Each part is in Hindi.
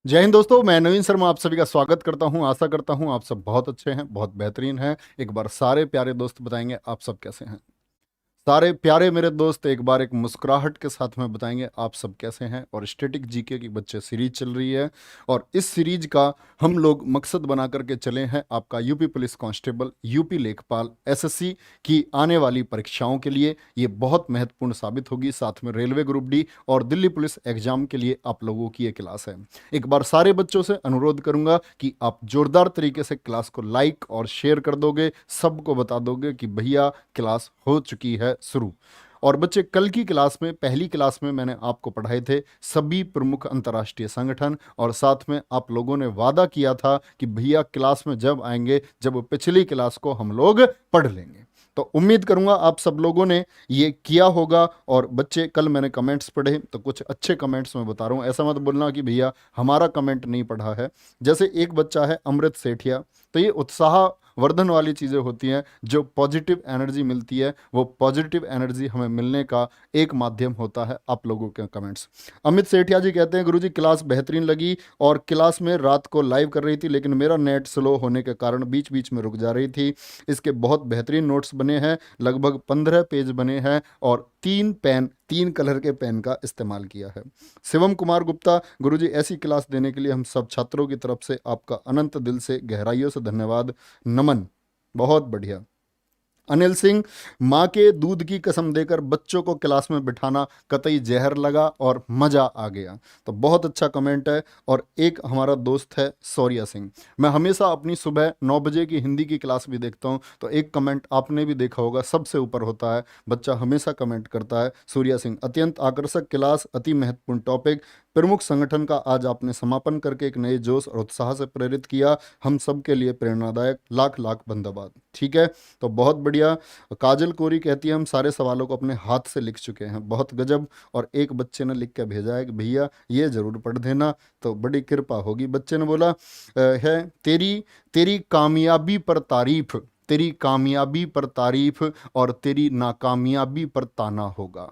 जय हिंद दोस्तों, मैं नवीन शर्मा आप सभी का स्वागत करता हूं। आशा करता हूं आप सब बहुत अच्छे हैं, बहुत बेहतरीन हैं। एक बार सारे प्यारे दोस्त बताएंगे आप सब कैसे हैं। सारे प्यारे मेरे दोस्त एक बार एक मुस्कुराहट के साथ में बताएंगे आप सब कैसे हैं। और स्टैटिक जीके की बच्चे सीरीज चल रही है और इस सीरीज का हम लोग मकसद बना करके चले हैं आपका यूपी पुलिस कांस्टेबल, यूपी लेखपाल, एसएससी की आने वाली परीक्षाओं के लिए ये बहुत महत्वपूर्ण साबित होगी। साथ में रेलवे ग्रुप डी और दिल्ली पुलिस एग्जाम के लिए आप लोगों की ये क्लास है। एक बार सारे बच्चों से अनुरोध करूंगा कि आप जोरदार तरीके से क्लास को लाइक और शेयर कर दोगे, सबको बता दोगे कि भैया क्लास हो चुकी है शुरू। और बच्चे, कल की क्लास में, पहली क्लास में मैंने आपको पढ़ाए थे सभी प्रमुख अंतर्राष्ट्रीय संगठन, और साथ में आप लोगों ने वादा किया था कि भैया क्लास में जब आएंगे, जब पिछली क्लास को हम लोग पढ़ लेंगे। तो उम्मीद करूंगा आप सब लोगों ने ये किया होगा। और बच्चे, कल मैंने कमेंट्स पढ़े तो कुछ अच्छे कमेंट्स मैं बता रहा हूँ, ऐसा मत बोलना कि भैया हमारा कमेंट नहीं पढ़ा है। जैसे एक बच्चा है अमृत सेठिया, तो ये उत्साह वर्धन वाली चीज़ें होती हैं, जो पॉजिटिव एनर्जी मिलती है, वो पॉजिटिव एनर्जी हमें मिलने का एक माध्यम होता है आप लोगों के कमेंट्स। अमित सेठिया जी कहते हैं गुरुजी क्लास बेहतरीन लगी, और क्लास में रात को लाइव कर रही थी लेकिन मेरा नेट स्लो होने के कारण बीच बीच में रुक जा रही थी। इसके बहुत बेहतरीन नोट्स बने हैं, लगभग 15 पेज बने हैं, और 3 कलर के पेन का इस्तेमाल किया है। शिवम कुमार गुप्ता, गुरुजी ऐसी क्लास देने के लिए हम सब छात्रों की तरफ से आपका अनंत दिल से गहराइयों से धन्यवाद, नमन। बहुत बढ़िया। अनिल सिंह, माँ के दूध की कसम देकर बच्चों को क्लास में बिठाना कतई जहर लगा और मज़ा आ गया। तो बहुत अच्छा कमेंट है। और एक हमारा दोस्त है सौर्या सिंह, मैं हमेशा अपनी सुबह 9 बजे की हिंदी की क्लास भी देखता हूँ, तो एक कमेंट आपने भी देखा होगा, सबसे ऊपर होता है, बच्चा हमेशा कमेंट करता है, सूर्या सिंह, अत्यंत आकर्षक क्लास, अति महत्वपूर्ण टॉपिक, प्रमुख संगठन का आज आपने समापन करके एक नए जोश और उत्साह से प्रेरित किया, हम सब के लिए प्रेरणादायक, लाख लाख बंधुवाद। ठीक है, तो बहुत बढ़िया। काजल कोरी कहती है हम सारे सवालों को अपने हाथ से लिख चुके हैं, बहुत गजब। और एक बच्चे ने लिख के भेजा है कि भैया ये जरूर पढ़ देना, तो बड़ी कृपा होगी। बच्चे ने बोला है, तेरी तेरी कामयाबी पर तारीफ, तेरी कामयाबी पर तारीफ और तेरी नाकामयाबी पर ताना होगा।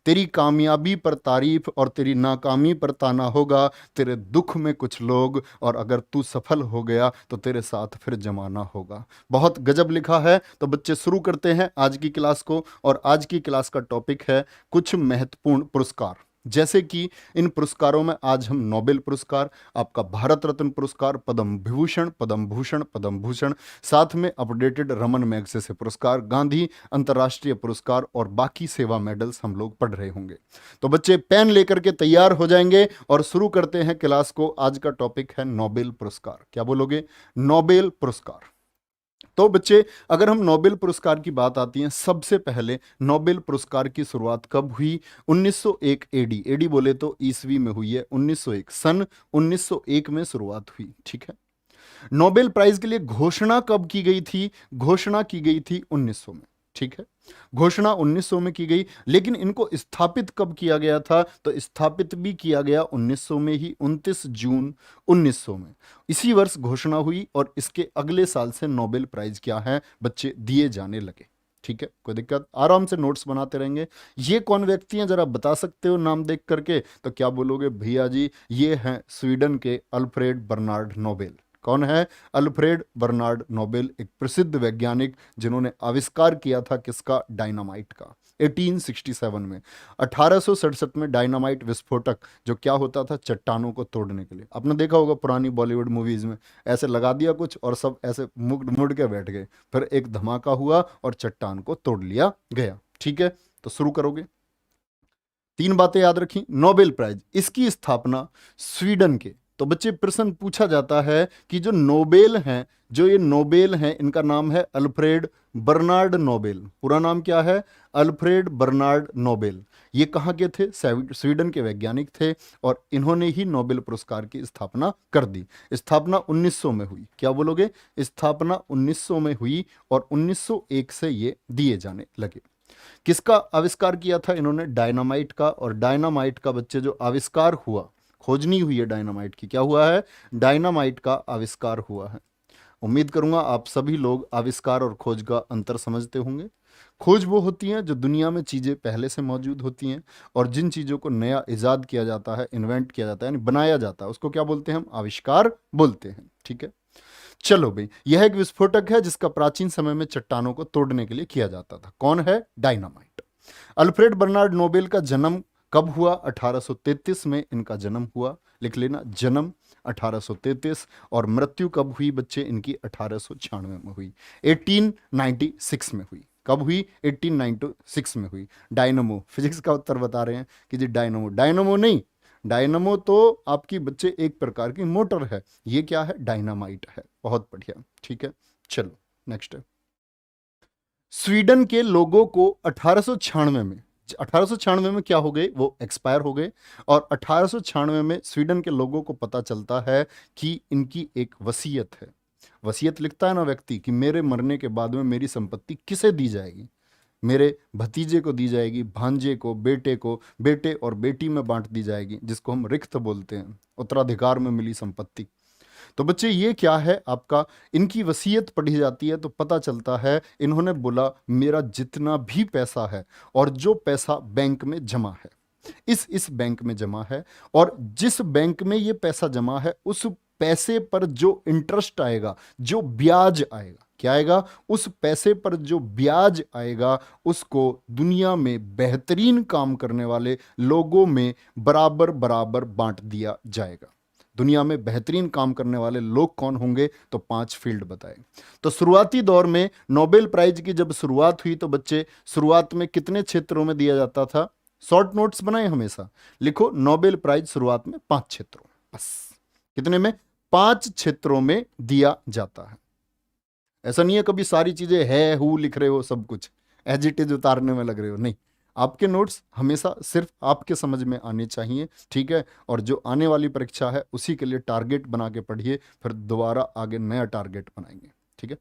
तेरी कामयाबी पर तारीफ और तेरी नाकामी पर ताना होगा, तेरे दुख में कुछ लोग, और अगर तू सफल हो गया तो तेरे साथ फिर जमाना होगा। बहुत गजब लिखा है। तो बच्चे, शुरू करते हैं आज की क्लास को। और आज की क्लास का टॉपिक है कुछ महत्वपूर्ण पुरस्कार। जैसे कि इन पुरस्कारों में आज हम नोबेल पुरस्कार, आपका भारत रत्न पुरस्कार, पद्म विभूषण, पद्म भूषण, पद्म भूषण, साथ में अपडेटेड रमन मैगसेसे पुरस्कार, गांधी अंतर्राष्ट्रीय पुरस्कार और बाकी सेवा मेडल्स हम लोग पढ़ रहे होंगे। तो बच्चे पेन लेकर के तैयार हो जाएंगे और शुरू करते हैं क्लास को। आज का टॉपिक है नोबेल पुरस्कार। क्या बोलोगे? नोबेल पुरस्कार। तो बच्चे, अगर हम नोबेल पुरस्कार की बात आती है, सबसे पहले नोबेल पुरस्कार की शुरुआत कब हुई? 1901 एडी, एडी बोले तो ईसवी में हुई है। 1901, सन 1901 में शुरुआत हुई। ठीक है। नोबेल प्राइज के लिए घोषणा कब की गई थी? घोषणा की गई थी 1900 में। ठीक है, घोषणा 1900 में की गई, लेकिन इनको स्थापित कब किया गया था? तो स्थापित भी किया गया 1900 में ही, 29 जून 1900 में। इसी वर्ष घोषणा हुई और इसके अगले साल से नोबेल प्राइज क्या है बच्चे, दिए जाने लगे। ठीक है, कोई दिक्कत? आराम से नोट्स बनाते रहेंगे। ये कौन व्यक्ति हैं, जरा बता सकते हो नाम देख करके? तो क्या बोलोगे भैया जी? ये हैं स्वीडन के अल्फ्रेड बर्नार्ड नोबेल। कौन है? अल्फ्रेड बर्नार्ड नोबेल, एक प्रसिद्ध वैज्ञानिक जिन्होंने आविष्कार किया था किसका? डायनामाइट का। 1867 में, 1867 में डायनामाइट विस्फोटक, जो क्या होता था, चट्टानों को तोड़ने के लिए। आपने देखा होगा पुरानी बॉलीवुड मूवीज में, ऐसे लगा दिया कुछ और सब ऐसे मुड़ मुड़ के बैठ गए, फिर एक धमाका हुआ और चट्टान को तोड़ लिया गया। ठीक है, तो शुरू करोगे। 3 बातें याद रखी। नोबेल प्राइज, इसकी स्थापना स्वीडन के, तो बच्चे प्रश्न पूछा जाता है कि जो नोबेल हैं, जो ये नोबेल हैं, इनका नाम है अल्फ्रेड बर्नार्ड नोबेल। पूरा नाम क्या है? Alfred Bernard Nobel. ये कहाँ के थे? स्वीडन के वैज्ञानिक थे, और इन्होंने ही नोबेल पुरस्कार की स्थापना कर दी। स्थापना 1900 में हुई। क्या बोलोगे? स्थापना 1900 में हुई और 1901 से ये दिए जाने लगे। किसका आविष्कार किया था इन्होंने? डायनामाइट का। और डायनामाइट का बच्चे जो आविष्कार हुआ, खोज नहीं हुई है डायनामाइट की, क्या हुआ है? डायनामाइट का आविष्कार हुआ है। उम्मीद करूंगा आप सभी लोग आविष्कार और खोज का अंतर समझते होंगे। खोज वो होती हैं जो दुनिया में चीज़ें पहले से मौजूद होती हैं, और जिन चीज़ों को नया इजाद किया जाता है, इन्वेंट किया जाता है, यानी बनाया जाता है, उसको क्या बोलते हैं हम? आविष्कार बोलते हैं। ठीक है, चलो भाई, यह एक विस्फोटक है जिसका प्राचीन समय में चट्टानों को तोड़ने के लिए किया जाता था। कौन है? डायनामाइट। अल्फ्रेड बर्नार्ड नोबेल का जन्म कब हुआ? 1833 में इनका जन्म हुआ। लिख लेना, जन्म 1833। और मृत्यु कब हुई बच्चे इनकी? 1896 में हुई, 1896 में हुई। कब हुई? 1896 में हुई। डायनमो, फिजिक्स का उत्तर बता रहे हैं कि जी डायनमो, डायनमो नहीं, डायनमो तो आपकी बच्चे एक प्रकार की मोटर है, ये क्या है? डायनामाइट है। बहुत बढ़िया, ठीक है, चलो नेक्स्ट है। स्वीडन के लोगों को 1896 में, 1896 में क्या हो गए? वो एक्सपायर हो गए। और 1896 में स्वीडन के लोगों को पता चलता है कि इनकी एक वसीयत है। वसीयत लिखता है ना व्यक्ति कि मेरे मरने के बाद में मेरी संपत्ति किसे दी जाएगी? मेरे भतीजे को दी जाएगी, भांजे को, बेटे को, बेटे और बेटी में बांट दी जाएगी, जिसको हम रिक्त बोलते हैं, उत्तराधिकार में मिली संपत्ति। तो बच्चे ये क्या है आपका? इनकी वसीयत पढ़ी जाती है तो पता चलता है इन्होंने बोला मेरा जितना भी पैसा है और जो पैसा बैंक में जमा है, इस बैंक में जमा है, और जिस बैंक में ये पैसा जमा है उस पैसे पर जो इंटरेस्ट आएगा, जो ब्याज आएगा, क्या आएगा? उस पैसे पर जो ब्याज आएगा उसको दुनिया में बेहतरीन काम करने वाले लोगों में बराबर बराबर बांट दिया जाएगा। दुनिया में बेहतरीन काम करने वाले लोग कौन होंगे? तो 5 फील्ड बताए। तो शुरुआती दौर में नोबेल प्राइज की जब शुरुआत हुई तो बच्चे शुरुआत में कितने क्षेत्रों में दिया जाता था? शॉर्ट नोट्स बनाए हमेशा, लिखो नोबेल प्राइज शुरुआत में 5 क्षेत्रों, बस। कितने में? 5 क्षेत्रों में दिया जाता है। ऐसा नहीं है कभी सारी चीजें है हु लिख रहे हो, सब कुछ एज इट इज उतारने में लग रहे हो, नहीं। आपके नोट्स हमेशा सिर्फ आपके समझ में आने चाहिए, ठीक है। और जो आने वाली परीक्षा है उसी के लिए टारगेट बना के पढ़िए, फिर दोबारा आगे नया टारगेट बनाएंगे, ठीक है।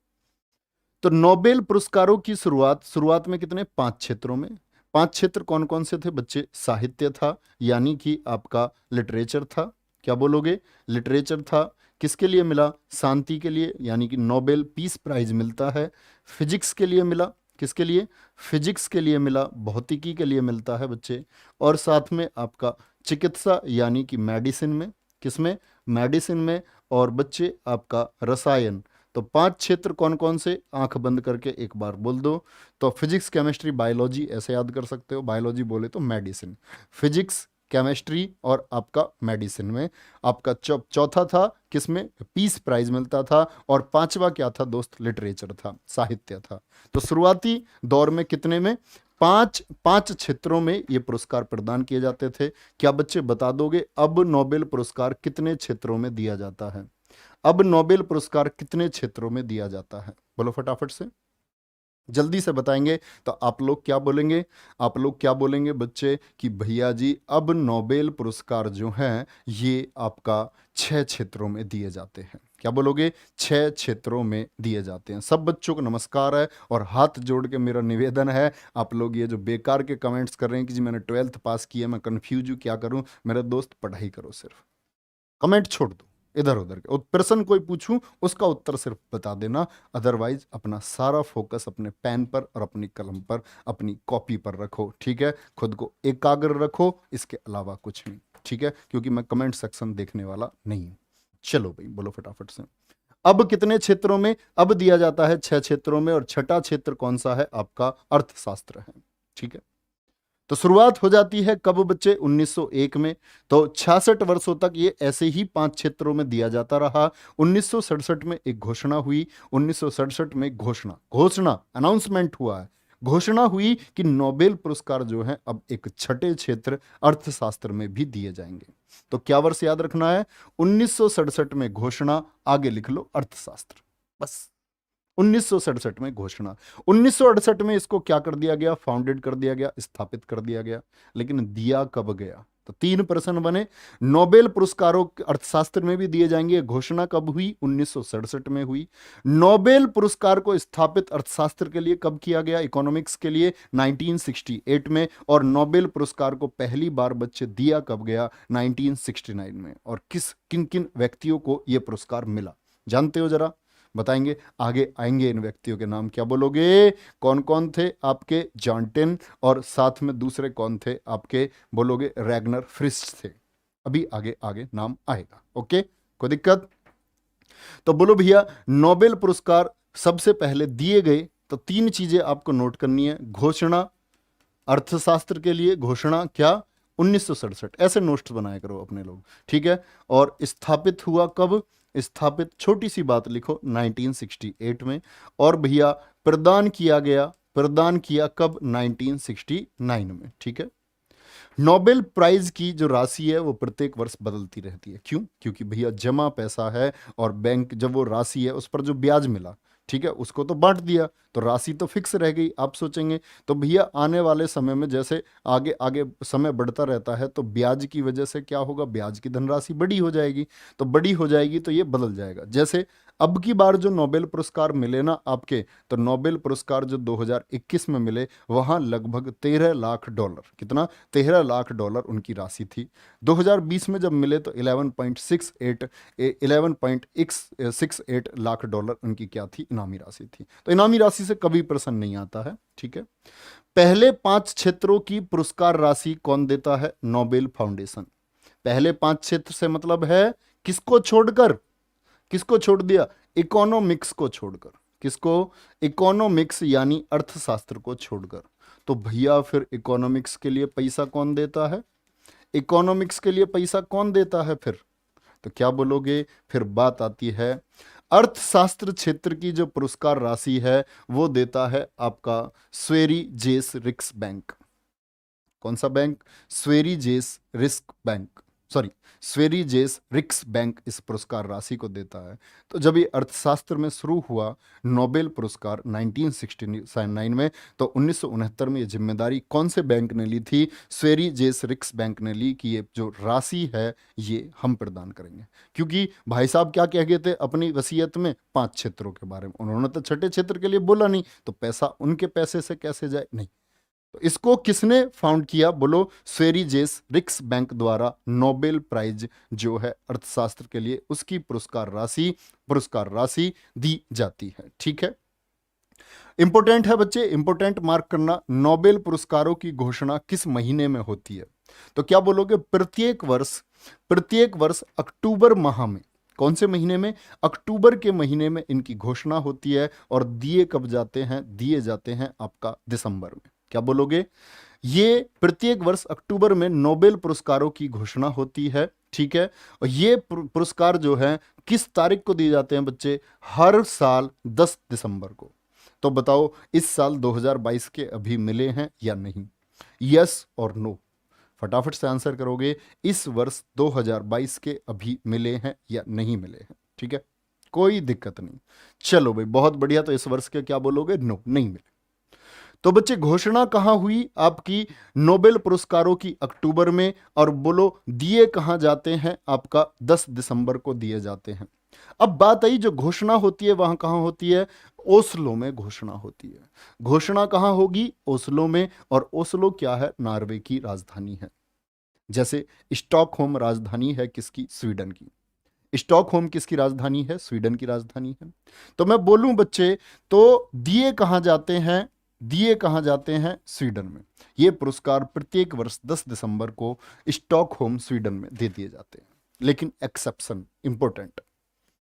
तो नोबेल पुरस्कारों की शुरुआत में कितने? 5 क्षेत्रों में। 5 क्षेत्र कौन कौन से थे बच्चे? साहित्य था, यानी कि आपका लिटरेचर था। क्या बोलोगे? लिटरेचर था। किसके लिए मिला? शांति के लिए, यानी कि नोबेल पीस प्राइज मिलता है। फिजिक्स के लिए मिला। किसके लिए? फिजिक्स के लिए मिला। भौतिकी के लिए मिलता है बच्चे। और साथ में आपका चिकित्सा, यानी कि मेडिसिन में। किसमें? मेडिसिन में। और बच्चे आपका रसायन। तो 5 क्षेत्र कौन कौन से? आंख बंद करके एक बार बोल दो। तो फिजिक्स, केमिस्ट्री, बायोलॉजी ऐसे याद कर सकते हो। बायोलॉजी बोले तो मेडिसिन, फिजिक्स, केमिस्ट्री और आपका मेडिसिन में। आपका चौथा था किसमें? पीस प्राइज मिलता था। और 5वां क्या था दोस्त? लिटरेचर था, साहित्य था। तो शुरुआती दौर में कितने में? 5 क्षेत्रों में ये पुरस्कार प्रदान किए जाते थे। क्या बच्चे बता दोगे अब नोबेल पुरस्कार कितने क्षेत्रों में दिया जाता है? अब नोबेल पुरस्कार कितने क्षेत्रों में दिया जाता है? बोलो फटाफट से, जल्दी से बताएंगे तो आप लोग क्या बोलेंगे? आप लोग क्या बोलेंगे बच्चे कि भैया जी अब नोबेल पुरस्कार जो हैं ये आपका 6 क्षेत्रों में दिए जाते हैं। क्या बोलोगे? 6 क्षेत्रों में दिए जाते हैं। सब बच्चों को नमस्कार है और हाथ जोड़ के मेरा निवेदन है, आप लोग ये जो बेकार के कमेंट्स कर रहे हैं कि जी मैंने 12th पास किया, मैं कंफ्यूज हूँ क्या करूँ, मेरे दोस्त पढ़ाई करो, सिर्फ कमेंट छोड़ दो इधर उधर के। और प्रश्न कोई पूछूं उसका उत्तर सिर्फ बता देना, अदरवाइज अपना सारा फोकस अपने पेन पर और अपनी कलम पर, अपनी कॉपी पर रखो, ठीक है। खुद को एकाग्र रखो, इसके अलावा कुछ नहीं, ठीक है, क्योंकि मैं कमेंट सेक्शन देखने वाला नहीं हूं। चलो भाई बोलो फटाफट से, अब कितने क्षेत्रों में अब दिया जाता है? 6 क्षेत्रों में। और छठा क्षेत्र कौन सा है? आपका अर्थशास्त्र है, ठीक है। तो शुरुआत हो जाती है कब बच्चे? 1901 में। तो 66 वर्षों तक ये ऐसे ही 5 क्षेत्रों में दिया जाता रहा। 1967 में एक घोषणा हुई। 1967 में घोषणा अनाउंसमेंट हुआ है, घोषणा हुई कि नोबेल पुरस्कार जो है अब एक छठे क्षेत्र अर्थशास्त्र में भी दिए जाएंगे। तो क्या वर्ष याद रखना है? 1967 में घोषणा, आगे लिख लो अर्थशास्त्र, बस। 1967 में घोषणा, 1968 में इसको क्या कर दिया गया? फाउंडेड कर दिया गया, स्थापित कर दिया गया। लेकिन दिया कब गया? तो 3 प्रश्न बने। नोबेल पुरस्कारों अर्थशास्त्र में भी दिए जाएंगे, घोषणा कब हुई? 1967 में हुई। नोबेल पुरस्कार को स्थापित अर्थशास्त्र के लिए कब किया गया? इकोनॉमिक्स के लिए 1968 में। और नोबेल पुरस्कार को पहली बार बच्चे दिया कब गया? 1969 में। और किन किन व्यक्तियों को यह पुरस्कार मिला जानते हो जरा? बताएंगे, आगे आएंगे इन व्यक्तियों के नाम। क्या बोलोगे? कौन कौन थे आपके? जॉन टेन, और साथ में दूसरे कौन थे आपके? बोलोगे रैगनर फ्रिस्ट थे। अभी आगे आगे नाम आएगा। ओके, कोई दिक्कत? तो बोलो भैया, नोबेल पुरस्कार सबसे पहले दिए गए तो तीन चीजें आपको नोट करनी है। घोषणा, अर्थशास्त्र के लिए घोषणा क्या? 1967। ऐसे नोट्स बनाया करो अपने लोग, ठीक है। और स्थापित हुआ कब? स्थापित, छोटी सी बात लिखो, 1968 में। और भैया प्रदान किया कब? 1969 में, ठीक है। नोबेल प्राइज की जो राशि है वो प्रत्येक वर्ष बदलती रहती है। क्यों? क्योंकि भैया जमा पैसा है, और बैंक जब वो राशि है उस पर जो ब्याज मिला, ठीक है, उसको तो बांट दिया, तो राशि तो फिक्स रह गई। आप सोचेंगे तो भैया आने वाले समय में जैसे आगे आगे समय बढ़ता रहता है तो ब्याज की वजह से क्या होगा? ब्याज की धनराशि बड़ी हो जाएगी, तो बड़ी हो जाएगी तो ये बदल जाएगा। जैसे अब की बार जो नोबेल पुरस्कार मिले ना आपके, तो नोबेल पुरस्कार जो 2021 में मिले वहां लगभग 13 लाख डॉलर, कितना? 13 लाख डॉलर उनकी राशि थी। 2020 में जब मिले तो 11.68 लाख डॉलर उनकी क्या थी? इनामी राशि थी। तो इनामी राशि से कभी प्रश्न नहीं आता है, ठीक है। पहले 5 क्षेत्रों की पुरस्कार राशि कौन देता है? Nobel foundation. पहले 5 क्षेत्र से मतलब है किसको छोड़कर? किसको छोड़ दिया? इकोनॉमिक्स को छोड़कर। किसको? इकोनॉमिक्स यानी अर्थशास्त्र को छोड़कर। तो भैया फिर इकोनॉमिक्स के लिए पैसा कौन देता है? इकोनॉमिक्स के लिए पैसा कौन देता है फिर? तो क्या बोलोगे? फिर बात आती है अर्थशास्त्र क्षेत्र की जो पुरस्कार राशि है वो देता है आपका स्वेरी जेस रिक्स बैंक। कौन सा बैंक? स्वेरी जेस रिस्क बैंक, सॉरी, स्वेरी जेस रिक्स बैंक इस पुरस्कार राशि को देता है। तो जब ये अर्थशास्त्र में शुरू हुआ नोबेल पुरस्कार 1969 में, तो 1969 में ये जिम्मेदारी कौन से बैंक ने ली थी? स्वेरी जेस रिक्स बैंक ने ली कि ये जो राशि है ये हम प्रदान करेंगे। क्योंकि भाई साहब क्या कह गए थे अपनी वसीयत में? 5 क्षेत्रों के बारे में। उन्होंने तो छठे क्षेत्र के लिए बोला नहीं, तो पैसा उनके पैसे से कैसे जाए? नहीं। तो इसको किसने फाउंड किया? बोलो, स्वेरी जेस रिक्स बैंक द्वारा नोबेल प्राइज जो है अर्थशास्त्र के लिए, उसकी पुरस्कार राशि दी जाती है, ठीक है। इंपॉर्टेंट है बच्चे, इंपॉर्टेंट मार्क करना। नोबेल पुरस्कारों की घोषणा किस महीने में होती है? तो क्या बोलोगे? प्रत्येक वर्ष अक्टूबर माह में। कौन से महीने में? अक्टूबर के महीने में इनकी घोषणा होती है। और दिए कब जाते हैं? दिए जाते हैं आपका दिसंबर में। क्या बोलोगे? ये प्रत्येक वर्ष अक्टूबर में नोबेल पुरस्कारों की घोषणा होती है, ठीक है। और ये पुरस्कार जो है किस तारीख को दिए जाते हैं बच्चे? हर साल 10 दिसंबर को। तो बताओ इस साल 2022 के अभी मिले हैं या नहीं? यस और नो, फटाफट से आंसर करोगे। इस वर्ष 2022 के अभी मिले हैं या नहीं मिले हैं? ठीक है, कोई दिक्कत नहीं। चलो भाई, बहुत बढ़िया। तो इस वर्ष के क्या बोलोगे? नो, नहीं मिले। तो बच्चे घोषणा कहां हुई आपकी नोबेल पुरस्कारों की? अक्टूबर में। और बोलो दिए कहां जाते हैं? आपका 10 दिसंबर को दिए जाते हैं। अब बात आई जो घोषणा होती है वहां कहां होती है? ओस्लो में घोषणा होती है। घोषणा कहां होगी? ओस्लो में। और ओस्लो क्या है? नॉर्वे की राजधानी है। जैसे स्टॉकहोम राजधानी है किसकी? स्वीडन की। स्टॉकहोम किसकी राजधानी है? स्वीडन की राजधानी है। तो मैं बोलूं बच्चे, तो दिए कहां जाते हैं? दिए कहां जाते हैं? स्वीडन में। ये पुरस्कार प्रत्येक वर्ष 10 दिसंबर को स्टॉकहोम स्वीडन में दे दिए जाते हैं। लेकिन एक्सेप्शन, इंपॉर्टेंट,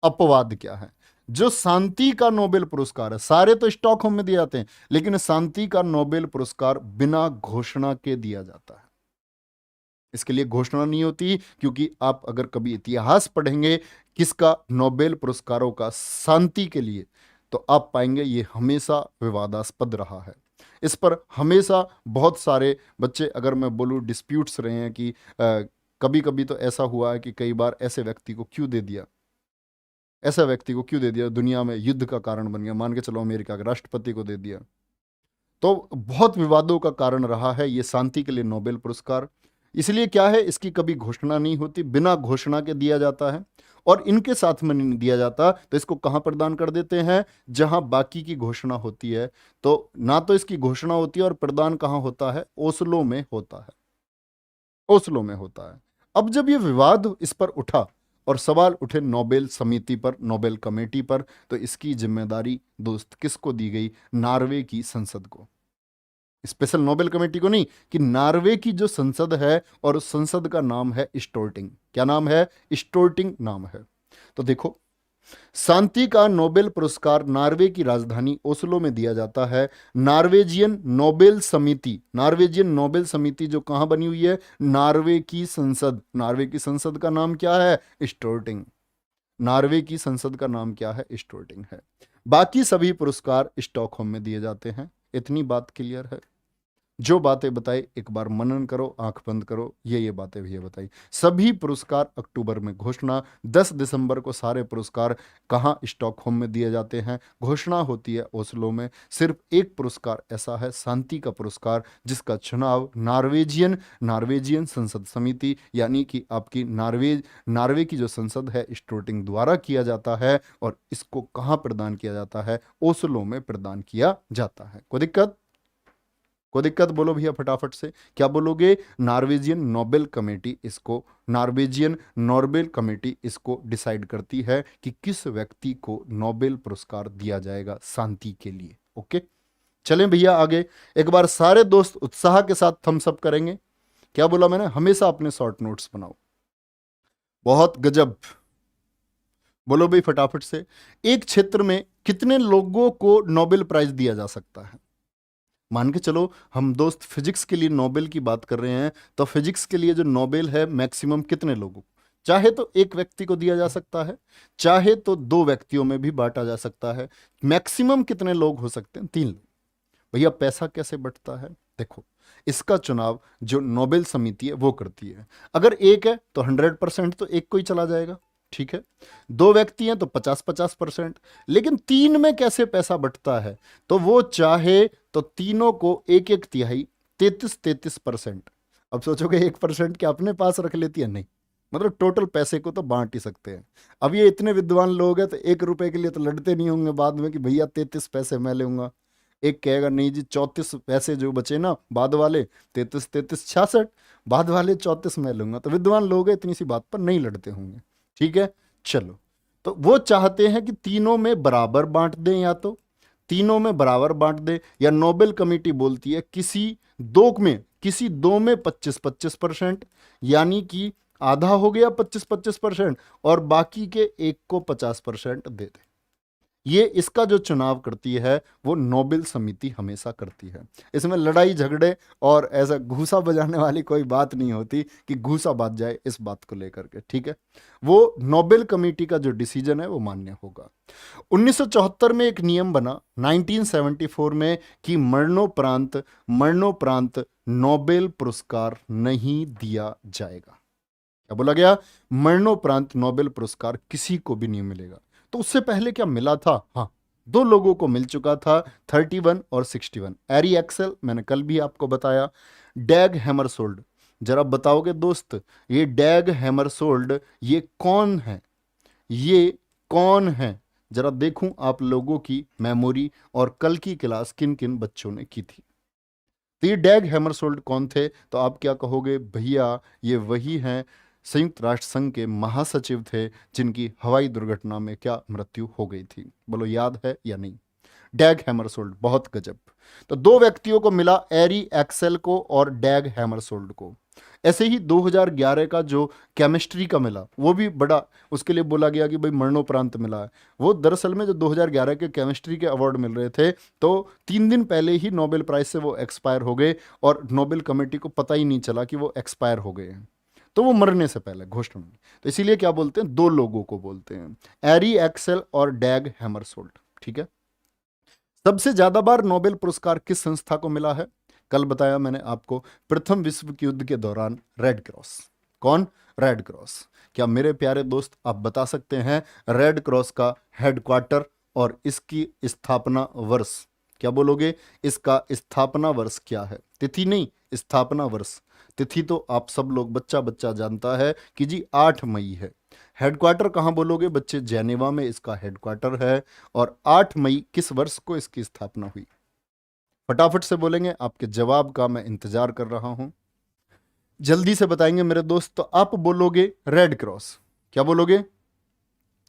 अपवाद क्या है? जो शांति का नोबेल पुरस्कार है, सारे तो स्टॉकहोम में दिए जाते हैं, लेकिन शांति का नोबेल पुरस्कार बिना घोषणा के दिया जाता है। इसके लिए घोषणा नहीं होती, क्योंकि आप अगर कभी इतिहास पढ़ेंगे किसका? नोबेल पुरस्कारों का, शांति के लिए, तो आप पाएंगे ये हमेशा विवादास्पद रहा है। इस पर हमेशा बहुत सारे बच्चे, अगर मैं बोलूं, डिस्प्यूट्स रहे हैं कि कभी कभी तो ऐसा हुआ है कि कई बार ऐसे व्यक्ति को क्यों दे दिया, ऐसा व्यक्ति को क्यों दे दिया, दुनिया में युद्ध का कारण बन गया। मान के चलो अमेरिका के राष्ट्रपति को दे दिया। तो बहुत विवादों का कारण रहा है ये शांति के लिए नोबेल पुरस्कार। इसलिए क्या है, इसकी कभी घोषणा नहीं होती, बिना घोषणा के दिया जाता है। और इनके साथ में नहीं दिया जाता तो इसको कहां प्रदान कर देते हैं? जहां बाकी की घोषणा होती है। तो ना तो इसकी घोषणा होती है, और प्रदान कहां होता है? ओस्लो में होता है। ओस्लो में होता है। अब जब ये विवाद इस पर उठा और सवाल उठे नोबेल समिति पर, नोबेल कमेटी पर, तो इसकी जिम्मेदारी दोस्त किसको दी गई? नॉर्वे की संसद को। स्पेशल नोबेल कमेटी को नहीं, कि नॉर्वे की जो संसद है, और उस संसद का नाम है स्टोर्टिंग। क्या नाम है? स्टोर्टिंग नाम है। तो देखो, शांति का नोबेल पुरस्कार नॉर्वे की राजधानी ओस्लो में दिया जाता है। नॉर्वेजियन नोबेल समिति, नॉर्वेजियन नोबेल समिति जो कहां बनी हुई है? नॉर्वे की संसद। नॉर्वे की संसद का नाम क्या है? स्टोर्टिंग। नॉर्वे की संसद का नाम क्या है? स्टोर्टिंग है। बाकी सभी पुरस्कार स्टॉकहोम में दिए जाते हैं। इतनी बात क्लियर है? जो बातें बताई एक बार मनन करो, आंख बंद करो, ये बातें भी बताई। सभी पुरस्कार अक्टूबर में घोषणा। 10 दिसंबर को सारे पुरस्कार कहाँ? स्टॉकहोम में दिए जाते हैं। घोषणा होती है ओस्लो में। सिर्फ एक पुरस्कार ऐसा है, शांति का पुरस्कार, जिसका चुनाव नॉर्वेजियन संसद समिति, यानी कि आपकी नॉर्वे की जो संसद है स्टोर्टिंग द्वारा किया जाता है। और इसको कहाँ प्रदान किया जाता है? ओस्लो में प्रदान किया जाता है। कोई दिक्कत? कोई दिक्कत? बोलो भैया फटाफट से, क्या बोलोगे? नॉर्वेजियन नोबेल कमेटी इसको डिसाइड करती है कि किस व्यक्ति को नोबेल पुरस्कार दिया जाएगा शांति के लिए। ओके, चलें भैया आगे। एक बार सारे दोस्त उत्साह के साथ थम्स अप करेंगे। क्या बोला मैंने? हमेशा अपने शॉर्ट नोट्स बनाओ। बहुत गजब। बोलो भाई फटाफट से, एक क्षेत्र में कितने लोगों को नोबेल प्राइज दिया जा सकता है? मान के चलो हम दोस्त फिजिक्स के लिए नोबेल की बात कर रहे हैं, तो फिजिक्स के लिए जो नोबेल है मैक्सिमम कितने लोगों को? चाहे तो एक व्यक्ति को दिया जा सकता है, चाहे तो दो व्यक्तियों में भी बांटा जा सकता है। मैक्सिमम कितने लोग हो सकते हैं? 3 लोग। भैया पैसा कैसे बंटता है? देखो, इसका चुनाव जो नोबेल समिति है वो करती है। अगर एक है तो 100% तो एक को ही चला जाएगा, ठीक है। दो व्यक्ति हैं तो 50-50%। लेकिन 3 में कैसे पैसा बंटता है? तो वो चाहे तो तीनों को एक एक तिहाई, 33-33%। अब सोचोगे 1% क्या अपने पास रख लेती है? नहीं, मतलब टोटल पैसे को तो बांट ही सकते हैं। अब ये इतने विद्वान लोग हैं तो 1 रुपए के लिए तो लड़ते नहीं होंगे बाद में कि भैया 33 पैसे मैं लूंगा। एक कहेगा नहीं जी 34 पैसे जो बचे ना बाद वाले, 33-33-66, बाद वाले 34 मैं लूंगा। तो विद्वान लोग हैं, इतनी सी बात पर नहीं लड़ते होंगे, ठीक है। चलो, तो वो चाहते हैं कि तीनों में बराबर बांट दें, या तो तीनों में बराबर बांट दें, या नोबेल कमेटी बोलती है किसी दो में 25-25%, यानी कि आधा हो गया 25-25%, और बाकी के एक को 50% दे दे। ये इसका जो चुनाव करती है वो नोबेल समिति हमेशा करती है। इसमें लड़ाई झगड़े और ऐसा घूसा बजाने वाली कोई बात नहीं होती कि घूसा बाज जाए इस बात को लेकर के, ठीक है। वो नोबेल कमेटी का जो डिसीजन है वो मान्य होगा। 1974 में एक नियम बना, 1974 में, कि मरणोपरांत नोबेल पुरस्कार नहीं दिया जाएगा। क्या बोला गया? मरणोपरांत नोबेल पुरस्कार किसी को भी नहीं मिलेगा। तो उससे पहले क्या मिला था? हाँ, 2 लोगों को मिल चुका था, 31 और 61। एरी एक्सेल मैंने कल भी आपको बताया। डैग हैमरसोल्ड, जरा बताओगे दोस्त, ये डैग हैमरसोल्ड ये कौन है? ये कौन है? जरा देखूं आप लोगों की मेमोरी और कल की क्लास किन किन बच्चों ने की थी। तो ये डैग हैमरसोल्ड कौन थे? तो आप क्या कहोगे? भैया ये वही हैं, संयुक्त राष्ट्र संघ के महासचिव थे, जिनकी हवाई दुर्घटना में क्या मृत्यु हो गई थी। बोलो याद है या नहीं? डैग हैमरसोल्ड, बहुत गजब। तो 2 व्यक्तियों को मिला, एरी एक्सेल को और डैग हैमरसोल्ड को। ऐसे ही 2011 का जो केमिस्ट्री का मिला वो भी बड़ा, उसके लिए बोला गया कि भाई मरणोपरांत मिला है। वो दरअसल में जो 2011 के केमिस्ट्री के अवार्ड मिल रहे थे, तो 3 दिन पहले ही नोबेल प्राइज से वो एक्सपायर हो गए, और नोबेल कमेटी को पता ही नहीं चला कि वो एक्सपायर हो गए हैं। तो वो मरने से पहले घोषणा हुई। तो इसीलिए क्या बोलते हैं? 2 लोगों को बोलते हैं, एरी एक्सेल और डैग हैमरसोल्ड, ठीक है। सबसे ज्यादा बार नोबेल पुरस्कार किस संस्था को मिला है? कल बताया मैंने आपको, प्रथम विश्व युद्ध के दौरान रेड क्रॉस। कौन? Red cross. क्या मेरे प्यारे दोस्त आप बता सकते हैं रेड क्रॉस का हेडक्वार्टर और इसकी स्थापना वर्ष? क्या बोलोगे? इसका स्थापना वर्ष क्या है? तिथि नहीं, स्थापना वर्ष। तिथि तो आप सब लोग बच्चा बच्चा जानता है कि जी 8 मई है। हेडक्वार्टर कहाँ बोलोगे बच्चे? जेनेवा में इसका हेडक्वार्टर है। और 8 मई किस वर्ष को इसकी स्थापना हुई? फटाफट से बोलेंगे, आपके जवाब का मैं इंतजार कर रहा हूं। जल्दी से बताएंगे मेरे दोस्त। तो आप बोलोगे रेड क्रॉस। क्या बोलोगे?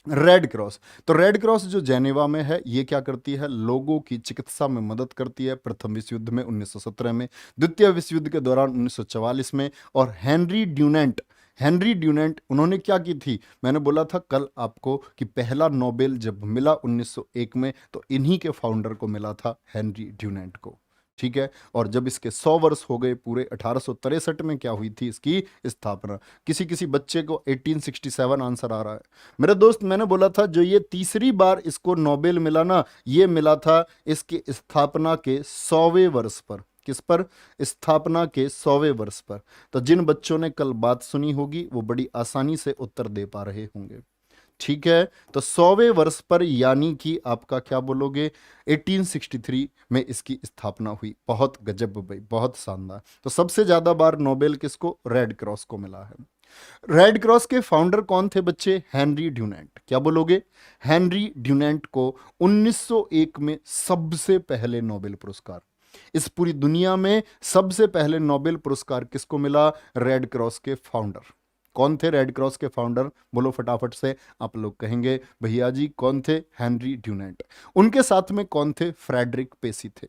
Red cross. तो रेड क्रॉस जो जेनेवा में है, ये क्या करती है? लोगों की चिकित्सा में मदद करती है। प्रथम विश्व युद्ध में 1917 में, द्वितीय विश्व युद्ध के दौरान 1944 में। और हेनरी ड्यूनेंट उन्होंने क्या की थी? मैंने बोला था कल आपको कि पहला नोबेल जब मिला 1901 में, तो इन्हीं के फाउंडर को मिला था, हेनरी ड्यूनेंट को। ठीक है। और जब इसके 100 वर्ष हो गए पूरे, 1863 में क्या हुई थी इसकी स्थापना? किसी किसी बच्चे को 1867 आंसर आ रहा है। मेरे दोस्त, मैंने बोला था जो ये तीसरी बार इसको नोबेल मिला ना, ये मिला था इसकी स्थापना के 100वें वर्ष पर। किस पर? स्थापना के 100वें वर्ष पर। तो जिन बच्चों ने कल बात सुनी होगी वो बड़ी आसानी से उत्तर दे पा रहे होंगे। ठीक है। तो 100वें वर्ष पर, यानी कि आपका क्या बोलोगे, 1863 में इसकी स्थापना हुई। बहुत गजब भाई, बहुत शानदार। तो सबसे ज्यादा बार नोबेल किसको? रेड क्रॉस को मिला है। रेड क्रॉस के फाउंडर कौन थे बच्चे? Henry Dunant. क्या बोलोगे? हेनरी ड्यूनेंट को 1901 में सबसे पहले नोबेल पुरस्कार, इस पूरी दुनिया में सबसे पहले नोबेल पुरस्कार किसको मिला? रेड क्रॉस के फाउंडर। कौन थे रेड क्रॉस के फाउंडर? बोलो फटाफट से। आप लोग कहेंगे भैया जी कौन थे? Henry Dunant. उनके साथ में कौन थे? फ्रेडरिक पेसी थे।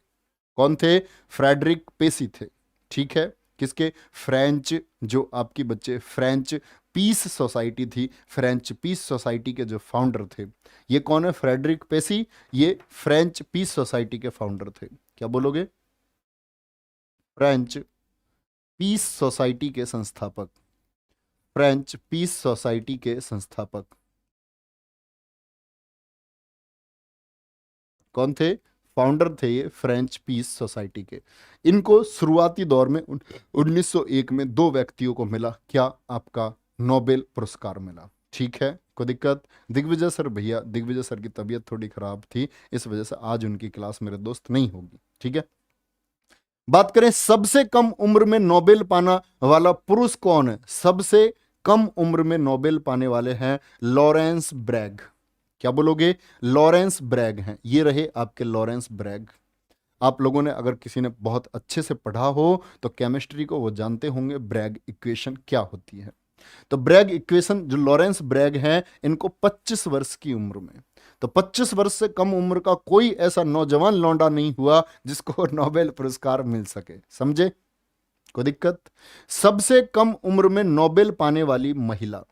कौन थे? फ्रेडरिक पेसी थे। ठीक है। किसके? फ्रेंच, जो आपकी बच्चे फ्रेंच पीस सोसाइटी थी, फ्रेंच पीस सोसाइटी के जो फाउंडर थे, ये कौन है? फ्रेडरिक पेसी। ये फ्रेंच पीस सोसाइटी के फाउंडर थे। क्या बोलोगे? फ्रेंच पीस सोसाइटी के संस्थापक। फ्रेंच पीस सोसाइटी के संस्थापक कौन थे? फाउंडर थे ये फ्रेंच पीस सोसाइटी के। इनको शुरुआती दौर में 1901 में दो व्यक्तियों को मिला, क्या? आपका नोबेल पुरस्कार मिला। ठीक है। कोई दिक्कत? दिग्विजय सर, भैया दिग्विजय सर की तबीयत थोड़ी खराब थी, इस वजह से आज उनकी क्लास मेरे दोस्त नहीं होगी। ठीक है। बात करें सबसे कम उम्र में नोबेल पाना वाला पुरुष कौन है? सबसे कम उम्र में नोबेल पाने वाले हैं लॉरेंस ब्रैग। क्या बोलोगे? लॉरेंस ब्रैग हैं, ये रहे आपके लॉरेंस ब्रैग। आप लोगों ने अगर किसी ने बहुत अच्छे से पढ़ा हो तो केमिस्ट्री को वो जानते होंगे ब्रैग इक्वेशन क्या होती है। तो ब्रैग इक्वेशन, जो लॉरेंस ब्रैग हैं, इनको 25 वर्ष की उम्र में, तो 25 वर्ष से कम उम्र का कोई ऐसा नौजवान लौंडा नहीं हुआ जिसको नोबेल पुरस्कार मिल सके। समझे? कोई दिक्कत? सबसे कम उम्र में नोबेल पाने वाली महिला,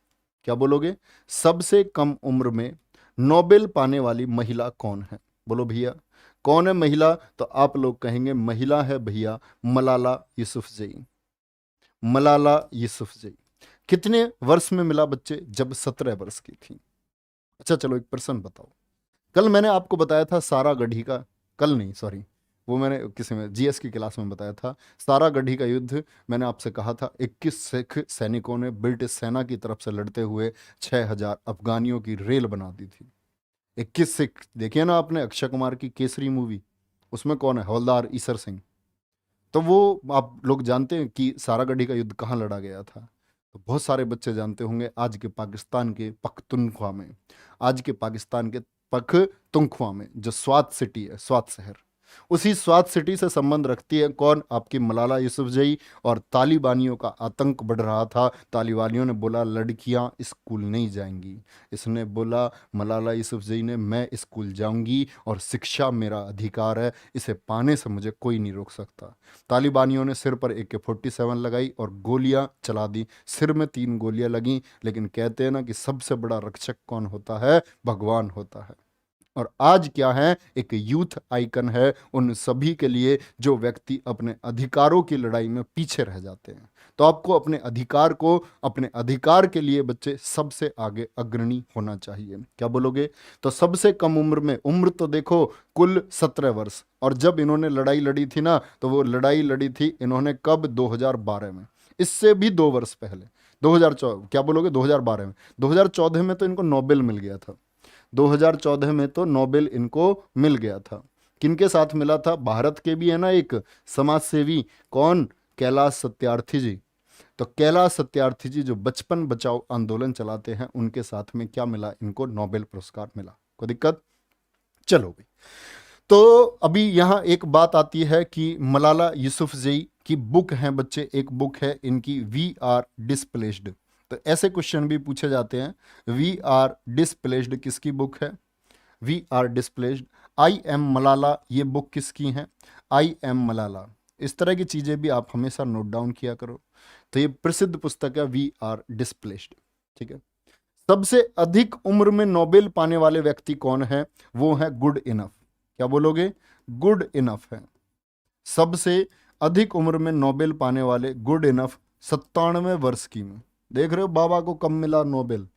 क्या बोलोगे? सबसे कम उम्र में नोबेल पाने वाली महिला कौन है? बोलो भैया कौन है महिला? तो आप लोग कहेंगे महिला है भैया मलाला यूसुफजई। मलाला यूसुफजई। कितने वर्ष में मिला बच्चे? जब 17 वर्ष की थी। अच्छा चलो एक प्रश्न बताओ। कल मैंने आपको बताया था सारा गढ़ी का, कल नहीं सॉरी, वो मैंने किसी में जीएस की क्लास में बताया था, सारा गढ़ी का युद्ध। मैंने आपसे कहा था 21 सिख सैनिकों ने ब्रिटिश सेना की तरफ से लड़ते हुए 6000 अफगानियों की रेल बना दी थी। 21 सिख, देखिए ना आपने अक्षय कुमार की केसरी मूवी, उसमें कौन है? हवलदार ईसर सिंह। तो वो आप लोग जानते हैं कि सारागढ़ी का युद्ध कहाँ लड़ा गया था? तो बहुत सारे बच्चे जानते होंगे, आज के पाकिस्तान के पख्तूनख्वा में। आज के पाकिस्तान के पख्तूनख्वा में, जो स्वात सिटी है, स्वात शहर, उसी स्वात सिटी से संबंध रखती है कौन? आपकी मलाला यूसुफजई। और तालिबानियों का आतंक बढ़ रहा था, तालिबानियों ने बोला लड़कियां स्कूल नहीं जाएंगी। इसने बोला, मलाला यूसुफजई ने, मैं स्कूल जाऊंगी और शिक्षा मेरा अधिकार है, इसे पाने से मुझे कोई नहीं रोक सकता। तालिबानियों ने सिर पर AK-47 लगाई और गोलियां चला दी। सिर में 3 गोलियां लगीं, लेकिन कहते हैं ना कि सबसे बड़ा रक्षक कौन होता है? भगवान होता है। और आज क्या है? एक यूथ आइकन है उन सभी के लिए जो व्यक्ति अपने अधिकारों की लड़ाई में पीछे रह जाते हैं। तो आपको अपने अधिकार को, अपने अधिकार के लिए बच्चे सबसे आगे अग्रणी होना चाहिए। क्या बोलोगे? तो सबसे कम उम्र में, उम्र तो देखो कुल 17 वर्ष, और जब इन्होंने लड़ाई लड़ी थी ना, तो वो लड़ाई लड़ी थी इन्होंने कब? 2012 में। इससे भी 2 वर्ष पहले, 2014, क्या बोलोगे? 2012 में। 2014 में तो इनको नोबेल मिल गया था। 2014 में तो नोबेल इनको मिल गया था। किनके साथ मिला था? भारत के भी है ना एक समाज सेवी, कौन? कैलाश सत्यार्थी जी। तो कैलाश सत्यार्थी जी जो बचपन बचाओ आंदोलन चलाते हैं, उनके साथ में क्या मिला इनको? नोबेल पुरस्कार मिला। कोई दिक्कत? चलो भाई, तो अभी यहाँ एक बात आती है कि मलाला यूसुफजई की बुक है बच्चे, एक बुक है इनकी, वी आर डिस्प्लेस्ड। तो ऐसे क्वेश्चन भी पूछे जाते हैं। वी आर डिस्प्लेस्ड किसकी बुक है? We are displaced. I M Malala ये बुक किसकी है? आई एम मलाला। इस तरह की चीजें भी आप हमेशा नोट डाउन किया करो। तो ये प्रसिद्ध पुस्तक है वी आर डिस्प्लेस्ड। ठीक है। सबसे अधिक उम्र में नोबेल पाने वाले व्यक्ति कौन है? वो है गुड इनफ। क्या बोलोगे? गुड इनफ है। सबसे अधिक उम्र में नोबेल पाने वाले गुड इनफ 97 वर्ष की में। देख रहे हो बाबा को कब मिला नोबेल?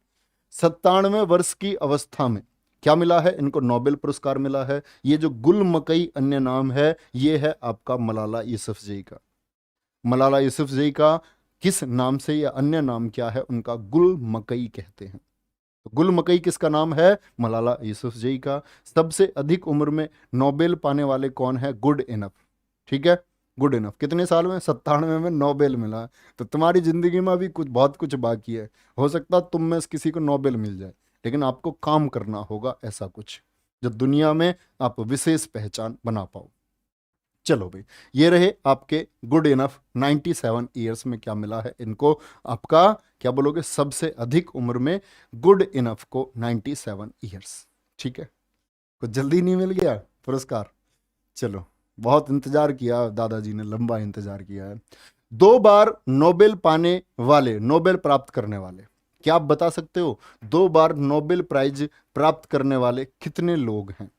97 वर्ष की अवस्था में क्या मिला है इनको? नोबेल पुरस्कार मिला है। ये जो गुल मकई अन्य नाम है, ये है आपका मलाला यूसुफजई का। मलाला यूसुफजई का किस नाम से या अन्य नाम क्या है उनका? गुल मकई कहते हैं। तो गुल मकई किसका नाम है? मलाला यूसुफजई का। सबसे अधिक उम्र में नोबेल पाने वाले कौन है? Good enough. ठीक है, गुड इनफ। कितने साल में? 97 में नोबेल मिला। तो तुम्हारी जिंदगी में अभी कुछ बहुत कुछ बाकी है। हो सकता है तुम में से किसी को नोबेल मिल जाए, लेकिन आपको काम करना होगा ऐसा कुछ जो दुनिया में आप विशेष पहचान बना पाओ। चलो भाई, ये रहे आपके गुड इनफ। 97 ईयर्स में क्या मिला है इनको? आपका क्या बोलोगे? सबसे अधिक उम्र में गुड इनफ को 97 ईयर्स। ठीक है, कुछ जल्दी नहीं मिल गया पुरस्कार? चलो, बहुत इंतजार किया दादाजी ने, लंबा इंतजार किया है। 2 बार नोबेल पाने वाले, नोबेल प्राप्त करने वाले, क्या आप बता सकते हो 2 बार नोबेल प्राइज प्राप्त करने वाले कितने लोग हैं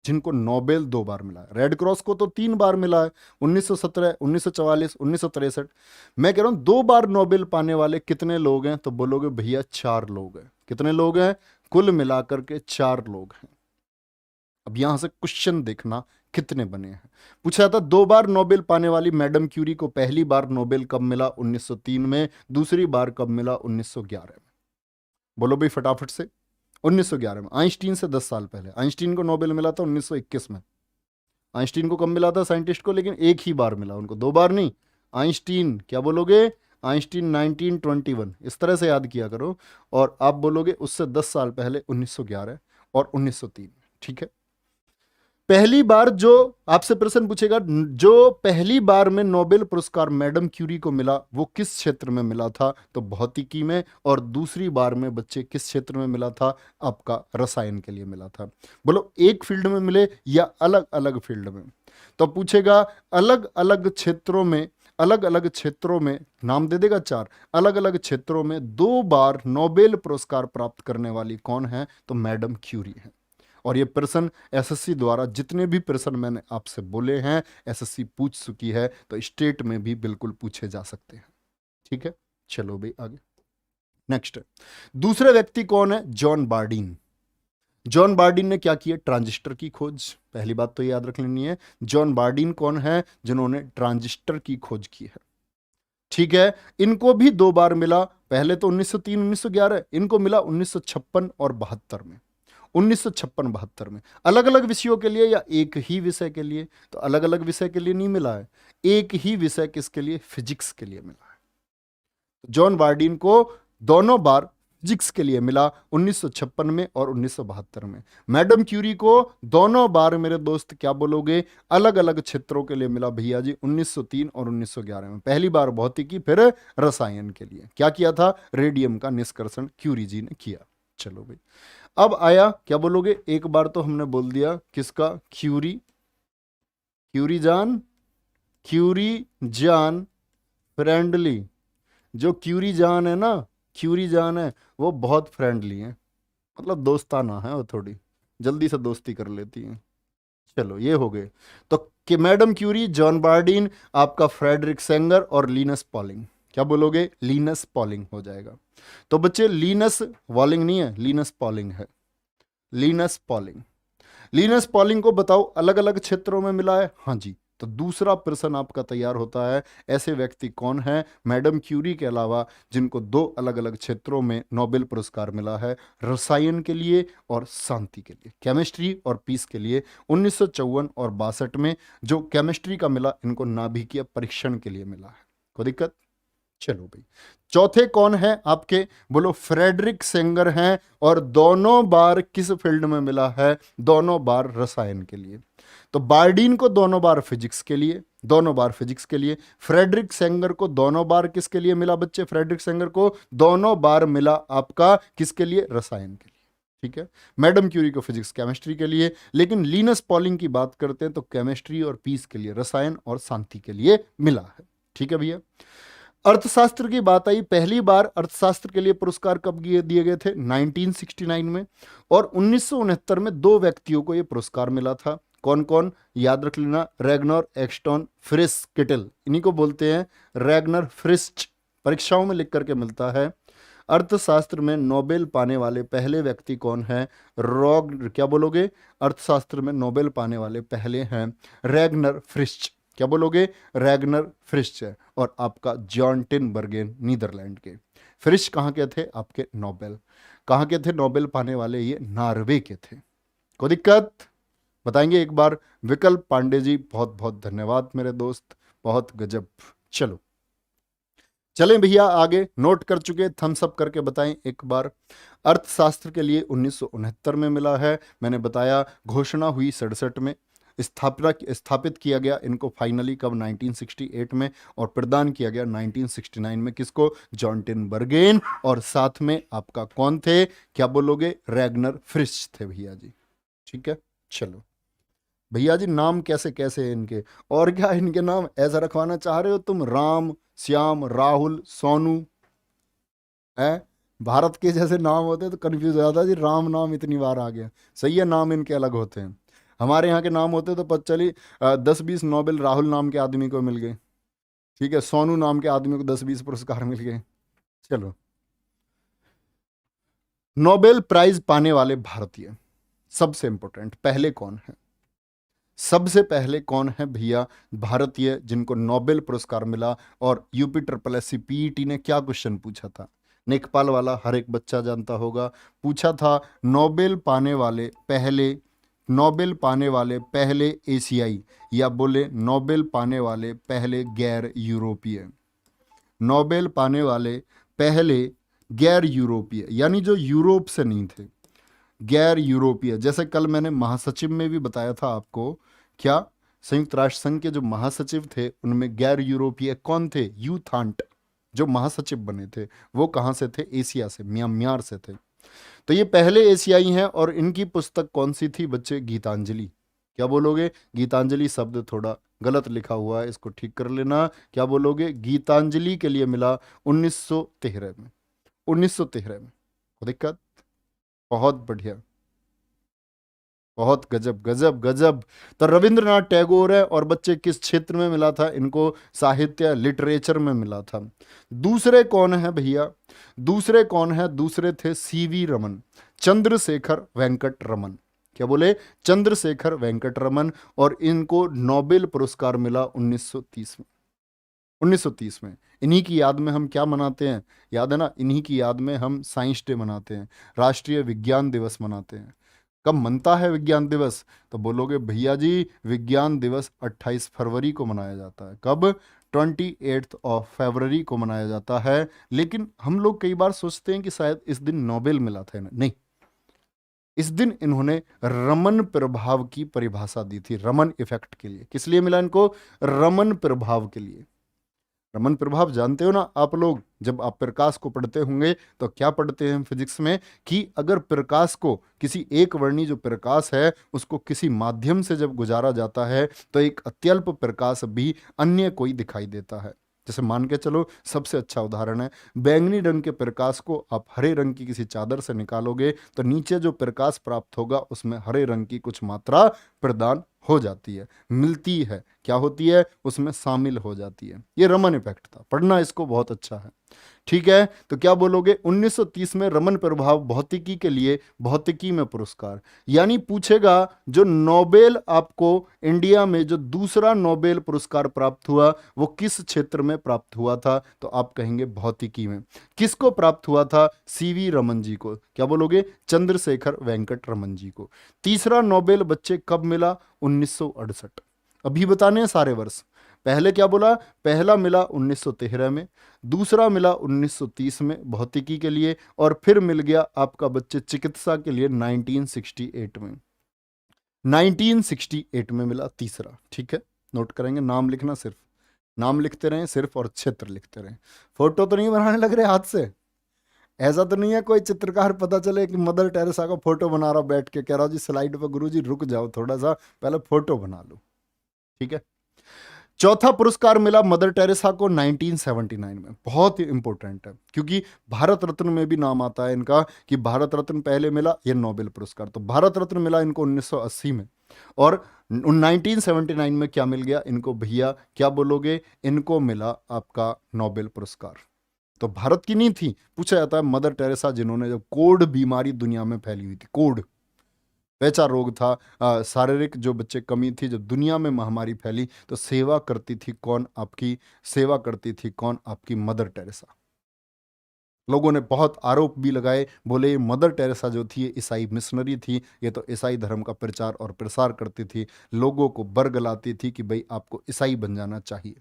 जिनको नोबेल 2 बार मिला है? रेड क्रॉस को तो 3 बार मिला है, 1917, 1944, 1963। मैं कह रहा हूं 2 बार नोबेल पाने वाले कितने लोग हैं? तो बोलोगे भैया 4 लोग हैं। कितने लोग हैं? कुल मिलाकर के 4 लोग हैं। अब यहां से क्वेश्चन देखना कितने बने हैं। पूछा था 2 बार नोबेल पाने वाली मैडम क्यूरी को पहली बार नोबेल कब मिला? 1903 में। दूसरी बार कब मिला? 1911 में। बोलो भाई फटाफट से। 1911 में। आइंस्टीन से 10 साल पहले। आइंस्टीन को नोबेल मिला था 1921 में। आइंस्टीन को कब मिला था साइंटिस्ट को? लेकिन एक ही बार मिला उनको, 2 बार नहीं। आइंस्टीन क्या बोलोगे? आइंस्टीन 1921, इस तरह से याद किया करो। और आप बोलोगे उससे 10 साल पहले 1911 और 1903। ठीक है। पहली बार जो आपसे प्रश्न पूछेगा, जो पहली बार में नोबेल पुरस्कार मैडम क्यूरी को मिला वो किस क्षेत्र में मिला था? तो भौतिकी में। और दूसरी बार में बच्चे किस क्षेत्र में मिला था? आपका रसायन के लिए मिला था। बोलो एक फील्ड में मिले या अलग अलग फील्ड में? तो पूछेगा अलग अलग क्षेत्रों में, अलग अलग क्षेत्रों में नाम दे देगा 4। अलग अलग क्षेत्रों में 2 बार नोबेल पुरस्कार प्राप्त करने वाली कौन है? तो मैडम क्यूरी है। और ये प्रश्न एसएससी द्वारा जितने भी प्रश्न मैंने आपसे बोले हैं एसएससी पूछ चुकी है, तो स्टेट में भी बिल्कुल पूछे जा सकते हैं। ठीक है, चलो भाई आगे। नेक्स्ट, दूसरे व्यक्ति कौन है? John Bardeen. जॉन बार्डीन ने क्या किया? ट्रांजिस्टर की खोज। पहली बात तो याद रख लेनी है, जॉन बार्डीन कौन है? जिन्होंने ट्रांजिस्टर की खोज की है। ठीक है, इनको भी 2 बार मिला। पहले तो 1903, 1911, इनको मिला 1956 और 72 में। 1956-72 में। अलग अलग विषयों के लिए या एक ही विषय के लिए? तो अलग अलग विषय के लिए नहीं मिला है, एक ही विषय किसके लिए? फिजिक्स के लिए मिला है। जॉन बार्डीन को दोनों बार फिजिक्स के लिए मिला, 1956 में और 1972 में। मैडम क्यूरी को दोनों बार मेरे दोस्त क्या बोलोगे? अलग अलग क्षेत्रों के लिए मिला भैया जी, 1903 और 1911 में। पहली बार भौतिकी, फिर रसायन के लिए। क्या किया था? रेडियम का निष्कर्षण क्यूरी जी ने किया। चलो भाई, अब आया क्या बोलोगे? एक बार तो हमने बोल दिया किसका? क्यूरी। क्यूरी जान, क्यूरी जान फ्रेंडली। जो क्यूरी जान है ना, क्यूरी जान है वो बहुत फ्रेंडली है, मतलब दोस्ताना है, वो थोड़ी जल्दी से दोस्ती कर लेती है। चलो ये हो गए। तो कि मैडम क्यूरी, जॉन बार्डीन, आपका फ्रेडरिक सेंगर और लीनस पॉलिंग। क्या बोलोगे? लीनस पॉलिंग हो जाएगा। तो बच्चे लीनस वॉलिंग नहीं है, लीनस पॉलिंग है। Lions polling. लीनस पॉलिंग को बताओ अलग अलग क्षेत्रों में मिला है? हाँ जी। तो दूसरा प्रश्न आपका तैयार होता है, ऐसे व्यक्ति कौन है मैडम क्यूरी के अलावा जिनको 2 अलग अलग क्षेत्रों में नोबेल पुरस्कार मिला है? रसायन के लिए और शांति के लिए, केमिस्ट्री और पीस के लिए। 1954 और 62 में जो केमिस्ट्री का मिला, इनको नाभिकीय परीक्षण के लिए मिला है। कोई दिक्कत? चलो भाई, चौथे कौन है आपके? बोलो फ्रेडरिक सेंगर हैं। और दोनों बार किस फील्ड में मिला है? दोनों बार रसायन के लिए। तो बार्डीन को दोनों बार फिजिक्स के लिए, दोनों बार फिजिक्स के लिए। फ्रेडरिक सेंगर को दोनों बार किसके लिए मिला बच्चे? फ्रेडरिक सेंगर को दोनों बार मिला आपका किसके लिए? रसायन के लिए। ठीक है। मैडम क्यूरी को फिजिक्स केमिस्ट्री के लिए, लेकिन लिनस पॉलिंग की बात करते हैं तो केमिस्ट्री और पीस के लिए, रसायन और शांति के लिए मिला है। ठीक है भैया। अर्थशास्त्र की बात आई, पहली बार अर्थशास्त्र के लिए पुरस्कार कब दिए गए थे? 1969 में। और 1969 में दो व्यक्तियों को यह पुरस्कार मिला था। कौन कौन? याद रख लेना, रैगनर एक्सटन फ्रिस किटल, इन्हीं को बोलते हैं रैगनर फ्रिस्ट। परीक्षाओं में लिख करके मिलता है। अर्थशास्त्र में नोबेल पाने वाले पहले व्यक्ति कौन है? क्या बोलोगे? अर्थशास्त्र में नोबेल पाने वाले पहले हैं रैगनर फ्रिस्ट। क्या बोलोगे? रैगनर फ्रिस्ट है। और आपका जॉन टिनबर्गेन, नीदरलैंड के। फ्रिस्ट कहाँ के थे? आपके नोबेल। कहाँ के थे नोबेल पाने वाले? ये नॉर्वे के थे। कोई दिक्कत? बताएंगे एक बार। विकल्प पांडे जी, बहुत बहुत धन्यवाद मेरे दोस्त, बहुत गजब। चलो चलें भैया आगे। नोट कर चुके, थम्स अप करके बताएं एक बार। अर्थशास्त्र के लिए 1969 में मिला है, मैंने बताया। घोषणा हुई 67 में, स्थापित किया गया इनको फाइनली कब? 1968 में। और प्रदान किया गया 1969 में। किसको? John Tinbergen. और साथ में आपका कौन थे? क्या बोलोगे? रैगनर फ्रिश थे भैया जी। ठीक है। चलो भैया जी, नाम कैसे कैसे हैं इनके? और क्या इनके नाम ऐसा रखवाना चाह रहे हो तुम? राम, श्याम, राहुल, सोनू है? भारत के जैसे नाम होते तो कंफ्यूज हो जाता जी, राम नाम इतनी बार आ गया। सही है, नाम इनके अलग होते हैं। हमारे यहाँ के नाम होते तो पता चली 10-20 नोबेल राहुल नाम के आदमी को मिल गए। ठीक है, सोनू नाम के आदमी को 10-20 पुरस्कार मिल गए। चलो, नोबेल प्राइज पाने वाले भारतीय सबसे इंपॉर्टेंट पहले कौन है? सबसे पहले कौन है भैया भारतीय जिनको नोबेल पुरस्कार मिला? और यूपी ट्रिपल एस पीईटी ने क्या क्वेश्चन पूछा था? नेकपाल वाला हर एक बच्चा जानता होगा। पूछा था नोबेल पाने वाले पहले, नोबेल पाने वाले पहले एशियाई, या बोले नोबेल पाने वाले पहले गैर यूरोपीय। नोबेल पाने वाले पहले गैर यूरोपीय, यानी जो यूरोप से नहीं थे, गैर यूरोपीय। जैसे कल मैंने महासचिव में भी बताया था आपको, क्या संयुक्त राष्ट्र संघ के जो महासचिव थे उनमें गैर यूरोपीय कौन थे? यू थांट जो महासचिव बने थे वो कहाँ से थे? एशिया से, म्यांमार से थे। तो ये पहले एशियाई हैं। और इनकी पुस्तक कौन सी थी बच्चे? गीतांजलि। क्या बोलोगे? गीतांजलि शब्द थोड़ा गलत लिखा हुआ है, इसको ठीक कर लेना। क्या बोलोगे? गीतांजलि के लिए मिला 1913 में। 1913 में। कोई दिक्कत? बहुत बढ़िया, बहुत गजब गजब गजब। तो रविंद्रनाथ टैगोर है। और बच्चे किस क्षेत्र में मिला था इनको? साहित्य, लिटरेचर में मिला था। दूसरे कौन है भैया? दूसरे कौन है? दूसरे थे सीवी रमन, चंद्रशेखर वेंकट रमन। क्या बोले? चंद्रशेखर वेंकट रमन। और इनको नोबेल पुरस्कार मिला 1930 में। 1930 में। इन्हीं की याद में हम क्या मनाते हैं? याद है ना? इन्हीं की याद में हम साइंस डे मनाते हैं, राष्ट्रीय विज्ञान दिवस मनाते हैं। कब मनता है विज्ञान दिवस? तो बोलोगे भैया जी, विज्ञान दिवस 28 फरवरी को मनाया जाता है। कब? 28 फरवरी को मनाया जाता है। लेकिन हम लोग कई बार सोचते हैं कि शायद इस दिन नोबेल मिला था इन्हें। नहीं, इस दिन इन्होंने रमन प्रभाव की परिभाषा दी थी, रमन इफेक्ट के लिए। किस लिए मिला इनको? रमन प्रभाव के लिए। रमन प्रभाव जानते हो ना आप लोग? जब आप प्रकाश को पढ़ते होंगे तो क्या पढ़ते हैं फिजिक्स में कि अगर प्रकाश को, किसी एक वर्णी जो प्रकाश है उसको किसी माध्यम से जब गुजारा जाता है तो एक अत्यल्प प्रकाश भी अन्य कोई दिखाई देता है। जैसे मान के चलो, सबसे अच्छा उदाहरण है बैंगनी रंग के प्रकाश को आप हरे रंग की किसी चादर से निकालोगे तो नीचे जो प्रकाश प्राप्त होगा उसमें हरे रंग की कुछ मात्रा प्रदान हो जाती है, मिलती है। क्या होती है? उसमें शामिल हो जाती है। ये रमन इफेक्ट था, पढ़ना इसको, बहुत अच्छा है। ठीक है, तो क्या बोलोगे? 1930 में रमन प्रभाव भौतिकी के लिए, भौतिकी में पुरस्कार। यानी पूछेगा जो नोबेल आपको इंडिया में जो दूसरा नोबेल पुरस्कार प्राप्त हुआ वो किस क्षेत्र में प्राप्त हुआ था? तो आप कहेंगे भौतिकी में। किसको प्राप्त हुआ था? सीवी रमन जी को। क्या बोलोगे? चंद्रशेखर वेंकट रमन जी को। तीसरा नोबेल बच्चे कब मिला? 1968। अभी बताने हैं सारे वर्ष। पहले क्या बोला? पहला मिला 1913 में, दूसरा मिला 1930 में भौतिकी के लिए, और फिर मिल गया आपका बच्चे चिकित्सा के लिए 1968 में। 1968 में मिला तीसरा। ठीक है, नोट करेंगे, नाम लिखना, सिर्फ नाम लिखते रहें सिर्फ, और क्षेत्र लिखते रहें। फोटो तो नहीं बनाने लग रहे हाथ से? ऐसा तो नहीं है कोई चित्रकार पता चले कि मदर टेरेसा का फोटो बना रहा बैठ के, कह रहा जी स्लाइड पर गुरुजी रुक जाओ थोड़ा सा, पहले फोटो बना लो। ठीक है, चौथा पुरस्कार मिला मदर टेरेसा को 1979 में। बहुत ही इंपॉर्टेंट है क्योंकि भारत रत्न में भी नाम आता है इनका, कि भारत रत्न पहले मिला, ये नोबेल पुरस्कार। तो भारत रत्न मिला इनको 1980 में, और 1979 में क्या मिल गया इनको भैया, क्या बोलोगे? इनको मिला आपका नोबेल पुरस्कार। तो भारत की नहीं थी, पूछा जाता है मदर टेरेसा जिन्होंने जब कोढ़ बीमारी दुनिया में फैली हुई थी, कोढ़ पैचा रोग था, शारीरिक जो बच्चे कमी थी, जब दुनिया में महामारी फैली तो सेवा करती थी कौन? आपकी सेवा करती थी कौन? आपकी मदर टेरेसा। लोगों ने बहुत आरोप भी लगाए, बोले ये मदर टेरेसा जो थी ये ईसाई मिशनरी थी, ये तो ईसाई धर्म का प्रचार और प्रसार करती थी, लोगों को बरगलाती थी कि भाई आपको ईसाई बन जाना चाहिए।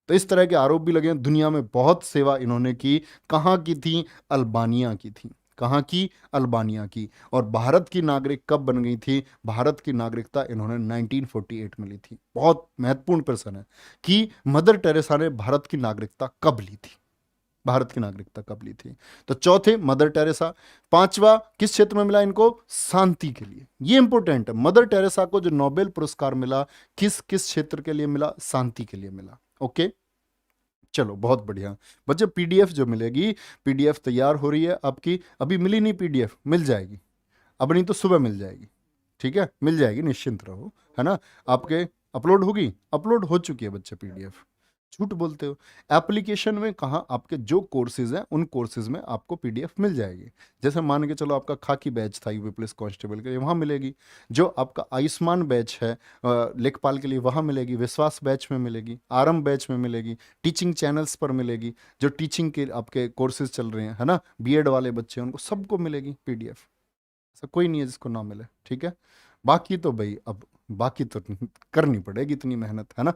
तो इस तरह के आरोप भी लगे। दुनिया में बहुत सेवा इन्होंने की। कहाँ की थी? अल्बानिया की थी। कहाँ की? अल्बानिया की। और भारत की नागरिक कब बन गई थी? भारत की नागरिकता इन्होंने 1948 में ली थी। बहुत महत्वपूर्ण प्रश्न है कि मदर टेरेसा ने भारत की नागरिकता कब ली थी, भारत की नागरिकता कब ली थी। तो चौथे मदर टेरेसा। पांचवा किस क्षेत्र में मिला इनको? शांति के लिए। ये इंपॉर्टेंट है, मदर टेरेसा को जो नोबेल पुरस्कार मिला किस किस क्षेत्र के लिए मिला? शांति के लिए मिला। ओके, चलो बहुत बढ़िया बच्चे। पीडीएफ जो मिलेगी, पीडीएफ तैयार हो रही है आपकी, अभी मिली नहीं पीडीएफ, मिल जाएगी, अब नहीं तो सुबह मिल जाएगी। ठीक है, मिल जाएगी, निश्चिंत रहो, है ना। आपके अपलोड होगी, अपलोड हो चुकी है बच्चे पीडीएफ। झूठ बोलते हो? एप्लीकेशन में कहाँ, आपके जो कोर्सेज हैं उन कोर्सेज में आपको पीडीएफ मिल जाएगी। जैसे मान के चलो आपका खाकी बैच था यूपी पुलिस कांस्टेबल के लिए, वहाँ मिलेगी। जो आपका आयुष्मान बैच है लेखपाल के लिए, वहाँ मिलेगी। विश्वास बैच में मिलेगी, आरंभ बैच में मिलेगी, टीचिंग चैनल्स पर मिलेगी। जो टीचिंग के आपके कोर्सेज चल रहे हैं, है ना, बीएड वाले बच्चे, उनको सबको मिलेगी पीडीएफ। ऐसा कोई नहीं है जिसको ना मिले। ठीक है, बाकी तो भाई अब बाकी तो करनी पड़ेगी इतनी मेहनत, है ना।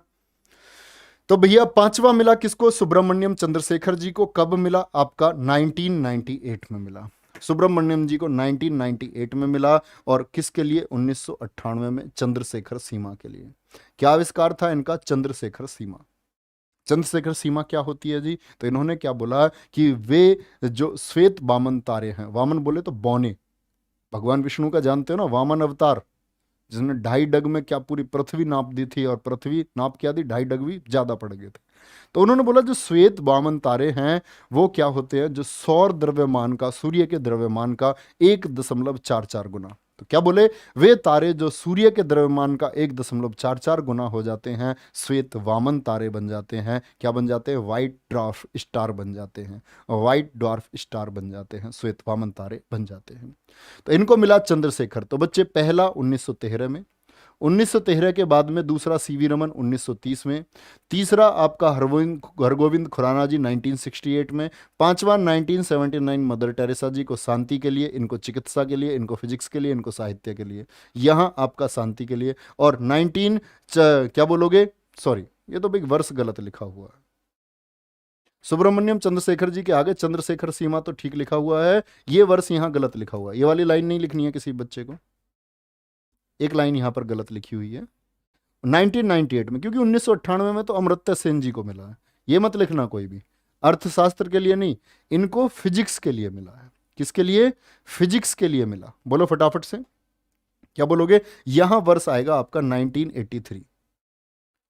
तो भैया पांचवा मिला किसको? सुब्रमण्यम चंद्रशेखर जी को। कब मिला? आपका 1998 में मिला। सुब्रमण्यम जी को 1998 में मिला। और किसके लिए? 1998 में चंद्रशेखर सीमा के लिए। क्या आविष्कार था इनका? चंद्रशेखर सीमा। चंद्रशेखर सीमा क्या होती है जी? तो इन्होंने क्या बोला कि वे जो श्वेत वामन तारे हैं, वामन बोले तो बौने, भगवान विष्णु का जानते हो ना, वामन अवतार, जिसने 2.5 डग में क्या पूरी पृथ्वी नाप दी थी, और पृथ्वी नाप क्या दी? 2.5 डग भी ज्यादा पड़ गए थे। तो उन्होंने बोला जो श्वेत वामन तारे हैं वो क्या होते हैं? जो सौर द्रव्यमान का, सूर्य के द्रव्यमान का 1.44 गुना। तो क्या बोले? वे तारे जो सूर्य के द्रव्यमान का 1.44 गुना हो जाते हैं, श्वेत वामन तारे बन जाते हैं। क्या बन जाते हैं? व्हाइट ड्वार्फ स्टार बन जाते हैं। व्हाइट ड्वार्फ स्टार बन जाते हैं, श्वेत वामन तारे बन जाते हैं। तो इनको मिला चंद्रशेखर। तो बच्चे पहला 1913 में, 1913 के बाद में दूसरा सीवी रमन 1930 में, तीसरा आपका हरगोविंद खुराना जी 1968 में, पांचवा 1979 मदर टेरेसा जी को शांति के लिए, इनको चिकित्सा के लिए, इनको फिजिक्स के लिए, इनको साहित्य के लिए। यहाँ आपका शांति के लिए। और 19 क्या बोलोगे? सॉरी, ये तो भाई वर्ष गलत लिखा हुआ है। सुब्रमण्यम चंद्रशेखर जी के आगे चंद्रशेखर सीमा तो ठीक लिखा हुआ है, ये वर्ष यहाँ गलत लिखा हुआ है। ये वाली लाइन नहीं लिखनी है किसी बच्चे को, एक लाइन यहाँ पर गलत लिखी हुई है 1998 में, क्योंकि 1998 में तो अमर्त्य सेन जी को मिला है। ये मत लिखना कोई भी, अर्थशास्त्र के लिए नहीं, इनको फिजिक्स के लिए मिला है। किसके लिए? फिजिक्स के लिए मिला। बोलो फटाफट से, क्या बोलोगे? यहां वर्ष आएगा आपका 1983।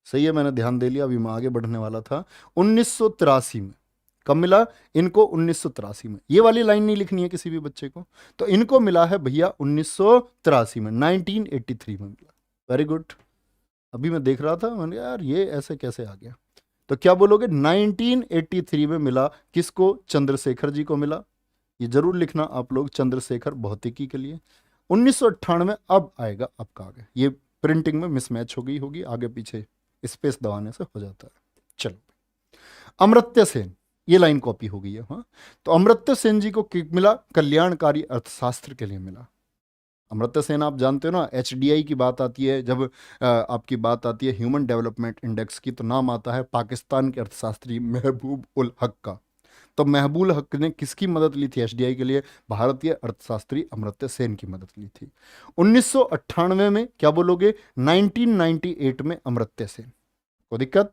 सही है, मैंने ध्यान दे लिया, अभी मैं आगे बढ़ने वाला था। 1983 में कब मिला इनको? 1983 में। ये वाली लाइन नहीं लिखनी है किसी भी बच्चे को। तो इनको मिला है भैया 1983 में, 1983 में मिला। Very good. अभी मैं देख रहा था, मैंने कहा यार ये ऐसे कैसे आ गया। तो क्या बोलोगे? 1983 में मिला किसको? चंद्रशेखर जी को मिला। ये जरूर लिखना आप लोग, चंद्रशेखर भौतिकी के लिए। 1998 अब आएगा आपका आगे, ये प्रिंटिंग में मिसमैच हो गई होगी, आगे पीछे स्पेस दबाने से हो जाता है। चलो, अमर्त्य सेन, ये लाइन कॉपी हो गई है। हाँ, तो अमर्त्य सेन जी को मिला कल्याणकारी अर्थशास्त्र के लिए मिला। अमर्त्य सेन आप जानते हो ना, HDI की बात आती है, जब आपकी बात आती है ह्यूमन डेवलपमेंट इंडेक्स की, तो नाम आता है पाकिस्तान के अर्थशास्त्री महबूब उल हक का। तो महबूल हक ने किसकी मदद ली थी एसडीआई के लिए? भारतीय अर्थशास्त्री अमर्त्य सेन की मदद ली थी। 1998 में क्या बोलोगे? 1998 में अमर्त्य सेन को दिक्कत?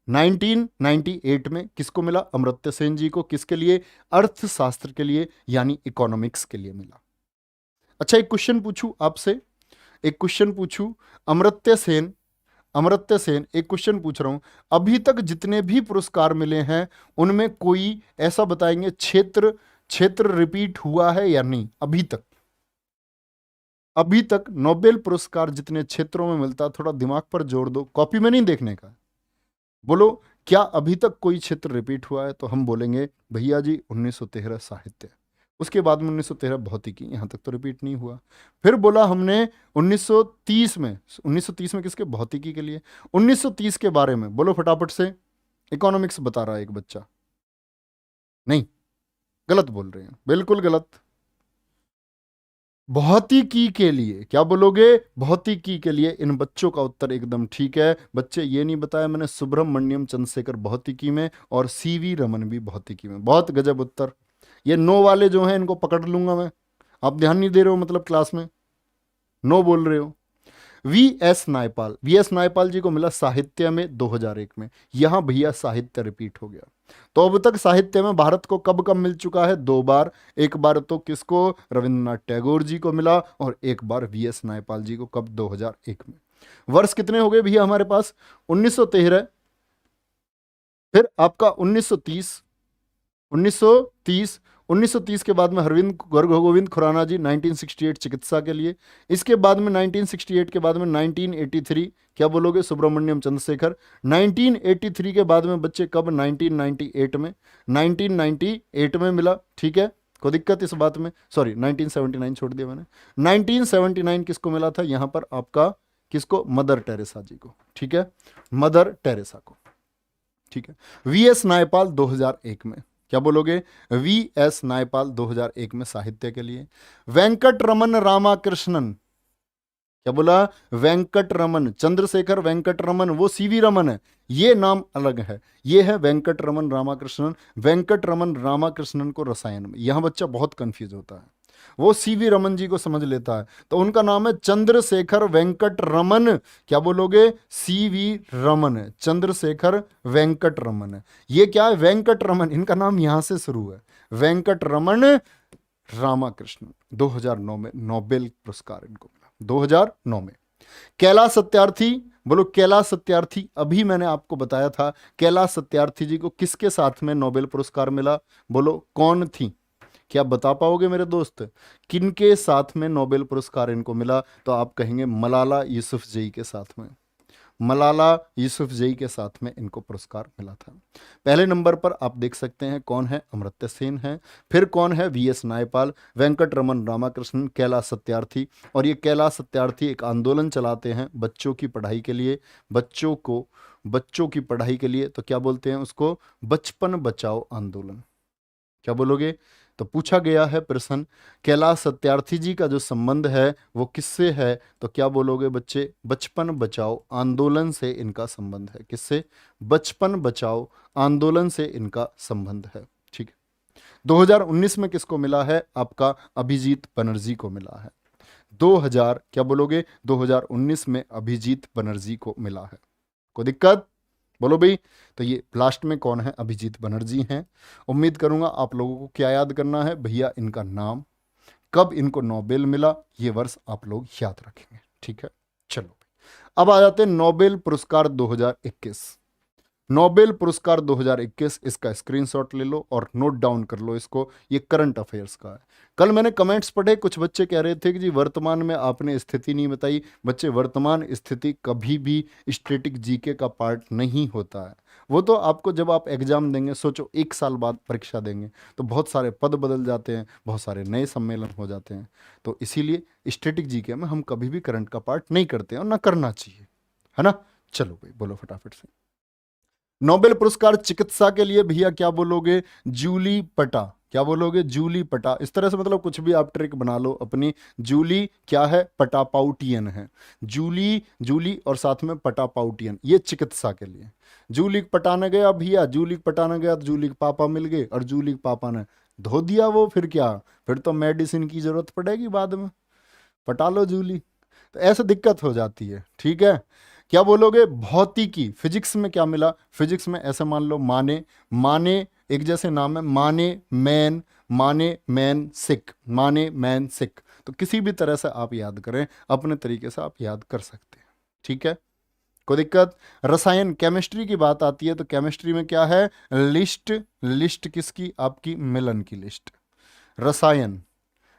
1998 में किसको मिला? अमर्त्य सेन जी को। किसके लिए? अर्थशास्त्र के लिए, यानी इकोनॉमिक्स के लिए मिला। अच्छा, एक क्वेश्चन पूछूं आपसे, एक क्वेश्चन पूछूं। अमर्त्य सेन, अमर्त्य सेन, एक क्वेश्चन पूछ रहा हूं, अभी तक जितने भी पुरस्कार मिले हैं उनमें कोई ऐसा बताएंगे क्षेत्र क्षेत्र रिपीट हुआ है या नहीं? अभी तक, अभी तक नोबेल पुरस्कार जितने क्षेत्रों में मिलता, थोड़ा दिमाग पर जोर दो, कॉपी में नहीं देखने का, बोलो क्या अभी तक कोई क्षेत्र रिपीट हुआ है? तो हम बोलेंगे भैया जी 1913 साहित्य, उसके बाद में 1913 भौतिकी, यहां तक तो रिपीट नहीं हुआ। फिर बोला हमने 1930 में, 1930 में किसके? भौतिकी के लिए। 1930 के बारे में बोलो फटाफट से। इकोनॉमिक्स बता रहा है एक बच्चा, नहीं, गलत बोल रहे हैं, बिल्कुल गलत। भौतिकी के लिए क्या बोलोगे? भौतिकी के लिए। इन बच्चों का उत्तर एकदम ठीक है। बच्चे ये नहीं बताया मैंने, सुब्रमण्यम चंद्रशेखर भौतिकी में और सीवी रमन भी भौतिकी में। बहुत गजब उत्तर। ये नो वाले जो हैं इनको पकड़ लूंगा मैं। आप ध्यान नहीं दे रहे हो मतलब क्लास में, नो बोल रहे हो। वीएस नायपाल, वीएस नायपाल जी को मिला साहित्य में 2001 में। यहां भैया साहित्य रिपीट हो गया। तो अब तक साहित्य में भारत को कब कब मिल चुका है? 2 बार। एक बार तो किसको? रविंद्रनाथ टैगोर जी को मिला, और एक बार वीएस नायपाल जी को। कब? 2001 में। वर्ष कितने हो गए भैया हमारे पास? 1913, फिर आपका 1930, 1930, 1930 के बाद में हरगोविंद खुराना जी 1968 चिकित्सा के लिए। इसके बाद में 1968 के बाद में 1983, क्या बोलोगे? सुब्रमण्यम चंद्रशेखर। 1983 के बाद में बच्चे कब? 1998 में, 1998 में मिला। ठीक है, कोई दिक्कत इस बात में? सॉरी 1979 छोड़ दिया मैंने। 1979 किसको मिला था? यहां पर आपका किसको? मदर टेरेसा जी को। ठीक है, मदर टेरेसा को। ठीक है। वीएस नायपाल 2001 में, क्या बोलोगे? वीएस नायपाल 2001 में साहित्य के लिए। वेंकट रमन रामाकृष्णन, क्या बोला? वेंकट रमन, चंद्रशेखर वेंकट रमन, वो सीवी रमन है, ये नाम अलग है। ये है वेंकट रमन रामाकृष्णन। वेंकट रमन रामाकृष्णन को रसायन में, यहां बच्चा बहुत कंफ्यूज होता है, वो सीवी रमन जी को समझ लेता है, तो उनका नाम है चंद्रशेखर वेंकट रमन। क्या बोलोगे? सीवी रमन है, चंद्रशेखर वेंकट रमन है। ये क्या है? वेंकट रमन, इनका नाम यहां से शुरू है, वेंकट रमन रामाकृष्णन। 2009 में नोबेल पुरस्कार इनको मिला, 2009 में। कैलाश सत्यार्थी, बोलो कैलाश सत्यार्थी, अभी मैंने आपको बताया था कैलाश सत्यार्थी जी को किसके साथ में नोबेल पुरस्कार मिला? बोलो कौन थी? क्या बता पाओगे मेरे दोस्त? किनके साथ में नोबेल पुरस्कार इनको मिला? तो आप कहेंगे मलाला यूसुफजई के साथ में, मलाला यूसुफजई के साथ में इनको पुरस्कार मिला था। पहले नंबर पर आप देख सकते हैं कौन है? अमर्त्य सेन है। फिर कौन है? वीएस नायपाल, वेंकट रमन रामाकृष्णन, कैलाश सत्यार्थी। और ये कैलाश सत्यार्थी एक आंदोलन चलाते हैं बच्चों की पढ़ाई के लिए, बच्चों की पढ़ाई के लिए। तो क्या बोलते हैं उसको? बचपन बचाओ आंदोलन। क्या बोलोगे? तो पूछा गया है प्रश्न, कैलाश सत्यार्थी जी का जो संबंध है वो किससे है? तो क्या बोलोगे बच्चे? बचपन बचाओ आंदोलन से इनका संबंध है। किससे? बचपन बचाओ आंदोलन से इनका संबंध है। ठीक है। 2019 में किसको मिला है? आपका अभिजीत बनर्जी को मिला है। 2000, क्या बोलोगे? 2019 में अभिजीत बनर्जी को मिला है। कोई दिक्कत? बोलो भाई। तो ये लास्ट में कौन है? अभिजीत बनर्जी हैं। उम्मीद करूंगा आप लोगों को क्या याद करना है भैया? इनका नाम, कब इनको नोबेल मिला, ये वर्ष आप लोग याद रखेंगे। ठीक है, चलो भाई अब आ जाते हैं नोबेल पुरस्कार 2021। नोबेल पुरस्कार 2021, इसका स्क्रीनशॉट ले लो और नोट डाउन कर लो इसको, ये करंट अफेयर्स का है। कल मैंने कमेंट्स पढ़े, कुछ बच्चे कह रहे थे कि जी वर्तमान में आपने स्थिति नहीं बताई। बच्चे, वर्तमान स्थिति कभी भी स्टैटिक जीके का पार्ट नहीं होता है। वो तो आपको जब आप एग्जाम देंगे, सोचो 1 साल बाद परीक्षा देंगे तो बहुत सारे पद बदल जाते हैं, बहुत सारे नए सम्मेलन हो जाते हैं। तो इसीलिए स्टैटिक जीके में हम कभी भी करंट का पार्ट नहीं करते हैं और ना करना चाहिए, है ना। चलो भाई बोलो फटाफट से। नोबेल पुरस्कार चिकित्सा के लिए भैया क्या बोलोगे? जूली पटा, क्या बोलोगे? जूली पटा, इस तरह से मतलब कुछ भी आप ट्रिक बना लो अपनी। जूली क्या है? पटापाउटियन है। जूली, जूली और साथ में पटापाउटियन, ये चिकित्सा के लिए। जूली को पटाने गया भैया, जूली को पटाने गया तो जूली के पापा मिल गए और जूली के पापा ने धो दिया वो, फिर क्या? फिर तो मेडिसिन की जरूरत पड़ेगी बाद में, पटा लो जूली। तो ऐसे दिक्कत हो जाती है, ठीक है। क्या बोलोगे? भौतिकी, फिजिक्स में क्या मिला? फिजिक्स में ऐसे मान लो माने, माने एक जैसे नाम है, माने मैन, माने मैन सिक, माने मैन सिक। तो किसी भी तरह से आप याद करें, अपने तरीके से आप याद कर सकते हैं, ठीक है, कोई दिक्कत। रसायन, केमिस्ट्री की बात आती है तो केमिस्ट्री में क्या है? लिस्ट, लिस्ट किसकी? आपकी मिलन की लिस्ट। रसायन,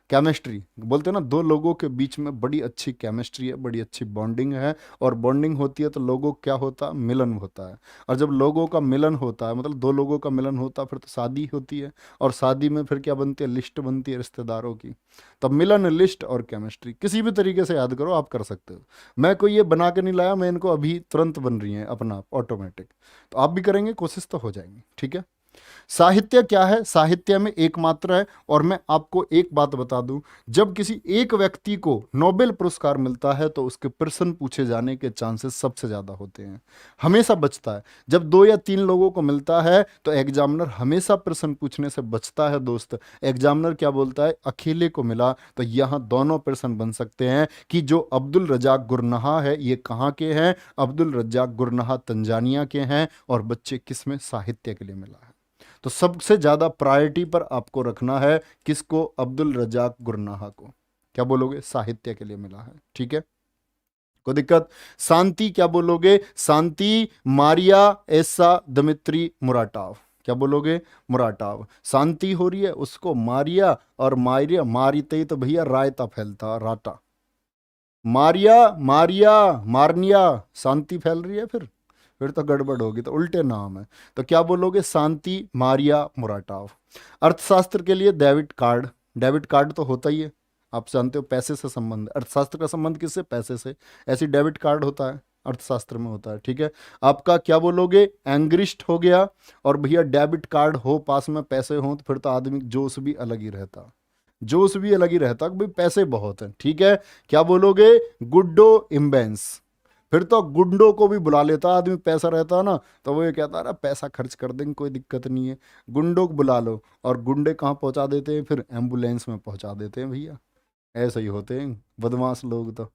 केमिस्ट्री बोलते हैं ना, दो लोगों के बीच में बड़ी अच्छी केमिस्ट्री है, बड़ी अच्छी बॉन्डिंग है, और बॉन्डिंग होती है तो लोगों क्या होता है? मिलन होता है। और जब लोगों का मिलन होता है, मतलब दो लोगों का मिलन होता है, फिर तो शादी होती है, और शादी में फिर क्या बनती है? लिस्ट बनती है रिश्तेदारों की। तब मिलन, लिस्ट और केमिस्ट्री, किसी भी तरीके से याद करो, आप कर सकते हो। मैं कोई ये बना के नहीं लाया, मैं इनको अभी तुरंत बन रही हैं अपना आप ऑटोमेटिक। तो आप भी करेंगे, कोशिश तो हो जाएंगी, ठीक है। साहित्य क्या है? साहित्य में एकमात्र है। और मैं आपको एक बात बता दूं, जब किसी एक व्यक्ति को नोबेल पुरस्कार मिलता है तो उसके प्रश्न पूछे जाने के चांसेस सबसे ज्यादा होते हैं, हमेशा बचता है। जब दो या तीन लोगों को मिलता है तो एग्जामिनर हमेशा प्रश्न पूछने से बचता है दोस्त। एग्जामिनर क्या बोलता है? अकेले को मिला तो यहां दोनों प्रश्न बन सकते हैं कि जो अब्दुल रजाक गुरनाहा है ये कहाँ के हैं? अब्दुल रजाक गुरनाहा तंजानिया के हैं, और बच्चे किस में? साहित्य के लिए मिला है। तो सबसे ज्यादा प्रायोरिटी पर आपको रखना है किसको? अब्दुल रजाक गुरनाहा को। क्या बोलोगे? साहित्य के लिए मिला है, ठीक है, कोई दिक्कत। शांति क्या बोलोगे? शांति मारिया ऐसा दमित्री मुराटाव। क्या बोलोगे? मुराटाव। शांति हो रही है उसको मारिया, और मारिया मारते ही तो भैया रायता फैलता, राटा। मारिया, मारिया, मारनिया, शांति फैल रही है, फिर तो गड़बड़ होगी, तो उल्टे नाम है। तो क्या बोलोगे? शांति मारिया मुराटाव। अर्थशास्त्र के लिए डेबिट कार्ड, डेबिट कार्ड तो होता ही है, आप जानते हो पैसे से संबंध, अर्थशास्त्र का संबंध किससे? पैसे से। ऐसी डेबिट कार्ड होता है, अर्थशास्त्र में होता है, ठीक है। आपका क्या बोलोगे? एंग्रिस्ट हो गया। और भैया डेबिट कार्ड हो, पास में पैसे हो, तो फिर तो आदमी जोश भी अलग ही रहता, जोश भी अलग ही रहता कि भाई पैसे बहुत हैं, ठीक है। क्या बोलोगे? गुड्डो इम्बेंस। फिर तो गुंडों को भी बुला लेता आदमी, पैसा रहता ना तो वो ये कहता अरे पैसा खर्च कर देंगे, कोई दिक्कत नहीं है, गुंडों को बुला लो। और गुंडे कहाँ पहुंचा देते हैं? फिर एम्बुलेंस में पहुंचा देते हैं भैया, ऐसे ही होते हैं बदमाश लोग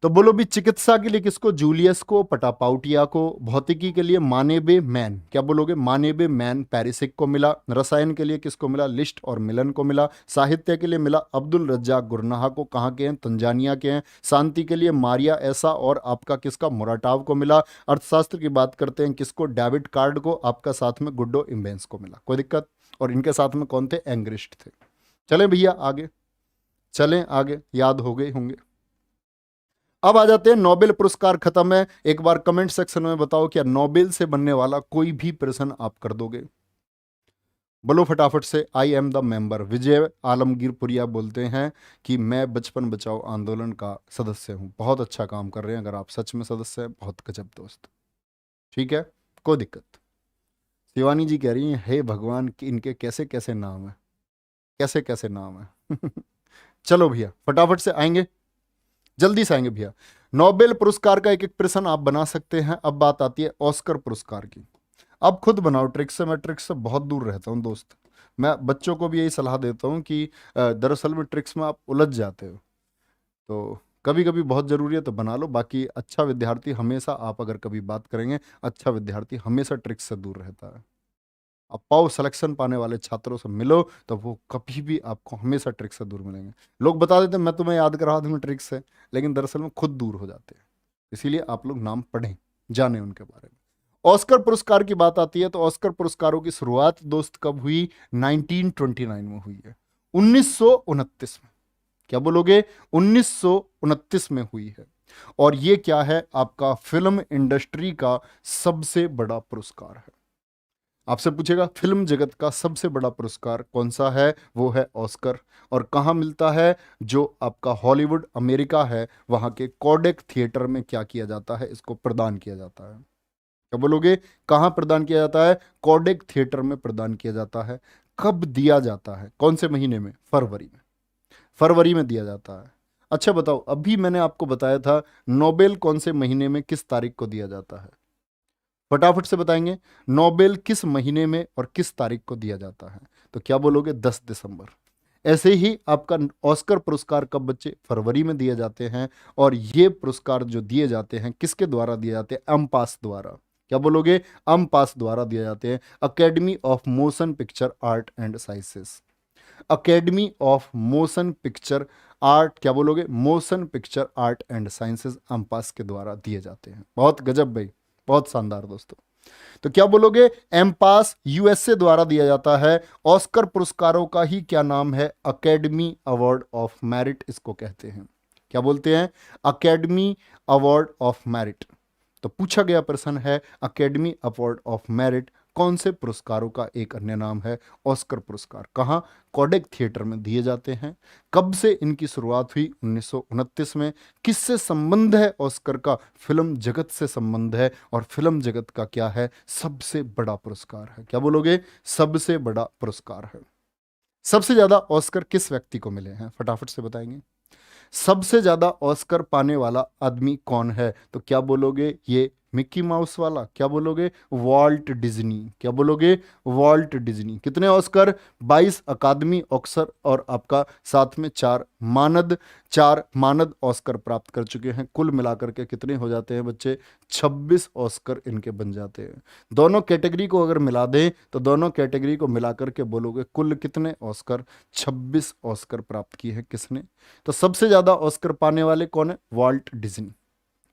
तो बोलो भी, चिकित्सा के लिए किसको? जूलियस को, पटापाउटिया को। भौतिकी के लिए मानेबे मैन, क्या बोलोगे? मानेबे मैन पैरिसिक को मिला। रसायन के लिए किसको मिला? लिस्ट और मिलन को मिला। साहित्य के लिए मिला अब्दुल रज्जाक गुरनाहा को, कहाँ के हैं? तंजानिया के हैं। शांति के लिए मारिया ऐसा और आपका किसका? मुराटाव को मिला। अर्थशास्त्र की बात करते हैं किसको? डेबिट कार्ड को, आपका साथ में गुड्डो इम्बेंस को मिला, कोई दिक्कत। और इनके साथ में कौन थे? एंग्रिस्ट थे। चले भैया आगे, चलें आगे, याद हो गए होंगे। अब आ जाते हैं, नोबेल पुरस्कार खत्म है। एक बार कमेंट सेक्शन में बताओ क्या नोबेल से बनने वाला कोई भी प्रश्न आप कर दोगे? बोलो फटाफट से। I am the member. Vijay Alamgirpuria बोलते हैं कि मैं बचपन बचाओ आंदोलन का सदस्य हूं। बहुत अच्छा काम कर रहे हैं, अगर आप सच में सदस्य हैं, बहुत गजब दोस्त, ठीक है, कोई दिक्कत। शिवानी जी कह रही हैं हे भगवान कि इनके कैसे कैसे नाम है, कैसे कैसे नाम है। चलो भैया फटाफट से आएंगे, जल्दी से आएंगे भैया। नोबेल पुरस्कार का एक एक प्रश्न आप बना सकते हैं। अब बात आती है ऑस्कर पुरस्कार की। अब खुद बनाओ ट्रिक से, मैं ट्रिक से बहुत दूर रहता हूँ दोस्त। मैं बच्चों को भी यही सलाह देता हूँ कि दरअसल में ट्रिक्स में आप उलझ जाते हो, तो कभी कभी बहुत ज़रूरी है तो बना लो। बाकी अच्छा विद्यार्थी हमेशा, आप अगर कभी बात करेंगे, अच्छा विद्यार्थी हमेशा ट्रिक्स से दूर रहता है। आप पाओ सिलेक्शन पाने वाले छात्रों से मिलो तो वो कभी भी आपको हमेशा ट्रिक से दूर मिलेंगे। लोग बता देते हैं मैं तुम्हें याद करा दूंगा ट्रिक से, लेकिन दरअसल में खुद दूर हो जाते हैं। इसीलिए आप लोग नाम पढ़ें, जाने उनके बारे में। ऑस्कर पुरस्कार की बात आती है तो ऑस्कर पुरस्कारों की शुरुआत दोस्त कब हुई? 1929 में हुई है, 1929 में। क्या बोलोगे? 1929 में हुई है। और ये क्या है? आपका फिल्म इंडस्ट्री का सबसे बड़ा पुरस्कार है। आपसे पूछेगा फिल्म जगत का सबसे बड़ा पुरस्कार कौन सा है? वो है ऑस्कर। और कहाँ मिलता है? जो आपका हॉलीवुड अमेरिका है, वहाँ के कोडेक थिएटर में क्या किया जाता है? इसको प्रदान किया जाता है। क्या बोलोगे? कहाँ प्रदान किया जाता है? कोडेक थिएटर में प्रदान किया जाता है। कब दिया जाता है, कौन से महीने में? फरवरी में। फरवरी में दिया जाता है। अच्छा बताओ, अभी मैंने आपको बताया था नोबेल कौन से महीने में किस तारीख को दिया जाता है? फटाफट से बताएंगे, नोबेल किस महीने में और किस तारीख को दिया जाता है? तो क्या बोलोगे? 10 दिसंबर। ऐसे ही आपका ऑस्कर पुरस्कार कब बच्चे? फरवरी में दिए जाते हैं। और ये पुरस्कार जो दिए जाते हैं किसके द्वारा दिए जाते हैं? अम्पास द्वारा। क्या बोलोगे? अम्पास द्वारा दिए जाते हैं, academy of motion picture art and sciences. Academy of motion picture art, क्या बोलोगे? Motion picture art and sciences, AMPAS के द्वारा दिए जाते हैं। बहुत गजब भाई, बहुत शानदार दोस्तों। तो क्या बोलोगे? एम्पास यूएसए द्वारा दिया जाता है। ऑस्कर पुरस्कारों का ही क्या नाम है? अकेडमी अवार्ड ऑफ मेरिट इसको कहते हैं। क्या बोलते हैं? Academy award of merit. तो पूछा गया प्रश्न है अकेडमी अवार्ड ऑफ मेरिट कौन से पुरस्कारों का एक अन्य नाम है? ऑस्कर पुरस्कार। कहाँ? कोडेक थिएटर में दिए जाते हैं। कब से इनकी शुरुआत हुई? 1929 में। किससे संबंध है ऑस्कर का? फिल्म जगत से संबंध है। और फिल्म जगत का क्या है? सबसे बड़ा पुरस्कार है। क्या बोलोगे? सबसे बड़ा पुरस्कार है। सबसे ज्यादा ऑस्कर किस व्यक्ति को मिले हैं? फटाफट से बताएंगे। सबसे ज्यादा ऑस्कर पाने वाला आदमी कौन है? तो क्या बोलोगे? ये मिक्की माउस वाला। क्या बोलोगे? Walt Disney. क्या बोलोगे? Walt Disney. कितने ऑस्कर? 22 अकादमी ऑस्कर और आपका साथ में चार मानद ऑस्कर प्राप्त कर चुके हैं। कुल मिलाकर के कितने हो जाते हैं बच्चे? 26 ऑस्कर इनके बन जाते हैं। दोनों कैटेगरी को अगर मिला दें तो दोनों कैटेगरी को मिलाकर के बोलोगे कुल कितने ऑस्कर? 26 ऑस्कर प्राप्त किए हैं किसने? तो सबसे ज्यादा ऑस्कर पाने वाले कौन है? Walt Disney,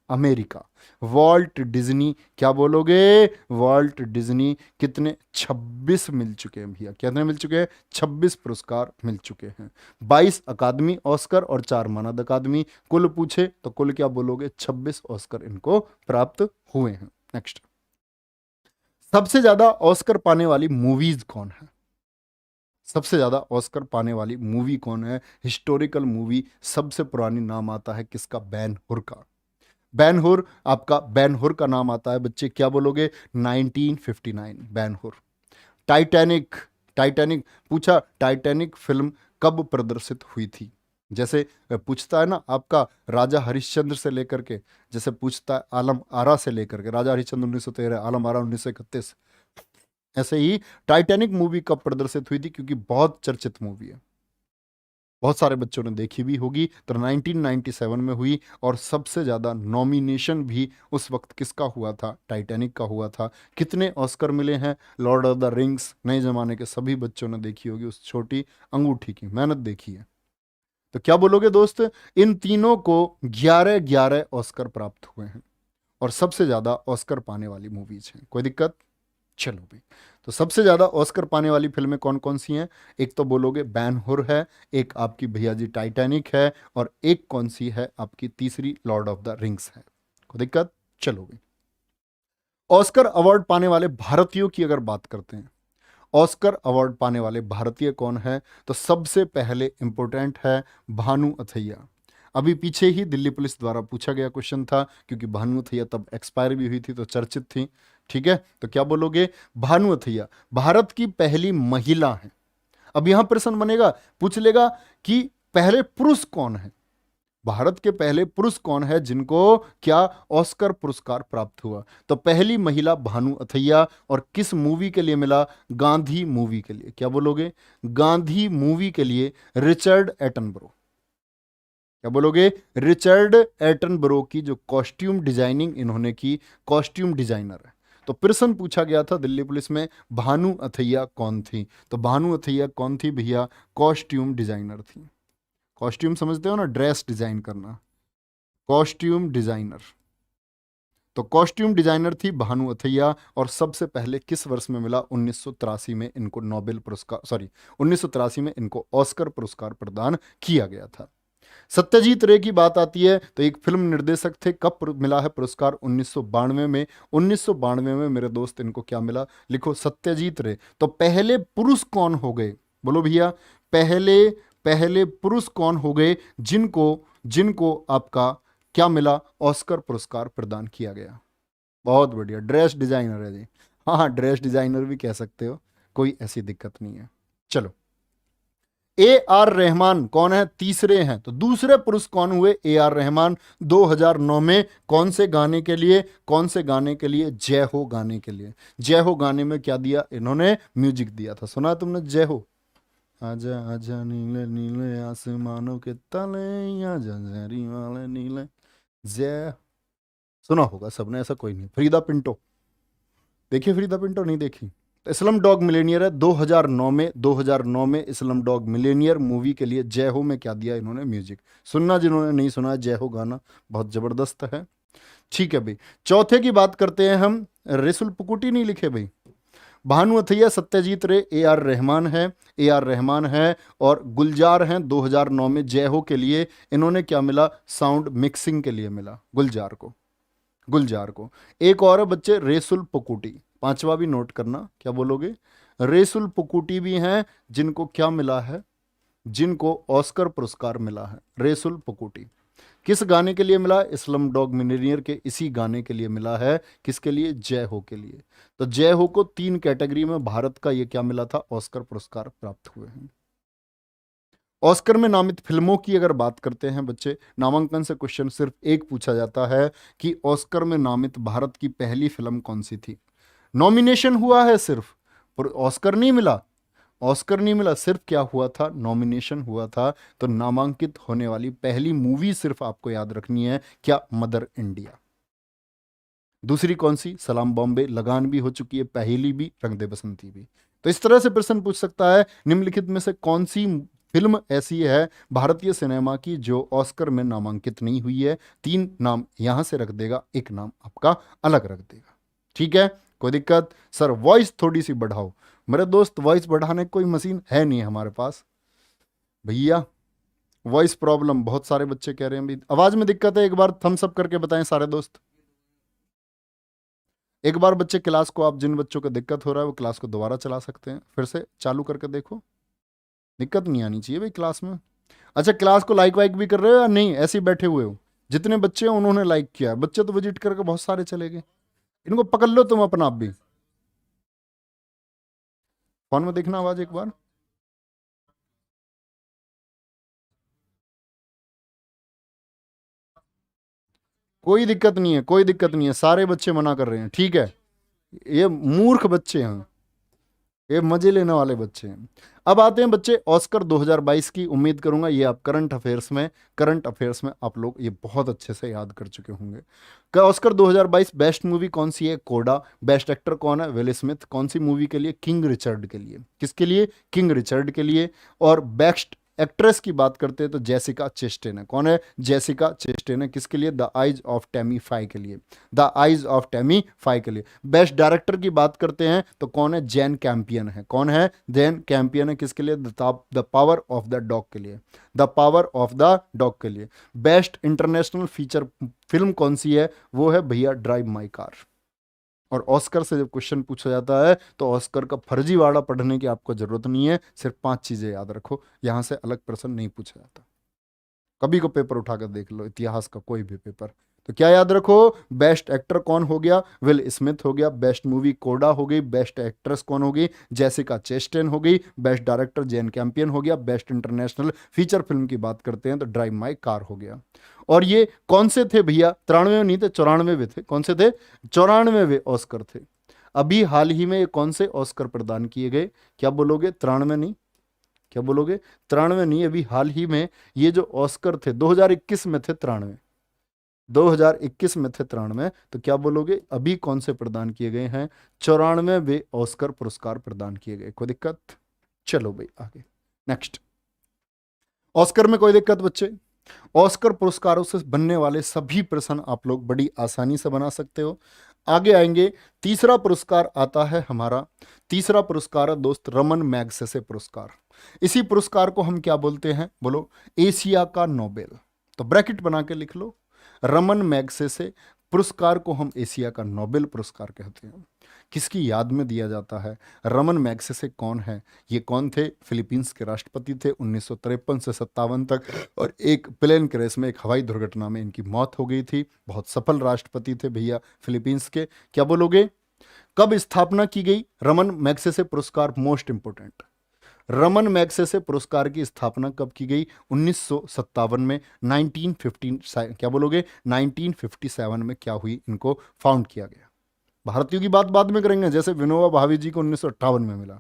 America. Walt Disney. क्या बोलोगे? Walt Disney. कितने? 26 मिल चुके हैं भैया। कितने मिल चुके हैं? 26 पुरस्कार मिल चुके हैं। 22 अकादमी ऑस्कर और 4 मानद अकादमी। कुल पूछे तो कुल क्या बोलोगे? 26 ऑस्कर इनको प्राप्त हुए हैं। नेक्स्ट, सबसे ज्यादा ऑस्कर पाने वाली मूवीज कौन है? सबसे ज्यादा ऑस्कर पाने वाली मूवी कौन है? Historical movie. सबसे पुरानी नाम आता है किसका? बैन हुर का। बैन हुर, आपका बैन हुर का नाम आता है बच्चे। क्या बोलोगे? 1959 बैन हुर। टाइटैनिक। टाइटैनिक पूछा, टाइटैनिक फिल्म कब प्रदर्शित हुई थी? जैसे पूछता है ना आपका राजा हरिश्चंद्र से लेकर के, जैसे पूछता है आलम आरा से लेकर के, राजा हरिश्चंद्र 1913, आलम आरा 1931। ऐसे ही टाइटैनिक मूवी कब प्रदर्शित हुई थी? क्योंकि बहुत चर्चित मूवी है, बहुत सारे बच्चों ने देखी भी होगी। तो 1997 में हुई। और सबसे ज़्यादा नॉमिनेशन भी उस वक्त किसका हुआ था? टाइटैनिक का हुआ था। कितने ऑस्कर मिले हैं? लॉर्ड ऑफ द रिंग्स नए ज़माने के सभी बच्चों ने देखी होगी, उस छोटी अंगूठी की मेहनत देखी है। तो क्या बोलोगे दोस्त? इन तीनों को 11-11 ऑस्कर प्राप्त हुए हैं और सबसे ज़्यादा ऑस्कर पाने वाली मूवीज हैं। कोई दिक्कत? चलो भाई, तो सबसे ज्यादा ऑस्कर पाने वाली फिल्में कौन कौन सी हैं? एक तो बोलोगे बैन हुर है, एक आपकी भैया जी टाइटैनिक है, और एक कौन सी है आपकी तीसरी? लॉर्ड ऑफ द रिंग्स है। कोई दिक्कत? चलो भाई, ऑस्कर अवार्ड पाने वाले भारतीयों की अगर बात करते हैं, ऑस्कर अवार्ड पाने वाले भारतीय कौन है? तो सबसे पहले इंपॉर्टेंट है भानु अथैया। अभी पीछे ही दिल्ली पुलिस द्वारा पूछा गया क्वेश्चन था, क्योंकि भानु अथैया तब एक्सपायर भी हुई थी तो चर्चित थी। ठीक है, तो क्या बोलोगे? भानु अथैया भारत की पहली महिला है। अब यहां प्रश्न बनेगा, पूछ लेगा कि पहले पुरुष कौन है? भारत के पहले पुरुष कौन है जिनको क्या ऑस्कर पुरस्कार प्राप्त हुआ? तो पहली महिला भानु अथैया। और किस मूवी के लिए मिला? गांधी मूवी के लिए। क्या बोलोगे? गांधी मूवी के लिए रिचर्ड एटनबरो। क्या बोलोगे? रिचर्ड एटनबरो की जो कॉस्ट्यूम डिजाइनिंग इन्होंने की, कॉस्ट्यूम डिजाइनर है। तो प्रश्न पूछा गया था दिल्ली पुलिस में, भानु अथैया कौन थी? तो भानु अथैया कौन थी भैया? कॉस्ट्यूम डिजाइनर थी। कॉस्ट्यूम समझते हो ना, ड्रेस डिजाइन करना, कॉस्ट्यूम डिजाइनर। तो कॉस्ट्यूम डिजाइनर थी भानु अथैया। और सबसे पहले किस वर्ष में मिला? 1983 में इनको नोबेल पुरस्कार, सॉरी 1983 में इनको ऑस्कर पुरस्कार प्रदान किया गया था। सत्यजीत रे की बात आती है तो एक फिल्म निर्देशक थे। कब मिला है पुरस्कार? 1992 में। 1992 में मेरे दोस्त इनको क्या मिला? लिखो सत्यजीत रे। तो पहले पुरुष कौन हो गए? बोलो भैया, पहले पहले पुरुष कौन हो गए जिनको जिनको आपका क्या मिला? ऑस्कर पुरस्कार प्रदान किया गया। बहुत बढ़िया, ड्रेस डिजाइनर है जी। हाँ हाँ, ड्रेस डिजाइनर भी कह सकते हो, कोई ऐसी दिक्कत नहीं है। चलो, ए आर रहमान कौन है? तीसरे हैं। तो दूसरे पुरुष कौन हुए? A R Rahman. 2009 में कौन से गाने के लिए? कौन से गाने के लिए? जय हो गाने के लिए। जय हो गाने में क्या दिया इन्होंने? म्यूजिक दिया था। सुना तुमने जय हो? आजा आजा नीले नीले आसमानों के तले, आजा जरी वाले नीले, जय। सुना होगा सबने, ऐसा कोई नहीं। फ्रीदा पिंटो देखिए, फ्रीदा पिंटो नहीं देखी? तो इस्लम डॉग मिलेनियर है 2009 में। 2009 में इस्लम डॉग मिलेनियर मूवी के लिए जय हो में क्या दिया इन्होंने? म्यूजिक। सुनना जिन्होंने नहीं सुना है, जय हो गाना बहुत जबरदस्त है। ठीक है भाई, चौथे की बात करते हैं हम। रेसुल पुकुटी नहीं लिखे भाई। भानु अथैया, सत्यजीत रे, ए आर रहमान है। ए आर रहमान है और गुलजार हैं। 2009 में जय हो के लिए इन्होंने क्या मिला? साउंड मिक्सिंग के लिए मिला गुलजार को। गुलजार को। एक और है बच्चे, रेसुल पुकुटी। पांचवा भी नोट करना, क्या बोलोगे? रेसुल पुकुटी भी हैं जिनको क्या मिला है? जिनको ऑस्कर पुरस्कार मिला है। रेसुल पुकुटी किस गाने के लिए मिला? इस्लम डॉग मिलीनियर के इसी गाने के लिए मिला है। किसके लिए? जय हो के लिए। तो जय हो को 3 कैटेगरी में भारत का ये क्या मिला था? ऑस्कर पुरस्कार प्राप्त हुए हैं। ऑस्कर में नामित फिल्मों की अगर बात करते हैं बच्चे, नामांकन से क्वेश्चन सिर्फ एक पूछा जाता है कि ऑस्कर में नामित भारत की पहली फिल्म कौन सी थी। नॉमिनेशन हुआ है सिर्फ, पर ऑस्कर नहीं मिला। ऑस्कर नहीं मिला, सिर्फ क्या हुआ था? नॉमिनेशन हुआ था। तो नामांकित होने वाली पहली मूवी सिर्फ आपको याद रखनी है क्या? Mother India. दूसरी कौन सी? सलाम बॉम्बे। लगान भी हो चुकी है, पहली भी, रंग दे बसंती भी। तो इस तरह से प्रश्न पूछ सकता है, निम्नलिखित में से कौन सी फिल्म ऐसी है भारतीय सिनेमा की जो ऑस्कर में नामांकित नहीं हुई है? 3 नाम यहां से रख देगा, एक नाम आपका अलग रख देगा। ठीक है, कोई दिक्कत? सर वॉइस थोड़ी सी बढ़ाओ। मेरे दोस्त, वॉइस बढ़ाने की कोई मशीन है नहीं हमारे पास भैया। वॉइस प्रॉब्लम, बहुत सारे बच्चे कह रहे हैं भी आवाज में दिक्कत है। एक बार थम्स अप करके बताएं सारे दोस्त। एक बार बच्चे क्लास को, आप जिन बच्चों को दिक्कत हो रहा है वो क्लास को दोबारा चला सकते हैं, फिर से चालू करके देखो। दिक्कत नहीं आनी चाहिए भाई क्लास में। अच्छा, क्लास को लाइक वाइक भी कर रहे हो या नहीं? ऐसे ही बैठे हुए हो? जितने बच्चे हैं उन्होंने लाइक किया है। बच्चे तो विजिट करके बहुत सारे चले गए। इनको पकड़ लो तुम अपना आप भी। फोन में देखना आवाज एक बार। कोई दिक्कत नहीं है, कोई दिक्कत नहीं है, सारे बच्चे मना कर रहे हैं। ठीक है, ये मूर्ख बच्चे हैं, ये मजे लेने वाले बच्चे हैं। अब आते हैं बच्चे ऑस्कर 2022 की। उम्मीद करूंगा ये आप करंट अफेयर्स में आप लोग ये बहुत अच्छे से याद कर चुके होंगे। ऑस्कर 2022 बेस्ट मूवी कौन सी है? कोडा। बेस्ट एक्टर कौन है? Will Smith. कौन सी मूवी के लिए? किंग रिचर्ड के लिए। किसके लिए? किंग रिचर्ड के लिए। और बेस्ट एक्ट्रेस की बात करते हैं तो जेसिका चेस्टेन है। कौन है? जेसिका चेस्टेन है। किसके लिए? The eyes of Tammy Faye के लिए। The eyes of Tammy Faye के लिए। बेस्ट डायरेक्टर की बात करते हैं तो कौन है? जैन कैंपियन है। कौन है? जैन कैंपियन है। किसके लिए? The power of the dog के लिए। The power of the dog के लिए। बेस्ट इंटरनेशनल फीचर फिल्म कौन सी है? वो है भैया ड्राइव माई कार। और ऑस्कर से जब क्वेश्चन पूछा जाता है तो ऑस्कर का फर्जीवाड़ा पढ़ने की आपको जरूरत नहीं है, सिर्फ 5 चीजें याद रखो, यहां से अलग प्रश्न नहीं पूछा जाता। कभी को पेपर उठाकर देख लो, इतिहास का कोई भी पेपर। तो क्या याद रखो? बेस्ट एक्टर कौन हो गया? विल स्मिथ हो गया। बेस्ट मूवी कोडा हो गई। बेस्ट एक्ट्रेस कौन हो गई? जेसिका चेस्टेन हो गई। बेस्ट डायरेक्टर जैन कैंपियन हो गया। बेस्ट इंटरनेशनल फीचर फिल्म की बात करते हैं तो ड्राइव माई कार हो गया। और ये कौन से थे भैया? 93 नहीं थे, 94 थे। कौन से थे? 94 ऑस्कर थे। अभी हाल ही में ये कौन से ऑस्कर प्रदान किए गए? क्या बोलोगे? 93 नहीं? क्या बोलोगे? 93 नहीं, अभी हाल ही में ये जो ऑस्कर थे 2021 में थे 93। 2021 में थे 93। तो क्या बोलोगे? अभी कौन से प्रदान किए गए हैं? 94 ऑस्कर पुरस्कार प्रदान किए गए। कोई दिक्कत? चलो भाई आगे, नेक्स्ट। ऑस्कर में कोई दिक्कत बच्चे? ऑस्कर पुरस्कारों से बनने वाले सभी प्रश्न आप लोग बड़ी आसानी से बना सकते हो। आगे आएंगे, तीसरा पुरस्कार आता है हमारा। तीसरा पुरस्कार है दोस्त रमन मैग्सेसे पुरस्कार। इसी पुरस्कार को हम क्या बोलते हैं? बोलो, एशिया का नोबेल। तो ब्रैकेट बना के लिख लो, रमन मैग्सेसे पुरस्कार को हम एशिया का नोबेल पुरस्कार कहते हैं। किसकी याद में दिया जाता है? रमन मैग्सेसे कौन है? ये कौन थे? फिलीपींस के राष्ट्रपति थे 1953 से 57 तक। और एक प्लेन क्रैश में, एक हवाई दुर्घटना में इनकी मौत हो गई थी। बहुत सफल राष्ट्रपति थे भैया फिलीपींस के। क्या बोलोगे? कब स्थापना की गई रमन मैग्सेसे पुरस्कार? मोस्ट इंपोर्टेंट, रमन मैग्सेसे पुरस्कार की स्थापना कब की गई? 1957 में। 1915 क्या बोलोगे? 1957 में क्या हुई? इनको फाउंड किया गया। भारतीयों की बात बाद में करेंगे, जैसे विनोबा भावे जी को 1958 में मिला।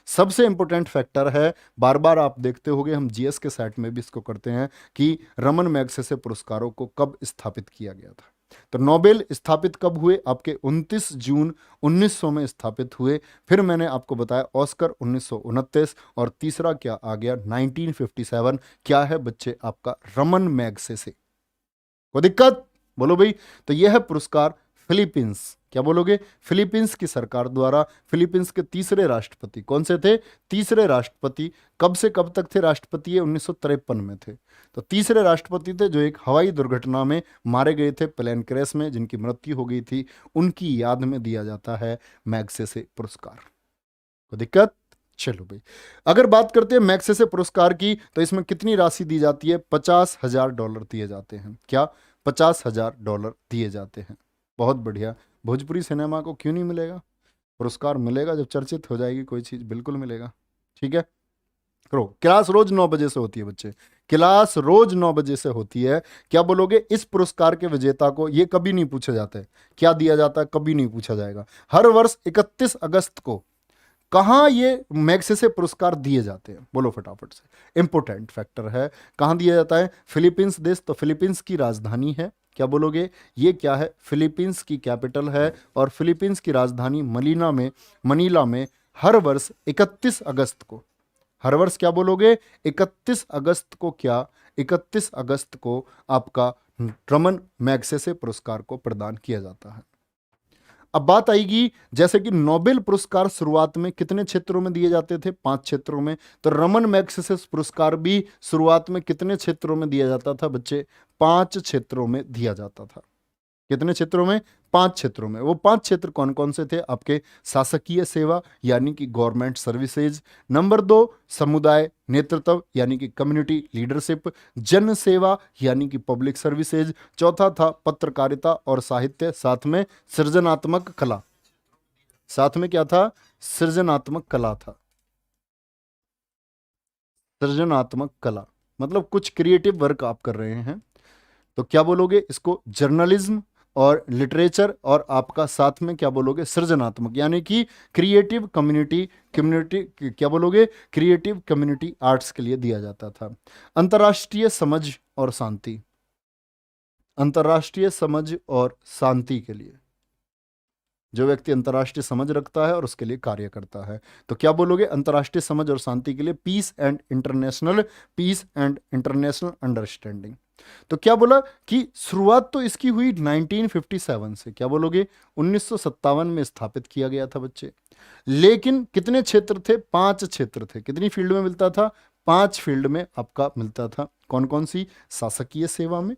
सबसे इंपॉर्टेंट फैक्टर है, बार बार आप देखते होंगे, हम जीएस के सेट में भी इसको करते हैं, कि रमन मैग्सेसे पुरस्कारों को कब स्थापित किया गया था। तो नोबेल स्थापित कब हुए? आपके 29 जून 1900 में स्थापित हुए। फिर मैंने आपको बताया ऑस्कर 1929, और तीसरा क्या आ गया? 1957। क्या है बच्चे? आपका रमन मैग्सेसे। कोई दिक्कत? बोलो भाई। तो यह है पुरस्कार फिलीपींस, क्या बोलोगे? फिलीपींस की सरकार द्वारा। फिलीपींस के तीसरे राष्ट्रपति कौन से थे? तीसरे राष्ट्रपति कब से कब तक थे राष्ट्रपति? ये 1953 में थे। तो तीसरे राष्ट्रपति थे जो एक हवाई दुर्घटना में मारे गए थे, प्लेन क्रैश में, जिनकी मृत्यु हो गई थी। उनकी याद में दिया जाता है मैग्सेसे पुरस्कार। कोई दिक्कत? चलो भाई, अगर बात करते हैं मैग्सेसे पुरस्कार की, तो इसमें कितनी राशि दी जाती है? $50,000 दिए जाते हैं। क्या? $50,000 दिए जाते हैं। बहुत बढ़िया। भोजपुरी सिनेमा को क्यों नहीं मिलेगा? पुरस्कार मिलेगा जब चर्चित हो जाएगी कोई चीज, बिल्कुल मिलेगा। ठीक है, करो। क्लास रोज 9 बजे से होती है बच्चे, क्लास रोज 9 बजे से होती है। क्या बोलोगे? इस पुरस्कार के विजेता को, ये कभी नहीं पूछा जाता है क्या दिया जाता है, कभी नहीं पूछा जाएगा। हर वर्ष 31 अगस्त को कहाँ ये मैग्सेसे पुरस्कार दिए जाते हैं? बोलो फटाफट से, इंपॉर्टेंट फैक्टर है। कहाँ दिया जाता है? फिलीपींस देश। तो फिलीपींस की राजधानी है, क्या बोलोगे? ये क्या है? फिलीपींस की कैपिटल है, और फिलीपींस की राजधानी मनीला में हर वर्ष 31 अगस्त को, हर वर्ष क्या बोलोगे? 31 अगस्त को, क्या? 31 अगस्त को आपका रमन मैग्सेसे पुरस्कार को प्रदान किया जाता है। अब बात आएगी, जैसे कि नोबेल पुरस्कार शुरुआत में कितने क्षेत्रों में दिए जाते थे? 5 क्षेत्रों में। तो रमन मैग्सेसे पुरस्कार भी शुरुआत में कितने क्षेत्रों में दिया जाता था बच्चे? 5 क्षेत्रों में दिया जाता था। कितने क्षेत्रों में? 5 क्षेत्रों में। वो 5 क्षेत्र कौन कौन से थे आपके? शासकीय सेवा यानी कि गवर्नमेंट सर्विसेज। नंबर 2, समुदाय नेतृत्व यानी कि कम्युनिटी लीडरशिप। जन सेवा यानी कि पब्लिक सर्विसेज। चौथा था पत्रकारिता और साहित्य, साथ में सृजनात्मक कला। साथ में क्या था? सृजनात्मक कला था। सृजनात्मक कला मतलब कुछ क्रिएटिव वर्क आप कर रहे हैं, तो क्या बोलोगे इसको? जर्नलिज्म और लिटरेचर, और आपका साथ में क्या बोलोगे? सृजनात्मक यानी कि क्रिएटिव कम्युनिटी क्या बोलोगे? क्रिएटिव कम्युनिटी आर्ट्स के लिए दिया जाता था। अंतर्राष्ट्रीय समझ और शांति, अंतर्राष्ट्रीय समझ और शांति के लिए, जो व्यक्ति अंतर्राष्ट्रीय समझ रखता है और उसके लिए कार्य करता है, तो क्या बोलोगे? अंतर्राष्ट्रीय समझ और शांति के लिए पीस एंड इंटरनेशनल अंडरस्टैंडिंग। तो क्या बोला कि शुरुआत तो इसकी हुई 1957 से, क्या बोलोगे? 1957 में स्थापित किया गया था बच्चे। लेकिन कितने क्षेत्र थे? 5 क्षेत्र थे। कितनी फील्ड में मिलता था? 5 फील्ड में आपका मिलता था। कौन कौन सी? शासकीय सेवा में,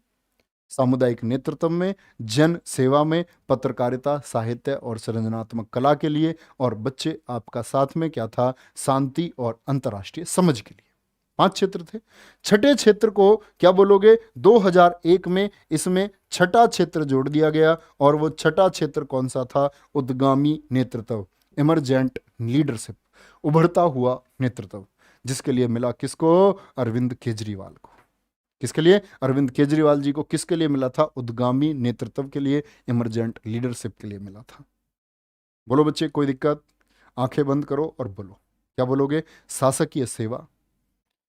सामुदायिक नेतृत्व में, जन सेवा में, पत्रकारिता, साहित्य और सृजनात्मक कला के लिए, और बच्चे आपका साथ में क्या था? शांति और अंतर्राष्ट्रीय समझ के लिए। 5 क्षेत्र थे। छठे क्षेत्र को क्या बोलोगे? 2001 में इसमें छठा क्षेत्र जोड़ दिया गया, और वो छठा क्षेत्र कौन सा था? उद्गामी नेतृत्व, इमरजेंट लीडरशिप, उभरता हुआ नेतृत्व, जिसके लिए मिला किसको? अरविंद केजरीवाल को। किसके लिए? अरविंद केजरीवाल जी को किसके लिए मिला था? उद्गामी नेतृत्व के लिए, इमरजेंट लीडरशिप के लिए मिला था। बोलो बच्चे, कोई दिक्कत? आंखें बंद करो और बोलो, क्या बोलोगे? शासकीय सेवा,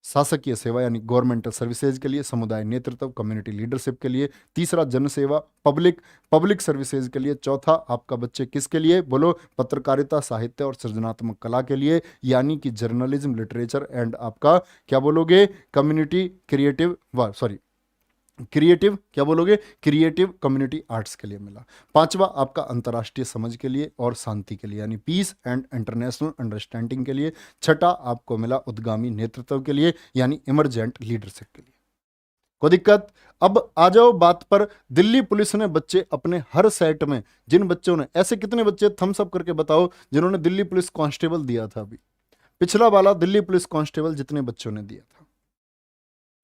शासकीय सेवा यानी गवर्नमेंटल सर्विसेज के लिए, समुदाय नेतृत्व कम्युनिटी लीडरशिप के लिए, तीसरा जन सेवा पब्लिक सर्विसेज के लिए, चौथा आपका बच्चे किसके लिए? बोलो, पत्रकारिता, साहित्य और सृजनात्मक कला के लिए, यानी कि जर्नलिज्म, लिटरेचर एंड आपका क्या बोलोगे? कम्युनिटी क्रिएटिव क्या बोलोगे? क्रिएटिव कम्युनिटी आर्ट्स के लिए मिला। पांचवा आपका अंतर्राष्ट्रीय समझ के लिए और शांति के लिए यानी पीस एंड इंटरनेशनल अंडरस्टैंडिंग के लिए। छठा आपको मिला उद्गामी नेतृत्व के लिए यानी इमरजेंट लीडरशिप के लिए। कोई दिक्कत? अब आ जाओ बात पर। दिल्ली पुलिस ने बच्चे अपने हर सेट में, जिन बच्चों ने, ऐसे कितने बच्चे थम्स अप करके बताओ जिन्होंने दिल्ली पुलिस कांस्टेबल दिया था? अभी पिछला वाला दिल्ली पुलिस कांस्टेबल जितने बच्चों ने दिया था,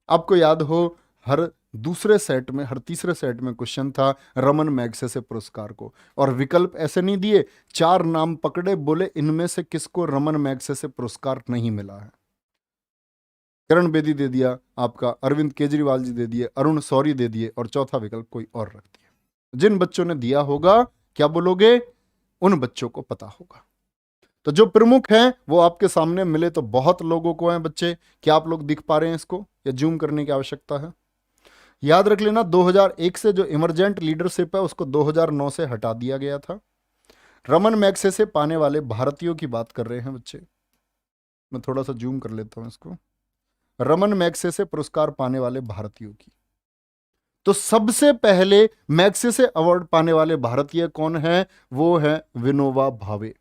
आपको याद हो, हर दूसरे सेट में, हर तीसरे सेट में क्वेश्चन था रमन मैग्सेसे पुरस्कार को, और विकल्प ऐसे नहीं दिए, 4 नाम पकड़े, बोले इनमें से किसको रमन मैग्सेसे पुरस्कार नहीं मिला है। किरण बेदी दे दिया आपका, अरविंद केजरीवाल जी दे दिए, अरुण शौरी दे दिए, और चौथा विकल्प कोई और रख दिया। जिन बच्चों ने दिया होगा क्या बोलोगे, उन बच्चों को पता होगा। तो जो प्रमुख हैं वो आपके सामने मिले तो बहुत लोगों को हैं बच्चे। क्या आप लोग दिख पा रहे हैं इसको, या जूम करने की आवश्यकता है? याद रख लेना 2001 से जो इमरजेंट लीडरशिप है उसको 2009 से हटा दिया गया था। रमन मैग्सेसे पाने वाले भारतीयों की बात कर रहे हैं बच्चे। मैं थोड़ा सा जूम कर लेता हूं इसको। रमन मैग्सेसे पुरस्कार पाने वाले भारतीयों की, तो सबसे पहले मैग्सेसे अवार्ड पाने वाले भारतीय कौन है? वो है विनोबा भावे।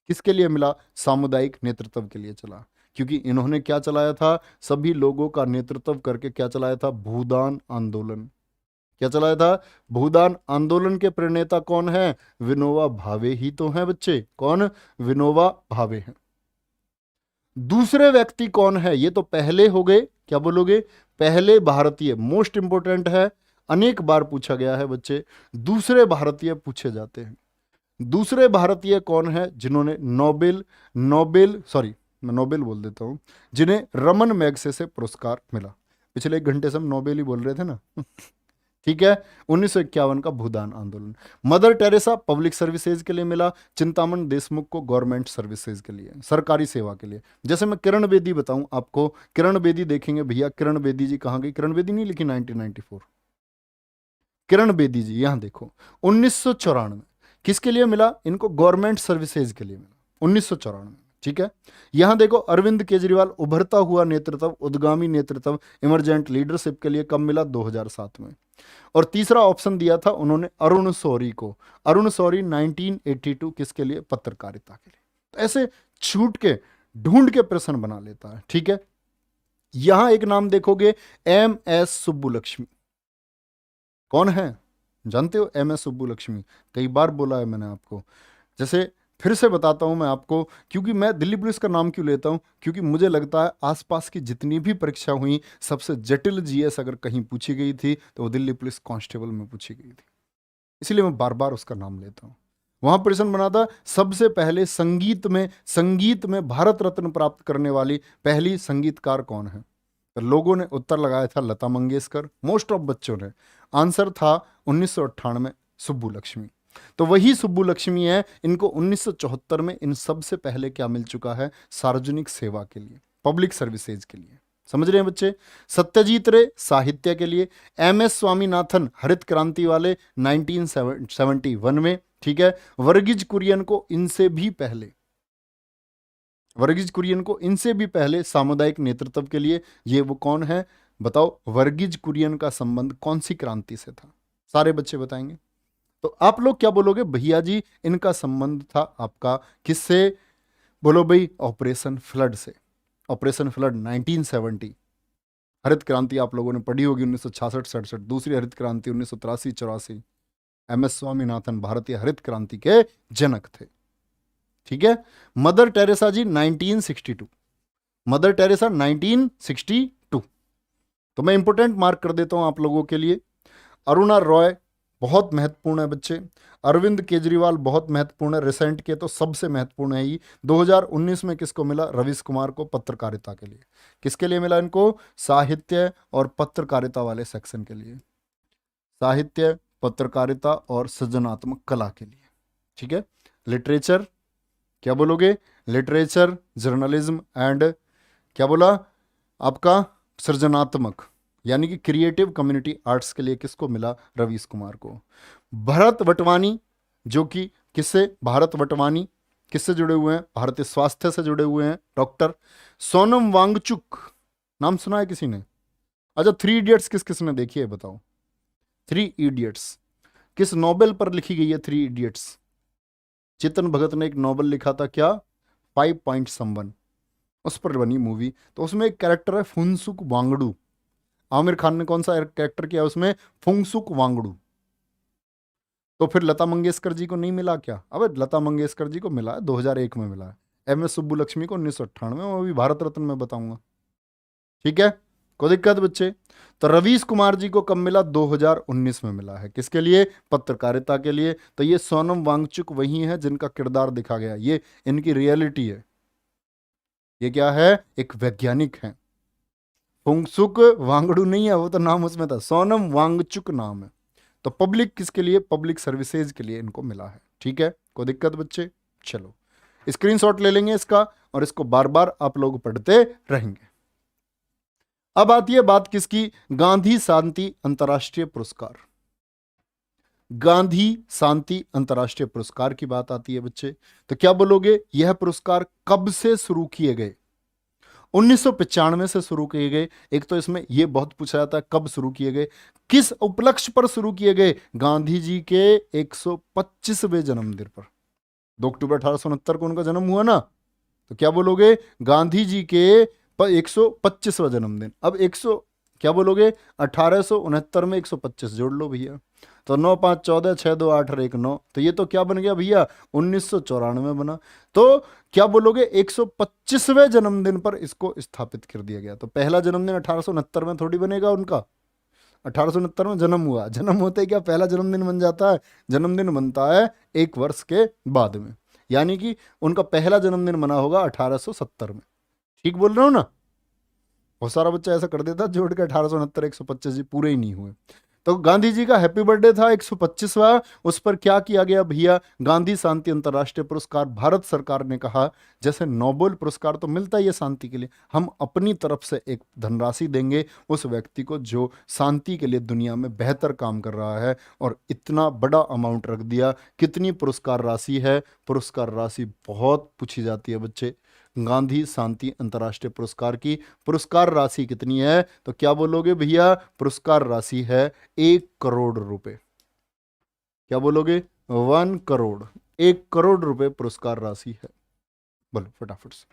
किसके लिए मिला? सामुदायिक नेतृत्व के लिए चला, क्योंकि इन्होंने क्या चलाया था? सभी लोगों का नेतृत्व करके क्या चलाया था? भूदान आंदोलन। क्या चलाया था? भूदान आंदोलन के प्रणेता कौन है? विनोबा भावे ही तो हैं बच्चे। कौन? विनोबा भावे हैं। दूसरे व्यक्ति कौन है? ये तो पहले हो गए, क्या बोलोगे? पहले भारतीय, मोस्ट इंपोर्टेंट है, अनेक बार पूछा गया है बच्चे। दूसरे भारतीय पूछे जाते हैं। दूसरे भारतीय कौन है जिन्होंने मैं नोबेल बोल देता हूं, जिन्हें रमन मैग्सेसे पुरस्कार मिला? पिछले 1 घंटे से हम नोबेल ही बोल रहे थे ना। ठीक है। 1951 का भूदान आंदोलन। मदर टेरेसा पब्लिक सर्विसेज के लिए मिला, चिंतामण देशमुख को गवर्नमेंट सर्विसेज के लिए, सरकारी सेवा के लिए। जैसे मैं किरण बेदी बताऊं आपको, किरण बेदी देखेंगे भैया, किरण बेदी जी कहां गई? किरण बेदी नहीं लिखी 1994, किरण बेदी जी यहां देखो। 1994 किसके लिए मिला इनको? गवर्नमेंट सर्विसेज के लिए मिला 1994। ठीक है। यहां देखो अरविंद केजरीवाल, उभरता हुआ नेतृत्व, उद्गामी नेतृत्व, इमरजेंट लीडरशिप के लिए कब मिला? 2007 में। और तीसरा ऑप्शन दिया था उन्होंने अरुण शौरी को। अरुण शौरी 1982 किसके लिए? पत्रकारिता के लिए। तो ऐसे छूट के ढूंढ के प्रश्न बना लेता है। ठीक है। यहां एक नाम देखोगे, MS सुब्बुलक्ष्मी। कौन है? जानते हो MS सुब्बुलक्ष्मी? कई बार बोला है मैंने आपको। जैसे फिर से बताता हूं मैं आपको, क्योंकि मैं दिल्ली पुलिस का नाम क्यों लेता हूं? क्योंकि मुझे लगता है आसपास की जितनी भी परीक्षा हुई, सबसे जटिल GS अगर कहीं पूछी गई थी तो वो दिल्ली पुलिस कांस्टेबल में पूछी गई थी। इसलिए मैं बार बार उसका नाम लेता हूं। वहां प्रश्न बना था सबसे पहले संगीत में भारत रत्न प्राप्त करने वाली पहली संगीतकार कौन है? तो लोगों ने उत्तर लगाया था लता मंगेशकर, मोस्ट ऑफ बच्चों ने। आंसर था 1998 सुब्बुलक्ष्मी। तो वही सुब्बुलक्ष्मी है। इनको 1974 में इन सबसे पहले क्या मिल चुका है? सार्वजनिक सेवा के लिए, पब्लिक सर्विसेज के लिए। समझ रहे हैं बच्चे? सत्यजीत रे साहित्य के लिए, MS स्वामीनाथन हरित क्रांति वाले 1971 में। ठीक है। वर्गीज कुरियन को इनसे भी पहले सामुदायिक नेतृत्व के लिए। ये वो कौन है बताओ? वर्गीज कुरियन का संबंध कौन सी क्रांति से था? सारे बच्चे बताएंगे। तो आप लोग क्या बोलोगे? भैया जी इनका संबंध था आपका किससे? बोलो भाई, ऑपरेशन फ्लड से। Operation flood 1970। हरित क्रांति आप लोगों ने पढ़ी होगी 1966-67। दूसरी हरित क्रांति 1983-84। MS स्वामीनाथन भारतीय हरित क्रांति के जनक थे। ठीक है। मदर टेरेसा जी 1962। Mother Teresa 1962। तो मैं इंपोर्टेंट मार्क कर देता हूं आप लोगों के लिए। अरुणा रॉय बहुत महत्वपूर्ण है बच्चे। अरविंद केजरीवाल बहुत महत्वपूर्ण है, रिसेंट के तो सबसे महत्वपूर्ण है ही। 2019 में किसको मिला? रवीश कुमार को, पत्रकारिता के लिए। किसके लिए मिला इनको? साहित्य और पत्रकारिता वाले सेक्शन के लिए। साहित्य, पत्रकारिता और सृजनात्मक कला के लिए। ठीक है। लिटरेचर, क्या बोलोगे? लिटरेचर, जर्नलिज्म एंड क्या बोला आपका? सृजनात्मक, यानी कि क्रिएटिव कम्युनिटी आर्ट्स के लिए किसको मिला? रवीश कुमार को। भरत वटवानी, जो कि किससे? भारत वटवानी किससे जुड़े हुए हैं? भारतीय स्वास्थ्य से जुड़े हुए हैं, डॉक्टर। सोनम वांगचुक, नाम सुना है किसी ने? अच्छा, 3 इडियट्स किस किसने देखी है बताओ? 3 इडियट्स किस नोबेल पर लिखी गई है? 3 इडियट्स चेतन भगत ने एक नोबेल लिखा था, क्या? 5 पॉइंट समवन, उस पर बनी मूवी। तो उसमें एक कैरेक्टर है फुनसुक वांगडू। आमिर खान ने कौन सा कैरेक्टर किया उसमें? फुंगसुक वांगडू। तो फिर लता मंगेशकर जी को नहीं मिला क्या? अबे लता मंगेशकर जी को मिला है, 2001 में मिला है। MS सुब्बुलक्ष्मी को 1998 में, वो भी भारत रत्न में बताऊंगा। ठीक है। कोई दिक्कत बच्चे? तो रवीश कुमार जी को कब मिला? 2019 में मिला है। किसके लिए? पत्रकारिता के लिए। तो ये सोनम वांगचुक वही है जिनका किरदार दिखा गया, ये इनकी रियलिटी है। ये क्या है? एक वैज्ञानिक है। फुंगसुक वांगडू नहीं है, वो तो नाम उसमें था, सोनम वांगचुक नाम है। तो पब्लिक किसके लिए? पब्लिक सर्विसेज के लिए इनको मिला है। ठीक है, कोई दिक्कत बच्चे? चलो स्क्रीनशॉट ले लेंगे इसका और इसको बार बार आप लोग पढ़ते रहेंगे। अब आती है बात किसकी? गांधी शांति अंतर्राष्ट्रीय पुरस्कार। गांधी शांति अंतर्राष्ट्रीय पुरस्कार की बात आती है बच्चे, तो क्या बोलोगे? यह पुरस्कार कब से शुरू किए गए? 1995 से शुरू किए गए। एक तो इसमें यह बहुत पूछा जाता है कब शुरू किए गए, किस उपलक्ष्य पर शुरू किए गए? गांधी जी के 125वें जन्मदिन पर। 2 अक्टूबर 1869 को उनका जन्म हुआ ना, तो क्या बोलोगे? गांधी जी के 125वां जन्मदिन। अब 100 क्या बोलोगे? 1869 में 125 जोड़ लो भैया, तो 9 5 14 6 2 8 और 1 9, तो ये तो क्या बन गया भैया? 1994 बना। तो क्या बोलोगे? 125वें जन्मदिन पर इसको स्थापित कर दिया गया। तो पहला जन्मदिन 1869 में थोड़ी बनेगा उनका, 1869 में जन्म हुआ, जन्म होते ही क्या पहला जन्मदिन बन जाता है? जन्मदिन बनता है 1 वर्ष के बाद में, यानी कि उनका पहला जन्मदिन बना होगा 1870 में। ठीक बोल रहा हूं ना? बहुत सारा बच्चा ऐसा कर देता जोड़ के 1869 125 जी पूरे ही नहीं हुए। तो गांधी जी का हैप्पी बर्थडे था 125वां, उस पर क्या किया गया भैया? गांधी शांति अंतर्राष्ट्रीय पुरस्कार। भारत सरकार ने कहा जैसे नोबेल पुरस्कार तो मिलता ही है शांति के लिए, हम अपनी तरफ से एक धनराशि देंगे उस व्यक्ति को जो शांति के लिए दुनिया में बेहतर काम कर रहा है, और इतना बड़ा अमाउंट रख दिया। कितनी पुरस्कार राशि है? पुरस्कार राशि बहुत पूछी जाती है बच्चे। गांधी शांति अंतर्राष्ट्रीय पुरस्कार की पुरस्कार राशि कितनी है? तो क्या बोलोगे भैया? पुरस्कार राशि है 1 करोड़ रुपए। क्या बोलोगे? 1 करोड़, 1 करोड़ रुपए पुरस्कार राशि है। बोलो फटाफट से।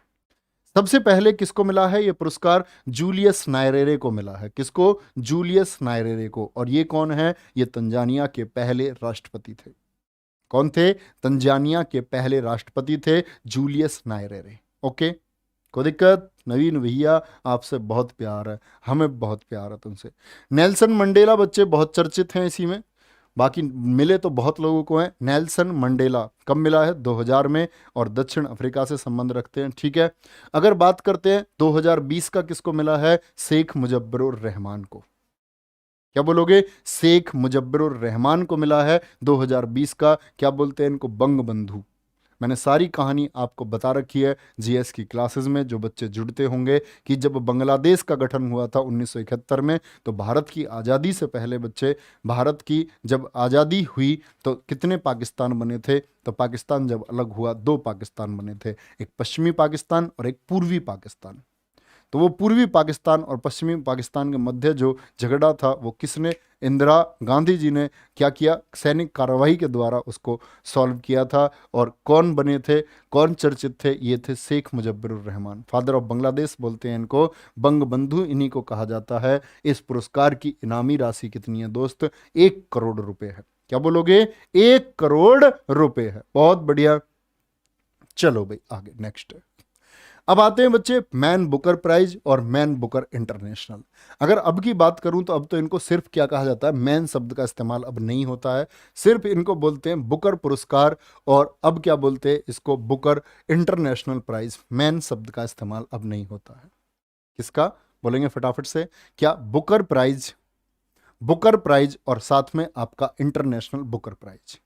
सबसे पहले किसको मिला है ये पुरस्कार? जूलियस नायरेरे को मिला है। किसको? जूलियस नायरेरे को। और ये कौन है? ये तंजानिया के पहले राष्ट्रपति थे। कौन थे? तंजानिया के पहले राष्ट्रपति थे जूलियस नायरेरे। ओके, कोई दिक्कत? नवीन भैया आपसे बहुत प्यार है, हमें बहुत प्यार है तुमसे। नेल्सन मंडेला बच्चे बहुत चर्चित हैं इसी में, बाकी मिले तो बहुत लोगों को हैं। नेल्सन मंडेला कब मिला है? 2000 में, और दक्षिण अफ्रीका से संबंध रखते हैं। ठीक है, अगर बात करते हैं 2020 का, किसको मिला है? शेख मुजब्बरुर रहमान को। क्या बोलोगे? शेख मुजब्बरुर रहमान को मिला है 2020 का। क्या बोलते हैं इनको? बंग बंधु। मैंने सारी कहानी आपको बता रखी है जीएस की क्लासेस में, जो बच्चे जुड़ते होंगे, कि जब बांग्लादेश का गठन हुआ था 1971 में, तो भारत की आज़ादी से पहले बच्चे, भारत की जब आज़ादी हुई तो कितने पाकिस्तान बने थे? तो पाकिस्तान जब अलग हुआ 2 पाकिस्तान बने थे, एक पश्चिमी पाकिस्तान और एक पूर्वी पाकिस्तान। तो वो पूर्वी पाकिस्तान और पश्चिमी पाकिस्तान के मध्य जो झगड़ा था वो किसने? इंदिरा गांधी जी ने क्या किया? सैनिक कार्रवाई के द्वारा उसको सॉल्व किया था। और कौन बने थे, कौन चर्चित थे? ये थे शेख मुजब्बरुर रहमान, फादर ऑफ बांग्लादेश बोलते हैं इनको, बंग बंधु इन्हीं को कहा जाता है। इस पुरस्कार की इनामी राशि कितनी है दोस्त? 1 करोड़ रुपए है। क्या बोलोगे? 1 करोड़ रुपए है। बहुत बढ़िया। चलो भाई आगे नेक्स्ट। अब आते हैं बच्चे मैन बुकर प्राइज और मैन बुकर इंटरनेशनल। अगर अब की बात करूं तो अब तो इनको सिर्फ क्या कहा जाता है? मैन शब्द का इस्तेमाल अब नहीं होता है, सिर्फ इनको बोलते हैं बुकर पुरस्कार। और अब क्या बोलते हैं इसको? Booker international prize. मैन शब्द का इस्तेमाल अब नहीं होता है। किसका बोलेंगे फटाफट से? क्या? बुकर प्राइज, बुकर प्राइज और साथ में आपका international Booker prize.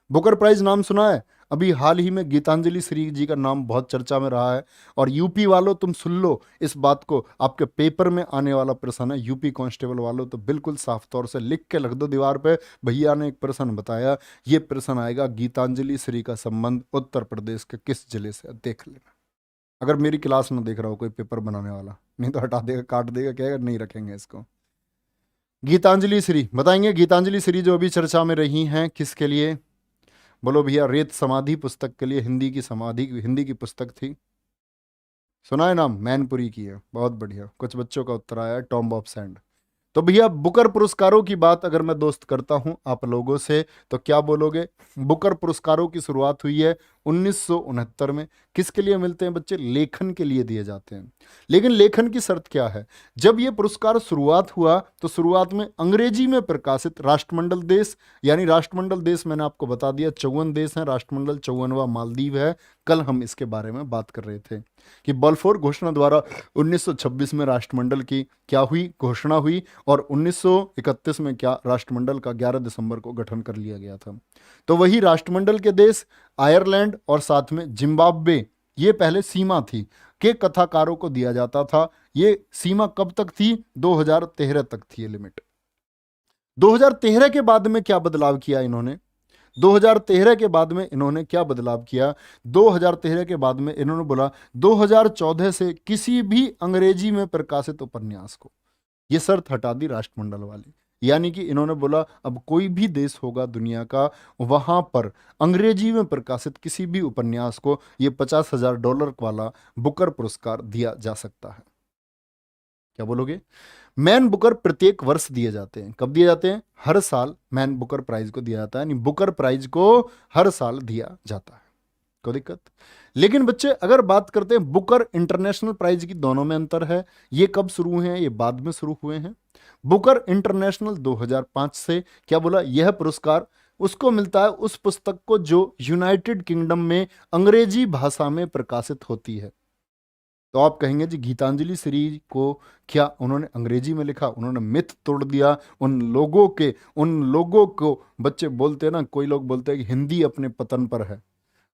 Booker prize नाम सुना है? अभी हाल ही में गीतांजलि श्री जी का नाम बहुत चर्चा में रहा है। और यूपी वालों तुम सुन लो इस बात को, आपके पेपर में आने वाला प्रश्न है, यूपी कांस्टेबल वालों तो बिल्कुल साफ तौर से लिख के रख दो दीवार पे। भैया ने एक प्रश्न बताया, ये प्रश्न आएगा, गीतांजलि श्री का संबंध उत्तर प्रदेश के किस जिले से? देख लेना। अगर मेरी क्लास में देख रहा हो कोई पेपर बनाने वाला, नहीं तो हटा देगा, काट देगा, कहेगा नहीं रखेंगे इसको। गीतांजलि श्री बताएंगे। गीतांजलि श्री जो अभी चर्चा में रही हैं, किसके लिए? बोलो भैया। रेत समाधि पुस्तक के लिए, हिंदी की समाधि, हिंदी की पुस्तक थी, सुना है नाम? मैनपुरी की है। बहुत बढ़िया, कुछ बच्चों का उत्तर आया है टॉम्ब ऑफ सैंड। तो भैया बुकर पुरस्कारों की बात अगर मैं दोस्त करता हूं आप लोगों से, तो क्या बोलोगे? बुकर पुरस्कारों की शुरुआत हुई है 1969 में। किसके लिए मिलते हैं बच्चे? लेखन के लिए दिए जाते हैं। लेकिन लेखन की शर्त क्या है? जब ये पुरस्कार शुरुआत हुआ तो शुरुआत में अंग्रेजी में प्रकाशित राष्ट्रमंडल देश, यानी राष्ट्रमंडल देश मैंने आपको बता दिया 54 देश हैं, राष्ट्रमंडल 54वां मालदीव है। कल हम इसके बारे में बात कर रहे थे कि बल्फोर घोषणा द्वारा 1926 में राष्ट्रमंडल की क्या हुई? घोषणा हुई। और 1931 में क्या? राष्ट्रमंडल का 11 दिसंबर को गठन कर लिया गया था। तो वही राष्ट्रमंडल के देश आयरलैंड और साथ में जिम्बाब्वे, ये पहले सीमा थी के कथाकारों को दिया जाता था। ये सीमा कब तक थी? 2013 तक थी ये लिमिट। 2013 के बाद में क्या बदलाव किया इन्होंने? 2013 के बाद में इन्होंने क्या बदलाव किया? 2013 के बाद में इन्होंने बोला 2014 से किसी भी अंग्रेजी में प्रकाशित उपन्यास को, ये शर्त हटा दी राष्ट्रमंडल वाली। यानी कि इन्होंने बोला अब कोई भी देश होगा दुनिया का, वहां पर अंग्रेजी में प्रकाशित किसी भी उपन्यास को ये $50,000 वाला बुकर पुरस्कार दिया जा सकता है। क्या बोलोगे? मैन बुकर प्रत्येक वर्ष दिए जाते हैं। कब दिए जाते हैं? हर साल मैन बुकर प्राइज को दिया जाता है, यानी बुकर प्राइज को हर साल दिया जाता है। कोई दिक्कत? लेकिन बच्चे अगर बात करते हैं बुकर इंटरनेशनल प्राइज की, दोनों में अंतर है। ये कब शुरू हुए हैं? ये बाद में शुरू हुए हैं। बुकर इंटरनेशनल 2005 से, क्या बोला? यह पुरस्कार उसको मिलता है उस पुस्तक को जो यूनाइटेड किंगडम में अंग्रेजी भाषा में प्रकाशित होती है। तो आप कहेंगे जी गीतांजलि सीरीज को क्या उन्होंने अंग्रेजी में लिखा? उन्होंने मिथ तोड़ दिया उन लोगों को बच्चे बोलते हैं ना, कोई लोग बोलते हैं कि हिंदी अपने पतन पर है,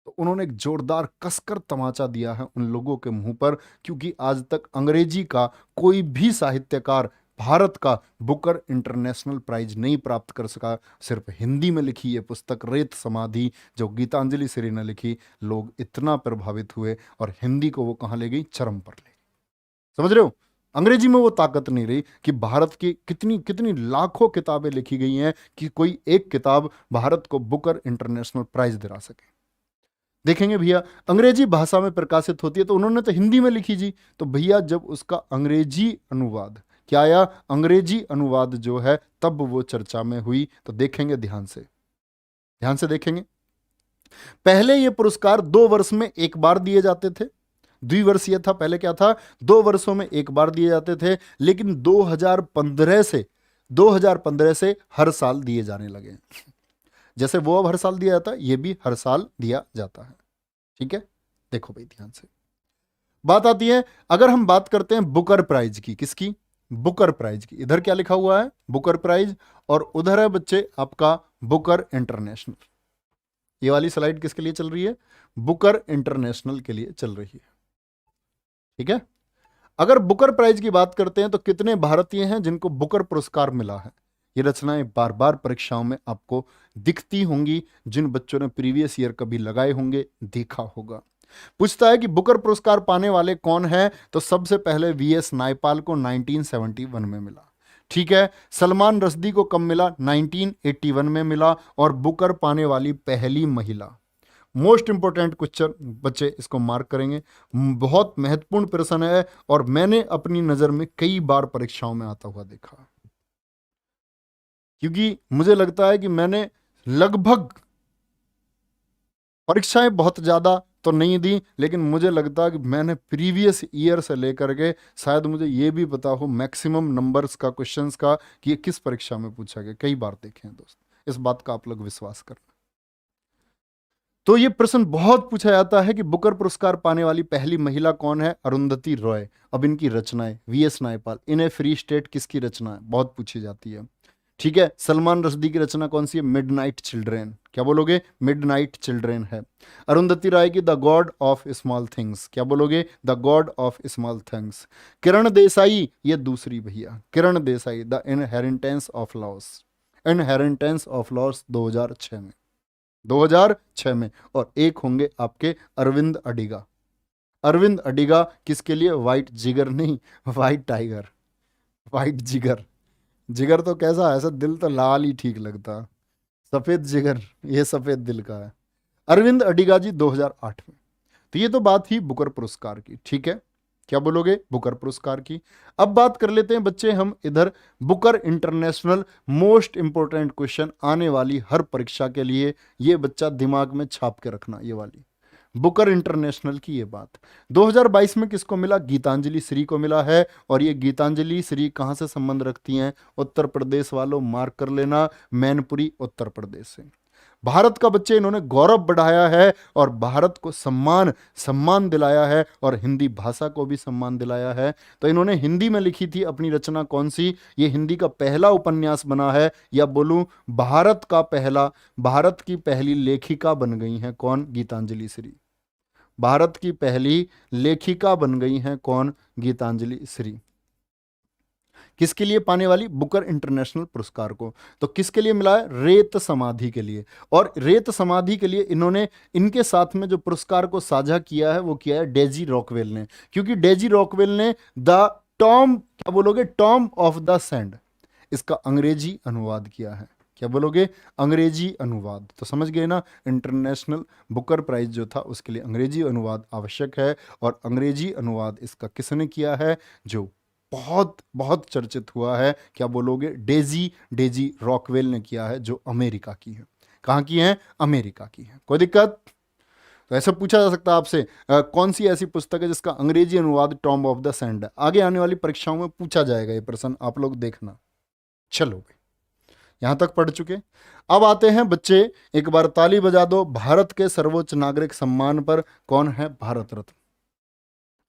तो उन्होंने एक जोरदार कसकर तमाचा दिया है उन लोगों के मुंह पर, क्योंकि आज तक अंग्रेजी का कोई भी साहित्यकार भारत का बुकर इंटरनेशनल प्राइज नहीं प्राप्त कर सका। सिर्फ हिंदी में लिखी ये पुस्तक रेत समाधि जो गीतांजलि श्री ने लिखी, लोग इतना प्रभावित हुए और हिंदी को वो कहाँ ले गई? चरम पर ले। समझ रहे हो? अंग्रेजी में वो ताकत नहीं रही कि भारत की कितनी कितनी लाखों किताबें लिखी गई हैं कि कोई एक किताब भारत को बुकर इंटरनेशनल प्राइज दिला सके। देखेंगे भैया अंग्रेजी भाषा में प्रकाशित होती है तो उन्होंने तो हिंदी में लिखी जी, तो भैया जब उसका अंग्रेजी अनुवाद क्या आया? अंग्रेजी अनुवाद जो है तब वो चर्चा में हुई। तो देखेंगे ध्यान से देखेंगे। पहले ये पुरस्कार 2 वर्ष में एक बार दिए जाते थे, द्विवर्षीय था। पहले क्या था? 2 वर्षों में एक बार दिए जाते थे, लेकिन 2015 से हर साल दिए जाने लगे। जैसे वो अब हर साल दिया जाता है, ये भी हर साल दिया जाता है। ठीक है, देखो भाई ध्यान से बात आती है। अगर हम बात करते हैं बुकर प्राइज की, किसकी? बुकर प्राइज की। इधर क्या लिखा हुआ है? बुकर प्राइज, और उधर है बच्चे आपका बुकर इंटरनेशनल। ये वाली स्लाइड किसके लिए चल रही है? बुकर इंटरनेशनल के लिए चल रही है। ठीक है, अगर बुकर प्राइज की बात करते हैं तो कितने भारतीय हैं जिनको बुकर पुरस्कार मिला है? ये रचनाएं बार बार परीक्षाओं में आपको दिखती होंगी, जिन बच्चों ने प्रीवियस ईयर कभी लगाए होंगे, देखा होगा। पूछता है कि बुकर पुरस्कार पाने वाले कौन है? तो सबसे पहले वीएस नायपाल को 1971 में मिला। ठीक है, सलमान रश्दी को कब मिला? 1981 में मिला, और बुकर पाने वाली पहली महिला। मोस्ट इंपोर्टेंट क्वेश्चन बच्चे, इसको मार्क करेंगे, बहुत महत्वपूर्ण प्रश्न है और मैंने अपनी नजर में कई बार परीक्षाओं में आता हुआ देखा, क्योंकि मुझे लगता है कि मैंने लगभग परीक्षाएं बहुत ज्यादा तो नहीं दी, लेकिन मुझे लगता है कि मैंने प्रीवियस ईयर से लेकर के शायद मुझे ये भी पता हो मैक्सिमम नंबर्स का क्वेश्चंस का कि ये किस परीक्षा में पूछा गया, कई बार देखे हैं दोस्त। इस बात का आप लोग विश्वास करना। तो ये प्रश्न बहुत पूछा जाता है कि बुकर पुरस्कार पाने वाली पहली महिला कौन है? अरुंधति रॉय। अब इनकी रचनाएं, वीएस नायपाल, इन ए फ्री स्टेट किसकी रचना है? बहुत पूछी जाती है। ठीक है, सलमान रश्दी की रचना कौन सी है? Midnight children. क्या बोलोगे? मिडनाइट चिल्ड्रेन है। अरुंधति राय की the god of small things. क्या बोलोगे? The god of small things. Kiran Desai, ये दूसरी भैया, Kiran Desai, the inheritance of loss. Inheritance of loss 2006 में। और एक होंगे आपके अरविंद अडिगा। अरविंद अडिगा किसके लिए? वाइट जिगर नहीं, वाइट टाइगर, वाइट जिगर। जिगर तो कैसा है? ऐसा दिल तो लाल ही ठीक लगता, सफेद जिगर, ये सफेद दिल का है। अरविंद अडिगा जी 2008 में। तो ये तो बात ही बुकर पुरस्कार की। ठीक है, क्या बोलोगे? बुकर पुरस्कार की। अब बात कर लेते हैं बच्चे हम इधर Booker international. Most important question आने वाली हर परीक्षा के लिए, ये बच्चा दिमाग में छाप के रखना, ये वाली बुकर इंटरनेशनल की ये बात। 2022 में किसको मिला? गीतांजलि श्री को मिला है। और ये गीतांजलि श्री कहाँ से संबंध रखती हैं? उत्तर प्रदेश वालों, मार्क कर लेना, मैनपुरी उत्तर प्रदेश से। भारत का बच्चे इन्होंने गौरव बढ़ाया है और भारत को सम्मान सम्मान दिलाया है और हिंदी भाषा को भी सम्मान दिलाया है। तो इन्होंने हिंदी में लिखी थी अपनी रचना, कौन सी? ये हिंदी का पहला उपन्यास बना है, या बोलूं भारत का पहला, भारत की पहली लेखिका बन गई हैं कौन? गीतांजलि श्री। भारत की पहली लेखिका बन गई हैं कौन? गीतांजलि श्री। किसके लिए पाने वाली? बुकर इंटरनेशनल पुरस्कार को। तो किसके लिए मिला है? रेत समाधि के लिए। और रेत समाधि के लिए इन्होंने, इनके साथ में जो पुरस्कार को साझा किया है वो किया है डेजी रॉकवेल ने, क्योंकि डेजी रॉकवेल ने द टॉम, क्या बोलोगे? टॉम ऑफ द सैंड, इसका अंग्रेजी अनुवाद किया है। क्या बोलोगे? अंग्रेजी अनुवाद। तो समझ गए ना, इंटरनेशनल बुकर प्राइज जो था उसके लिए अंग्रेजी अनुवाद आवश्यक है। और अंग्रेजी अनुवाद इसका किसने किया है? जो बहुत बहुत चर्चित हुआ है, क्या बोलोगे? डेजी, डेजी रॉकवेल ने किया है, जो अमेरिका की है। कहाँ की है? अमेरिका की है। कोई दिक्कत? तो ऐसा पूछा जा सकता है आपसे, कौन सी ऐसी पुस्तक है जिसका अंग्रेजी अनुवाद टॉम ऑफ द सैंड है? आगे आने वाली परीक्षाओं में पूछा जाएगा ये प्रश्न, आप लोग देखना। चलो भाई, यहां तक पढ़ चुके। अब आते हैं बच्चे, एक बार ताली बजा दो, भारत के सर्वोच्च नागरिक सम्मान पर। कौन है? भारत रत्न।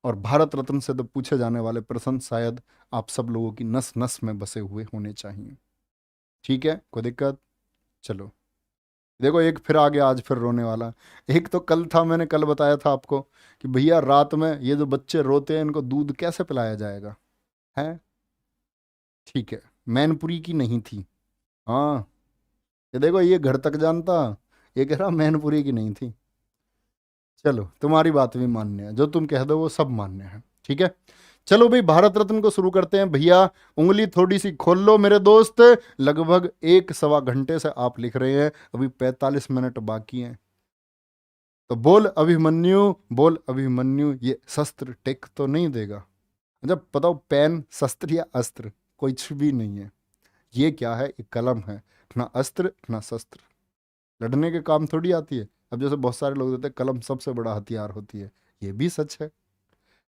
और भारत रत्न से तो पूछे जाने वाले प्रश्न शायद आप सब लोगों की नस नस में बसे हुए होने चाहिए। ठीक है, कोई दिक्कत? चलो देखो, एक फिर आ गया आज, फिर रोने वाला। एक तो कल था, मैंने कल बताया था आपको कि भैया रात में ये जो बच्चे रोते हैं इनको दूध कैसे पिलाया जाएगा, है? ठीक है, मैनपुरी की नहीं थी। हाँ, ये देखो, ये घर तक जानता, ये कह रहा मैनपुरी की नहीं थी। चलो, तुम्हारी बात भी मान्य है, जो तुम कह दो वो सब मान्य है। ठीक है, चलो भाई, भारत रत्न को शुरू करते हैं। भैया उंगली थोड़ी सी खोल लो मेरे दोस्त, लगभग एक सवा घंटे से आप लिख रहे हैं, अभी 45 मिनट बाकी हैं। तो बोल अभिमन्यु, बोल अभिमन्यु, ये शस्त्र टेक तो नहीं देगा? जब बताओ, पेन शस्त्र या अस्त्र? कुछ भी नहीं है। ये क्या है? एक कलम है, ना अस्त्र ना शस्त्र, लड़ने के काम थोड़ी आती है। अब जैसे बहुत सारे लोग देते हैं कलम सबसे बड़ा हथियार होती है, ये भी सच है,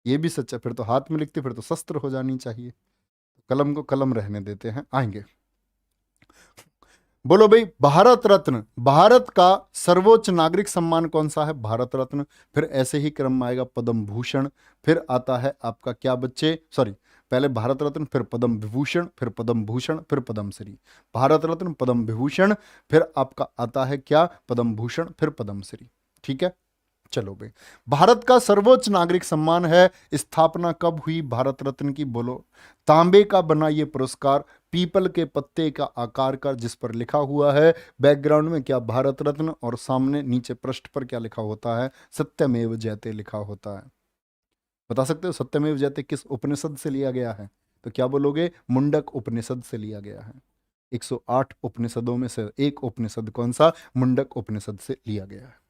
ये भी सच है। फिर तो हाथ में लिखते, फिर तो शस्त्र हो जानी चाहिए। कलम को कलम रहने देते हैं, आएंगे। बोलो भाई, भारत रत्न, भारत का सर्वोच्च नागरिक सम्मान कौन सा है? भारत रत्न। फिर ऐसे ही क्रम में आएगा पद्म भूषण, फिर आता है आपका क्या बच्चे, सॉरी, पहले भारत रत्न, फिर पद्म विभूषण, फिर पद्म भूषण, फिर पद्म श्री। भारत रत्न, पद्म विभूषण, फिर आपका आता है क्या? पद्म भूषण, फिर पद्म श्री। ठीक है, चलो भाई, भारत का सर्वोच्च नागरिक सम्मान है। स्थापना कब हुई भारत रत्न की? बोलो। तांबे का बना ये पुरस्कार, पीपल के पत्ते का आकार का, जिस पर लिखा हुआ है बैकग्राउंड में क्या? भारत रत्न, और सामने नीचे पृष्ठ पर क्या लिखा होता है? सत्यमेव जयते लिखा होता है। बता सकते हो सत्यमेव जयते किस उपनिषद से लिया गया है? तो क्या बोलोगे? मुंडक उपनिषद से लिया गया है। 108 उपनिषदों में से एक उपनिषद कौन सा? मुंडक उपनिषद से लिया गया है।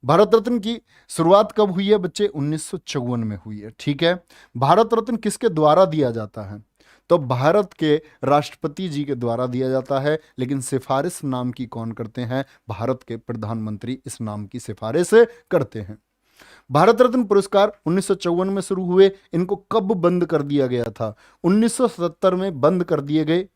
भारत रत्न की शुरुआत कब हुई है बच्चे? 1954 में हुई है। ठीक है, भारत रत्न किसके द्वारा दिया जाता है? तो भारत के राष्ट्रपति जी के द्वारा दिया जाता है, लेकिन सिफारिश नाम की कौन करते हैं? भारत के प्रधानमंत्री इस नाम की सिफारिश करते हैं। भारत रत्न पुरस्कार 1954 में शुरू हुए, इनको कब बंद कर दिया गया था? 1977 में बंद कर दिए गए।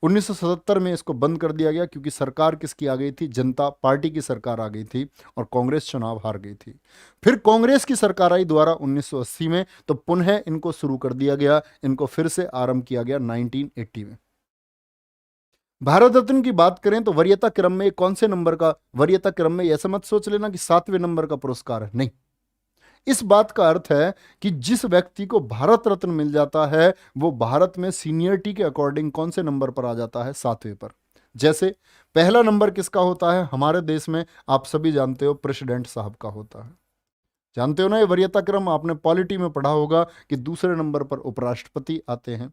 1977 में इसको बंद कर दिया गया क्योंकि सरकार किसकी आ गई थी? जनता पार्टी की सरकार आ गई थी और कांग्रेस चुनाव हार गई थी। फिर कांग्रेस की सरकार आई दोबारा 1980 में, तो पुनः इनको शुरू कर दिया गया, इनको फिर से आरंभ किया गया 1980 में। भारत रत्न की बात करें तो वरीयता क्रम में कौन से नंबर का? वरीयता क्रम में ऐसा मत सोच लेना कि 7वें नंबर का पुरस्कार है, नहीं। इस बात का अर्थ है कि जिस व्यक्ति को भारत रत्न मिल जाता है वो भारत में सीनियरिटी के अकॉर्डिंग कौन से नंबर पर आ जाता है? 7वें पर। जैसे पहला नंबर किसका होता है हमारे देश में? आप सभी जानते हो, प्रेसिडेंट साहब का होता है। जानते हो ना, ये वरीयता क्रम आपने पॉलिटी में पढ़ा होगा कि दूसरे नंबर पर उपराष्ट्रपति आते हैं,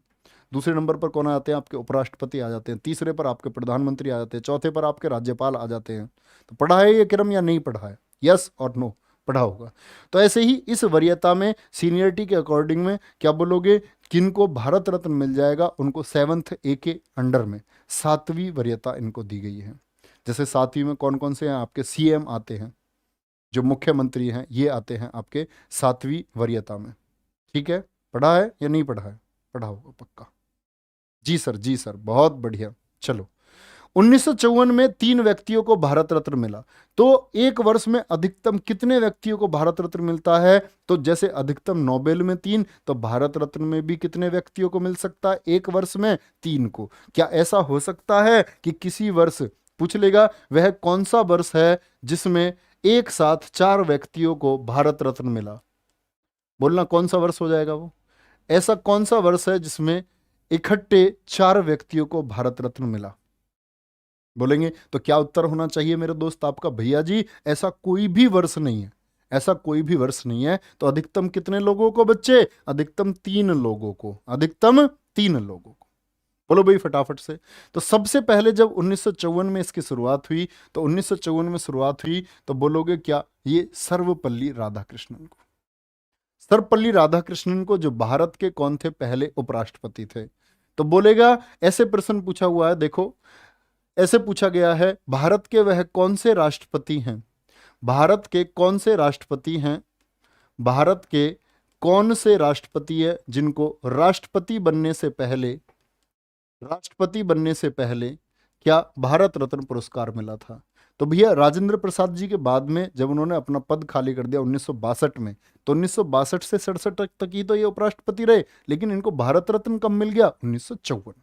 दूसरे नंबर पर कौन आते हैं? आपके उपराष्ट्रपति आ जाते हैं, तीसरे पर आपके प्रधानमंत्री आ जाते हैं, चौथे पर आपके राज्यपाल आ जाते हैं। तो पढ़ा है ये क्रम या नहीं पढ़ा है? यस और नो, पढ़ा होगा। तो ऐसे ही इस वरीयता में सीनियरिटी के अकॉर्डिंग में क्या बोलोगे? किनको भारत रत्न मिल जाएगा? उनको 7th ए के अंडर में 7वीं वरीयता इनको दी गई है। जैसे 7वीं में कौन कौन से हैं आपके? सीएम आते हैं, जो मुख्यमंत्री हैं ये आते हैं आपके 7वीं वरीयता में। ठीक है, पढ़ा है या नहीं पढ़ा है? पढ़ा होगा पक्का। जी सर, जी सर, बहुत बढ़िया। चलो, 1954 में 3 व्यक्तियों को भारत रत्न मिला। तो एक वर्ष में अधिकतम कितने व्यक्तियों को भारत रत्न मिलता है? तो जैसे अधिकतम नोबेल में 3, तो भारत रत्न में भी कितने व्यक्तियों को मिल सकता है एक वर्ष में? 3 को। क्या ऐसा हो सकता है कि किसी वर्ष, पूछ लेगा वह कौन सा वर्ष है जिसमें एक साथ 4 व्यक्तियों को भारत रत्न मिला? बोलना कौन सा वर्ष हो जाएगा वो? ऐसा कौन सा वर्ष है जिसमें इकट्ठे 4 व्यक्तियों को भारत रत्न मिला? बोलेंगे तो क्या उत्तर होना चाहिए मेरे दोस्त आपका? भैया जी ऐसा कोई भी वर्ष नहीं है, ऐसा कोई भी वर्ष नहीं है। तो अधिकतम कितने लोगों को बच्चे? अधिकतम 3 लोगों को, अधिकतम 3 लोगों को। बोलो भाई फटाफट से। तो सबसे पहले जब 1954 में इसकी शुरुआत हुई, तो 1954 में शुरुआत हुई तो बोलोगे क्या? ये सर्वपल्ली राधाकृष्णन को। सर्वपल्ली राधाकृष्णन को, जो भारत के कौन थे? पहले उपराष्ट्रपति थे। तो बोलेगा ऐसे प्रश्न पूछा हुआ है, देखो ऐसे पूछा गया है, भारत के वह कौन से राष्ट्रपति हैं? भारत के कौन से राष्ट्रपति हैं? भारत के कौन से राष्ट्रपति है जिनको राष्ट्रपति बनने से पहले क्या भारत रत्न पुरस्कार मिला था? तो भैया राजेंद्र प्रसाद जी के बाद में जब उन्होंने अपना पद खाली कर दिया 1962 में, तो 1962 से 67 तक ही तो ये उपराष्ट्रपति रहे, लेकिन इनको भारत रत्न कब मिल गया? 1954।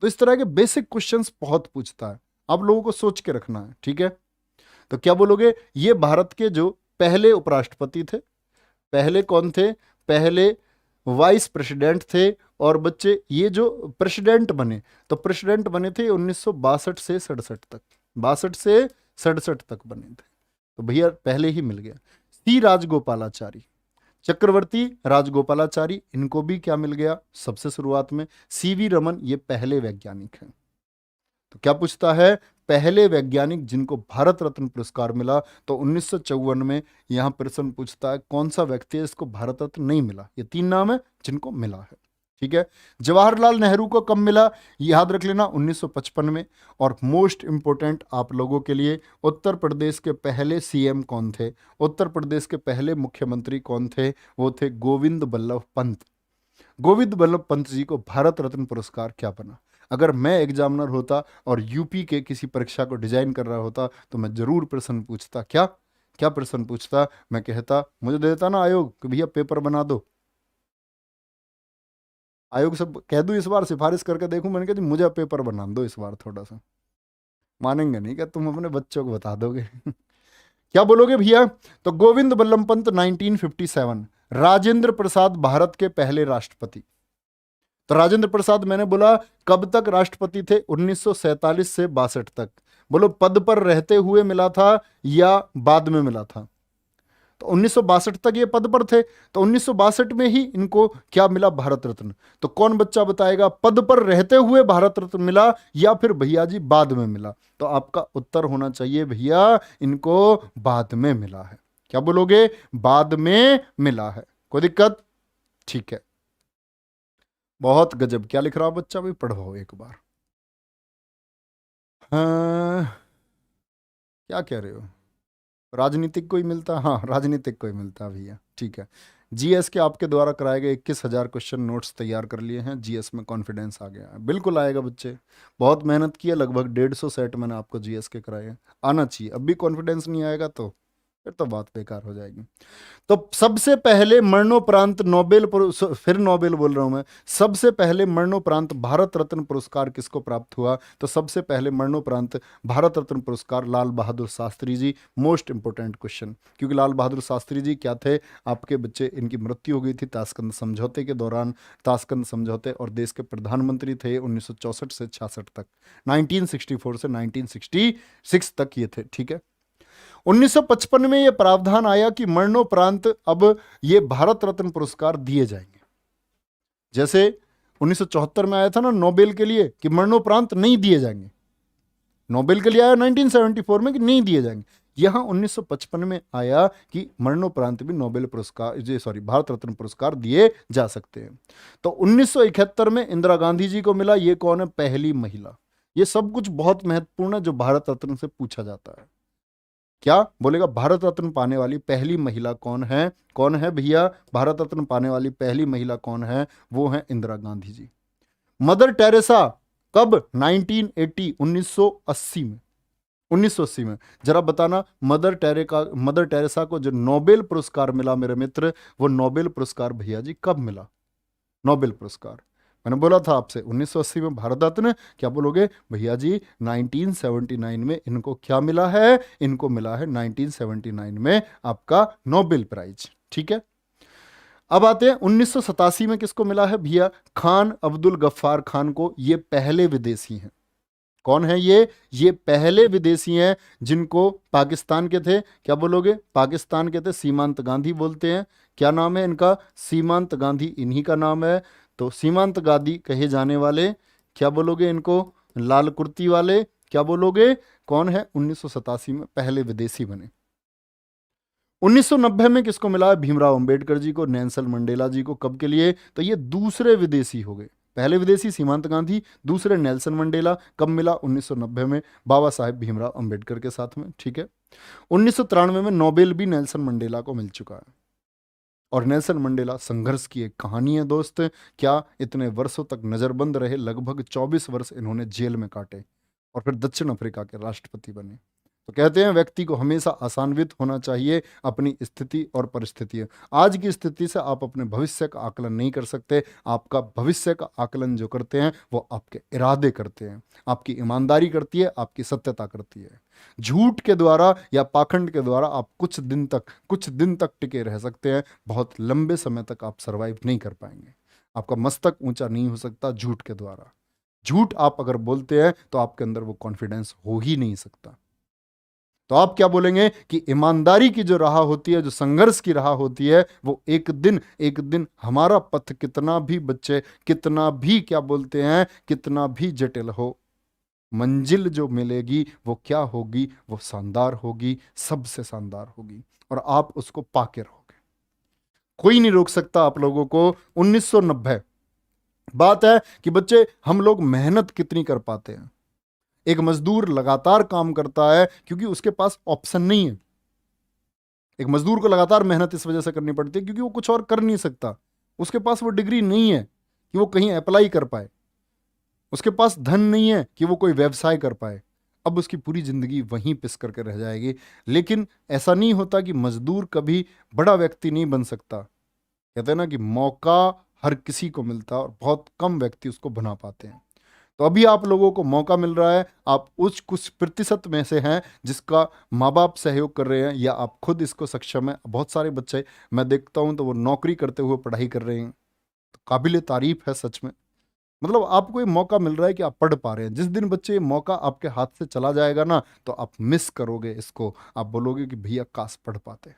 तो इस तरह के बेसिक क्वेश्चंस बहुत पूछता है, आप लोगों को सोच के रखना है। ठीक है, तो क्या बोलोगे? ये भारत के जो पहले उपराष्ट्रपति थे, पहले कौन थे? पहले वाइस प्रेसिडेंट थे। और बच्चे ये जो प्रेसिडेंट बने, तो प्रेसिडेंट बने थे 1962 से 67 तक, 62 से 67 तक बने थे। तो भैया पहले ही मिल गया। सी राजगोपालाचारी, चक्रवर्ती राजगोपालाचारी, इनको भी क्या मिल गया? सबसे शुरुआत में। सीवी रमन, ये पहले वैज्ञानिक हैं। तो क्या पूछता है? पहले वैज्ञानिक जिनको भारत रत्न पुरस्कार मिला। तो 1954 में यहां प्रश्न पूछता है कौन सा व्यक्ति है इसको भारत रत्न नहीं मिला? ये 3 नाम है जिनको मिला है। ठीक है, जवाहरलाल नेहरू को कब मिला? याद रख लेना 1955 में। और मोस्ट इंपोर्टेंट आप लोगों के लिए, उत्तर प्रदेश के पहले सीएम कौन थे? उत्तर प्रदेश के पहले मुख्यमंत्री कौन थे? वो थे गोविंद बल्लभ पंत। गोविंद बल्लभ पंत जी को भारत रत्न पुरस्कार क्या बना? अगर मैं एग्जामिनर होता और यूपी के किसी परीक्षा को डिजाइन कर रहा होता तो मैं जरूर प्रश्न पूछता। क्या क्या प्रश्न पूछता? मैं कहता, मुझे दे देता ना आयोग कि भैया पेपर बना दो। आयोग से कह दूं इस बार सिफारिश करके देखूं, मैंने कहा जी मुझे पेपर बना दो इस बार थोड़ा सा। मानेंगे नहीं, क्या तुम अपने बच्चों को बता दोगे? क्या बोलोगे भैया? तो गोविंद बल्लभ पंत 1957। राजेंद्र प्रसाद भारत के पहले राष्ट्रपति। तो राजेंद्र प्रसाद मैंने बोला कब तक राष्ट्रपति थे? 1947 से 62 तक। बोलो पद पर रहते हुए मिला था या बाद में मिला था? तो 1962 तक ये पद पर थे, तो 1962 में ही इनको क्या मिला? भारत रत्न। तो कौन बच्चा बताएगा पद पर रहते हुए भारत रत्न मिला या फिर भैया जी बाद में मिला? तो आपका उत्तर होना चाहिए भैया इनको बाद में मिला है। क्या बोलोगे? बाद में मिला है। कोई दिक्कत? ठीक है, बहुत गजब। क्या लिख रहा हो बच्चा? भाई पढ़वाओ एक बार। हाँ, क्या कह रहे हो? राजनीतिक कोई मिलता? हाँ राजनीतिक कोई मिलता भैया। ठीक है, जीएस के आपके द्वारा कराए गए 21,000 क्वेश्चन नोट्स तैयार कर लिए हैं। जीएस में कॉन्फिडेंस आ गया है, बिल्कुल आएगा बच्चे। बहुत मेहनत की है, लगभग 150 सेट मैंने आपको जीएस के कराए हैं। आना चाहिए। अब भी कॉन्फिडेंस नहीं आएगा तो फिर तो बात बेकार हो जाएगी। तो सबसे पहले मरणोपरांत फिर नोबेल बोल रहा हूं मैं, सबसे पहले मरणोपरांत भारत रत्न पुरस्कार किसको प्राप्त हुआ? तो सबसे पहले मरणोपरांत भारत रत्न पुरस्कार Lal Bahadur Shastri ji. Most important question, क्योंकि लाल बहादुर शास्त्री जी क्या थे? आपके बच्चे, इनकी मृत्यु हो गई थी ताशकंद समझौते के दौरान। ताशकंद समझौते, और देश के प्रधानमंत्री थे 1964 से 66 तक, 1964 से 1966 तक ये थे। ठीक है, 1955 में यह प्रावधान आया कि मरणोपरांत अब ये भारत रत्न पुरस्कार दिए जाएंगे। जैसे 1974 में आया था ना नोबेल के लिए कि मरणोपरांत नहीं दिए जाएंगे, नोबेल के लिए आया 1974 में कि नहीं दिए जाएंगे। यहां 1955 में आया कि मरणोपरांत भी नोबेल पुरस्कार, भारत रत्न पुरस्कार दिए जा सकते हैं। तो 1971 में इंदिरा गांधी जी को मिला। ये कौन है? पहली महिला। ये सब कुछ बहुत महत्वपूर्ण है जो भारत रत्न से पूछा जाता है। क्या बोलेगा? भारत रत्न पाने वाली पहली महिला कौन है? कौन है भैया? भारत रत्न पाने वाली पहली महिला कौन है? वो है इंदिरा गांधी जी। मदर टेरेसा कब? 1980, 1980 में। 1980 में। जरा बताना, मदर टेरेसा को जो नोबेल पुरस्कार मिला मेरे मित्र, वो नोबेल पुरस्कार भैया जी कब मिला? नोबेल पुरस्कार मैंने बोला था आपसे 1980 में भारत रत्न, क्या बोलोगे भैया जी? 1979 में इनको क्या मिला है? इनको मिला है 1979 में आपका नोबेल प्राइज। ठीक है, अब आते हैं 1987 में किसको मिला है भैया? खान अब्दुल गफ्फार खान को। ये पहले विदेशी हैं। कौन है ये? ये पहले विदेशी हैं जिनको पाकिस्तान के थे, क्या बोलोगे? पाकिस्तान के थे, सीमांत गांधी बोलते हैं। क्या नाम है इनका? सीमांत गांधी इन्हीं का नाम है। तो सीमांत गांधी कहे जाने वाले, क्या बोलोगे इनको? लाल कुर्ती वाले, क्या बोलोगे? कौन है? 1987 में पहले विदेशी बने। 1990 में किसको मिला है? भीमराव अंबेडकर जी को, नेल्सन मंडेला जी को। कब के लिए? तो ये दूसरे विदेशी हो गए। पहले विदेशी सीमांत गांधी, दूसरे नेल्सन मंडेला। कब मिला? 1990 में, बाबा साहेब भीमराव अंबेडकर के साथ में। ठीक है, 1993 में नोबेल भी नेल्सन मंडेला को मिल चुका है। और नेल्सन मंडेला संघर्ष की एक कहानी है दोस्त। क्या इतने वर्षों तक नजरबंद रहे? लगभग 24 वर्ष इन्होंने जेल में काटे और फिर दक्षिण अफ्रीका के राष्ट्रपति बने। तो कहते हैं व्यक्ति को हमेशा आशान्वित होना चाहिए अपनी स्थिति और परिस्थिति। आज की स्थिति से आप अपने भविष्य का आकलन नहीं कर सकते। आपका भविष्य का आकलन जो करते हैं वो आपके इरादे करते हैं, आपकी ईमानदारी करती है, आपकी सत्यता करती है। झूठ के द्वारा या पाखंड के द्वारा आप कुछ दिन तक टिके रह सकते हैं, बहुत लंबे समय तक आप सरवाइव नहीं कर पाएंगे। आपका मस्तक ऊंचा नहीं हो सकता झूठ के द्वारा। झूठ आप अगर बोलते हैं तो आपके अंदर वो कॉन्फिडेंस हो ही नहीं सकता। तो आप क्या बोलेंगे कि ईमानदारी की जो राह होती है, जो संघर्ष की राह होती है, वो एक दिन हमारा पथ कितना भी बच्चे, कितना भी क्या बोलते हैं, कितना भी जटिल हो, मंजिल जो मिलेगी वो क्या होगी? वो शानदार होगी, सबसे शानदार होगी, और आप उसको पाके रहोगे। कोई नहीं रोक सकता आप लोगों को। 1990 बात है कि बच्चे हम लोग मेहनत कितनी कर पाते हैं। एक मजदूर लगातार काम करता है क्योंकि उसके पास ऑप्शन नहीं है। एक मजदूर को लगातार मेहनत इस वजह से करनी पड़ती है क्योंकि वो कुछ और कर नहीं सकता। उसके पास वो डिग्री नहीं है कि वो कहीं अप्लाई कर पाए, उसके पास धन नहीं है कि वो कोई व्यवसाय कर पाए। अब उसकी पूरी जिंदगी वहीं पिस करके रह जाएगी। लेकिन ऐसा नहीं होता कि मजदूर कभी बड़ा व्यक्ति नहीं बन सकता। कहते हैं ना कि मौका हर किसी को मिलता है और बहुत कम व्यक्ति उसको बना पाते हैं। तो अभी आप लोगों को मौका मिल रहा है। आप उस कुछ प्रतिशत में से हैं जिसका माँ बाप सहयोग कर रहे हैं या आप खुद इसको सक्षम है। बहुत सारे बच्चे मैं देखता हूं तो वो नौकरी करते हुए पढ़ाई कर रहे हैं, तो काबिले तारीफ है सच में। मतलब आपको ये मौका मिल रहा है कि आप पढ़ पा रहे हैं। जिस दिन बच्चे ये मौका आपके हाथ से चला जाएगा ना, तो आप मिस करोगे इसको। आप बोलोगे कि भैया काश पढ़ पाते,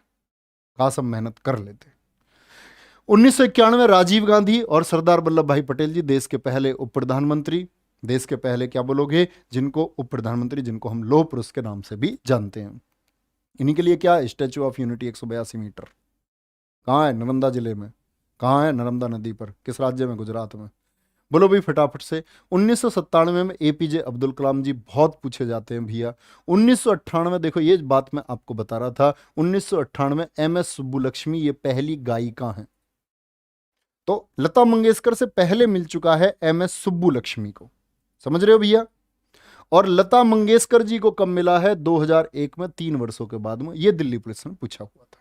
काश हम मेहनत कर लेते। 1991 राजीव गांधी और सरदार वल्लभ भाई पटेल जी, देश के पहले उप प्रधानमंत्री, देश के पहले क्या बोलोगे, जिनको उप प्रधानमंत्री, जिनको हम लौह पुरुष के नाम से भी जानते हैं। इन्हीं के लिए क्या स्टैचू ऑफ यूनिटी 182 मीटर कहाँ है? नर्मदा जिले में। कहाँ है? नर्मदा नदी पर। किस राज्य में? गुजरात में। बोलो भाई फटाफट से। 1997 में एपीजे अब्दुल कलाम जी बहुत पूछे जाते हैं भैया। 1998, देखो ये बात मैं आपको बता रहा था, 1998 एमएस सुब्बुलक्ष्मी ये पहली गायिका हैं। तो लता मंगेशकर से पहले मिल चुका है एमएस सुब्बुलक्ष्मी को, समझ रहे हो भैया? और लता मंगेशकर जी को कब मिला है? 2001 में, 3 वर्षों के बाद में। ये दिल्ली पुलिस ने पूछा हुआ था।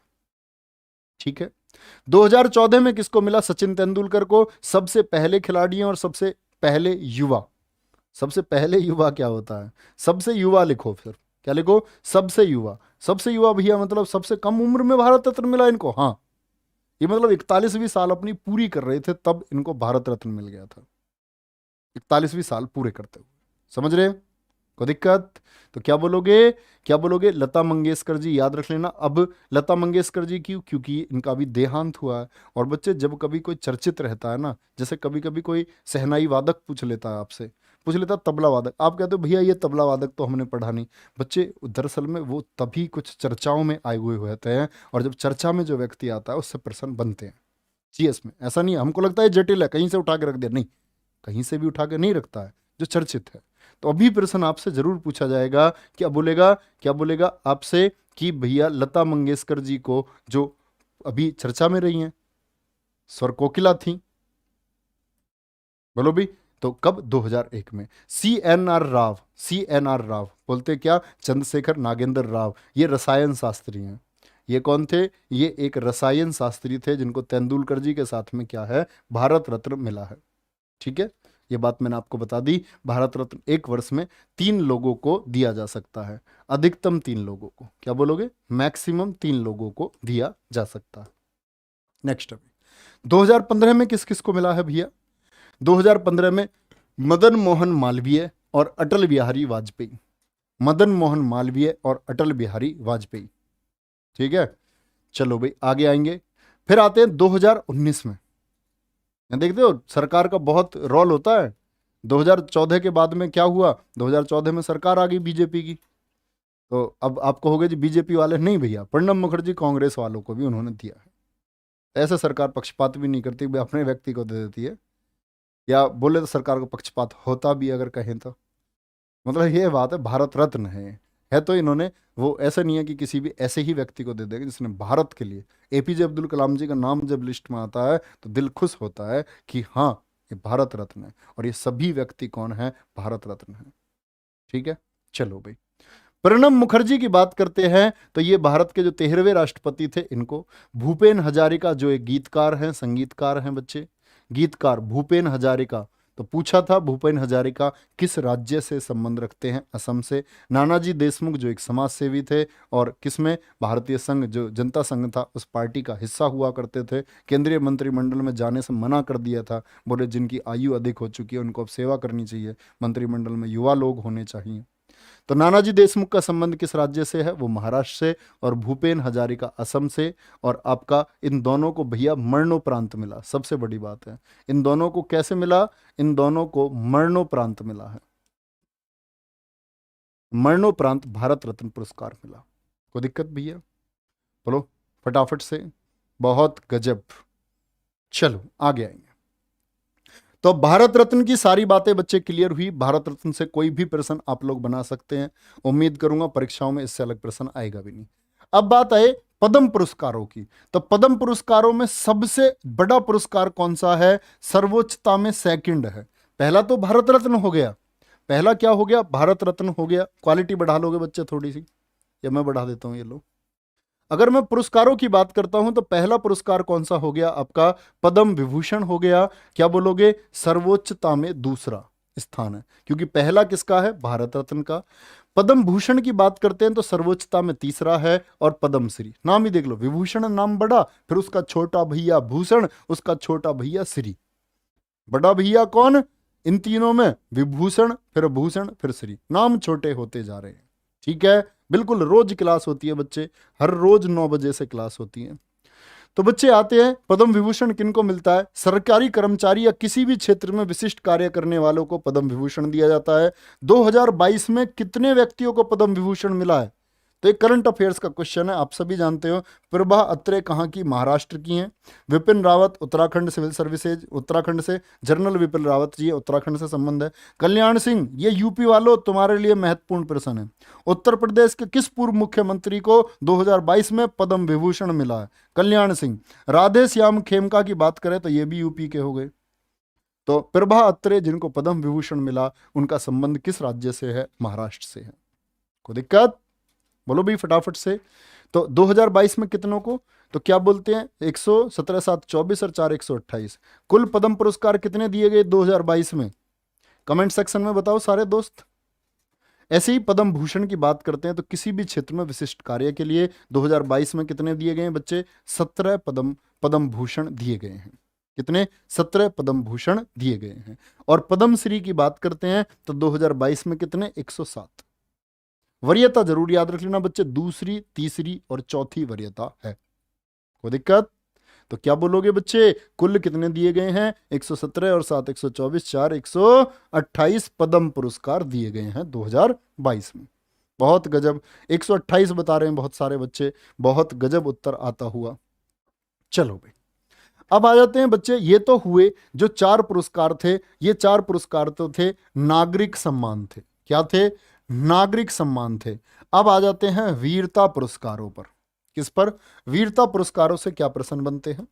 ठीक है, 2014 में किसको मिला? सचिन तेंदुलकर को, सबसे पहले खिलाड़ी और सबसे पहले युवा। सबसे पहले युवा क्या होता है? सबसे युवा लिखो, फिर क्या लिखो? सबसे युवा। सबसे युवा भैया मतलब सबसे कम उम्र में भारत रत्न मिला इनको। हाँ, ये मतलब 41वीं साल अपनी पूरी कर रहे थे तब इनको भारत रत्न मिल गया था। 41वीं साल पूरे करते हुए, समझ रहे? कोई दिक्कत? तो क्या बोलोगे? क्या बोलोगे? लता मंगेशकर जी याद रख लेना। अब लता मंगेशकर जी क्यों? क्योंकि इनका भी देहांत हुआ है। और बच्चे जब कभी कोई चर्चित रहता है ना, जैसे कभी कभी कोई शहनाई वादक पूछ लेता है आपसे, पूछ लेता तबला वादक, आप कहते हो भैया ये तबला वादक तो हमने पढ़ा नहीं। बच्चे दरअसल में वो तभी कुछ चर्चाओं में आए हुए होते हैं, और जब चर्चा में जो व्यक्ति आता है उससे प्रसन्न बनते हैं। जीएस में ऐसा नहीं है, हमको लगता है जटिल है कहीं से उठा के रख दिया, नहीं, कहीं से भी उठा के नहीं रखता है, जो चर्चित है। तो अभी प्रश्न आपसे जरूर पूछा जाएगा, क्या बोलेगा? क्या बोलेगा आपसे कि भैया लता मंगेशकर जी को, जो अभी चर्चा में रही हैं, स्वर कोकिला थी, बोलो भी। तो कब? 2001 में। सी एन आर राव बोलते क्या? चंद्रशेखर नागेंद्र राव, ये रसायन शास्त्री हैं। ये कौन थे? ये एक रसायन शास्त्री थे जिनको तेंदुलकर जी के साथ में क्या है, भारत रत्न मिला है। ठीक है, ये बात मैंने आपको बता दी। भारत रत्न एक वर्ष में 3 लोगों को दिया जा सकता है, अधिकतम 3 लोगों को। क्या बोलोगे? मैक्सिमम 3 लोगों को दिया जा सकता है। नेक्स्ट अभी 2015 में किस किस को मिला है भैया? 2015 में मदन मोहन मालवीय और अटल बिहारी वाजपेयी। मदन मोहन मालवीय और अटल बिहारी वाजपेयी। ठीक है, चलो भाई आगे आएंगे। फिर आते हैं 2019 में। देखते हो सरकार का बहुत रोल होता है। 2014 के बाद में क्या हुआ? 2014 में सरकार आ गई बीजेपी की। तो अब आप कहोगे जी बीजेपी वाले, नहीं भैया, प्रणब मुखर्जी कांग्रेस वालों को भी उन्होंने दिया है। ऐसे सरकार पक्षपात भी नहीं करती, अपने व्यक्ति को दे देती है। या बोले तो सरकार को पक्षपात होता भी, अगर कहें तो। मतलब ये बात है, भारत रत्न है तो इन्होंने, वो ऐसा नहीं है कि किसी भी ऐसे ही व्यक्ति को दे देंगे जिसने भारत के लिए। एपीजे अब्दुल कलाम जी का नाम जब लिस्ट में आता है तो दिल खुश होता है कि हाँ, ये भारत रत्न है। और ये सभी व्यक्ति कौन है? भारत रत्न है। ठीक है, चलो भाई प्रणब मुखर्जी की बात करते हैं तो ये भारत के जो 13वें राष्ट्रपति थे, इनको। भूपेन हजारिका जो एक गीतकार हैं, संगीतकार हैं बच्चे, गीतकार भूपेन हजारिका। तो पूछा था भूपेन हजारिका किस राज्य से संबंध रखते हैं? असम से। नानाजी देशमुख जो एक समाज सेवी थे और किसमें? भारतीय संघ, जो जनता संघ था, उस पार्टी का हिस्सा हुआ करते थे। केंद्रीय मंत्रिमंडल में जाने से मना कर दिया था, बोले जिनकी आयु अधिक हो चुकी है उनको अब सेवा करनी चाहिए, मंत्रिमंडल में युवा लोग होने चाहिए। तो नानाजी देशमुख का संबंध किस राज्य से है? वो महाराष्ट्र से। और भूपेन हजारिका असम से। और आपका इन दोनों को भैया मरणोपरांत मिला, सबसे बड़ी बात है। इन दोनों को कैसे मिला? इन दोनों को मरणोपरांत मिला है। मरणोपरांत भारत रत्न पुरस्कार मिला। कोई दिक्कत भैया? बोलो फटाफट से। बहुत गजब। चलो आगे आएंगे। तो भारत रत्न की सारी बातें बच्चे क्लियर हुई। भारत रत्न से कोई भी प्रश्न आप लोग बना सकते हैं। उम्मीद करूंगा परीक्षाओं में इससे अलग प्रश्न आएगा भी नहीं। अब बात आए पद्म पुरस्कारों की। तो पद्म पुरस्कारों में सबसे बड़ा पुरस्कार कौन सा है? सर्वोच्चता में सेकंड है। पहला तो भारत रत्न हो गया। पहला क्या हो गया? भारत रत्न हो गया। क्वालिटी बढ़ा लोगे बच्चे थोड़ी सी, या मैं बढ़ा देता हूं? ये लो, अगर मैं पुरस्कारों की बात करता हूं तो पहला पुरस्कार कौन सा हो गया आपका? पद्म विभूषण हो गया। क्या बोलोगे? सर्वोच्चता में दूसरा स्थान है, क्योंकि पहला किसका है? भारत रत्न का। पद्म भूषण की बात करते हैं तो सर्वोच्चता में तीसरा है। और पद्म श्री, नाम ही देख लो, विभूषण नाम बड़ा, फिर उसका छोटा भैया भूषण, उसका छोटा भैया श्री। बड़ा भैया कौन इन तीनों में? विभूषण, फिर भूषण, फिर श्री। नाम छोटे होते जा रहे हैं। ठीक है, बिल्कुल। रोज क्लास होती है बच्चे, हर रोज 9 बजे से क्लास होती है। तो बच्चे आते हैं, पद्म विभूषण किनको मिलता है? सरकारी कर्मचारी या किसी भी क्षेत्र में विशिष्ट कार्य करने वालों को पद्म विभूषण दिया जाता है। 2022 में कितने व्यक्तियों को पद्म विभूषण मिला है? तो एक करंट अफेयर्स का क्वेश्चन है, आप सभी जानते हो। प्रभा अत्रे कहाँ की? महाराष्ट्र की हैं। विपिन रावत उत्तराखंड सिविल सर्विसेज, उत्तराखंड से। जनरल विपिन रावत जी, उत्तराखंड से संबंध है। कल्याण सिंह, ये यूपी वालों तुम्हारे लिए महत्वपूर्ण प्रश्न है। उत्तर प्रदेश के किस पूर्व मुख्यमंत्री को 2022 में पद्म विभूषण मिला है? कल्याण सिंह। राधे श्याम खेमका की बात करें तो ये भी यूपी के हो गए। तो प्रभा अत्रे जिनको पद्म विभूषण मिला, उनका संबंध किस राज्य से है? महाराष्ट्र से है। कोई दिक्कत? बोलो भी फटाफट से। तो 2022 में कितनों को? तो क्या बोलते हैं? 117, 7, 24 और 4, 128। कुल पद्म पुरस्कार कितने दिए गए 2022 में? कमेंट सेक्शन में बताओ सारे दोस्त। ऐसे ही पद्म भूषण की बात करते हैं तो किसी भी क्षेत्र में विशिष्ट कार्य के लिए 2022 में कितने दिए गए हैं बच्चे? 17 पद्म भूषण दिए गए हैं। कितने? 17 पद्म भूषण दिए गए हैं। और पद्म श्री की बात करते हैं तो 2022 में कितने? 107। वरीयता जरूर याद रख लेना बच्चे, दूसरी, तीसरी और चौथी वरीयता है। कोई दिक्कत? तो क्या बोलोगे बच्चे? कुल कितने दिए गए हैं? 117 और 7, 124, 4, 128 पद्म पुरस्कार दिए गए हैं 2022 में। बहुत गजब। 128 बता रहे हैं बहुत सारे बच्चे, बहुत गजब उत्तर आता हुआ। चलो भाई अब आ जाते हैं बच्चे, ये तो हुए जो 4 पुरस्कार थे। ये 4 पुरस्कार तो थे नागरिक सम्मान थे। क्या थे? नागरिक सम्मान थे। अब आ जाते हैं वीरता पुरस्कारों पर। किस पर? वीरता पुरस्कारों से क्या प्रश्न बनते हैं?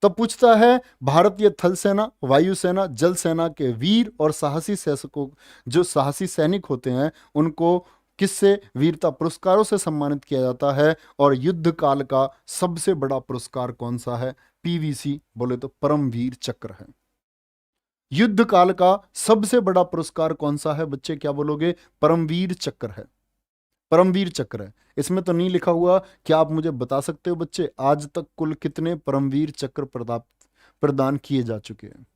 तब पूछता है भारतीय थल सेना, वायुसेना, जल सेना के वीर और साहसी शासकों, जो साहसी सैनिक होते हैं, उनको किससे वीरता पुरस्कारों से सम्मानित किया जाता है? और युद्ध काल का सबसे बड़ा पुरस्कार कौन सा है? पीवीसी बोले तो परमवीर चक्र है। युद्ध काल का सबसे बड़ा पुरस्कार कौन सा है बच्चे? क्या बोलोगे? परमवीर चक्र है। परमवीर चक्र है। इसमें तो नहीं लिखा हुआ। क्या आप मुझे बता सकते हो बच्चे आज तक कुल कितने परमवीर चक्र प्रदान किए जा चुके हैं?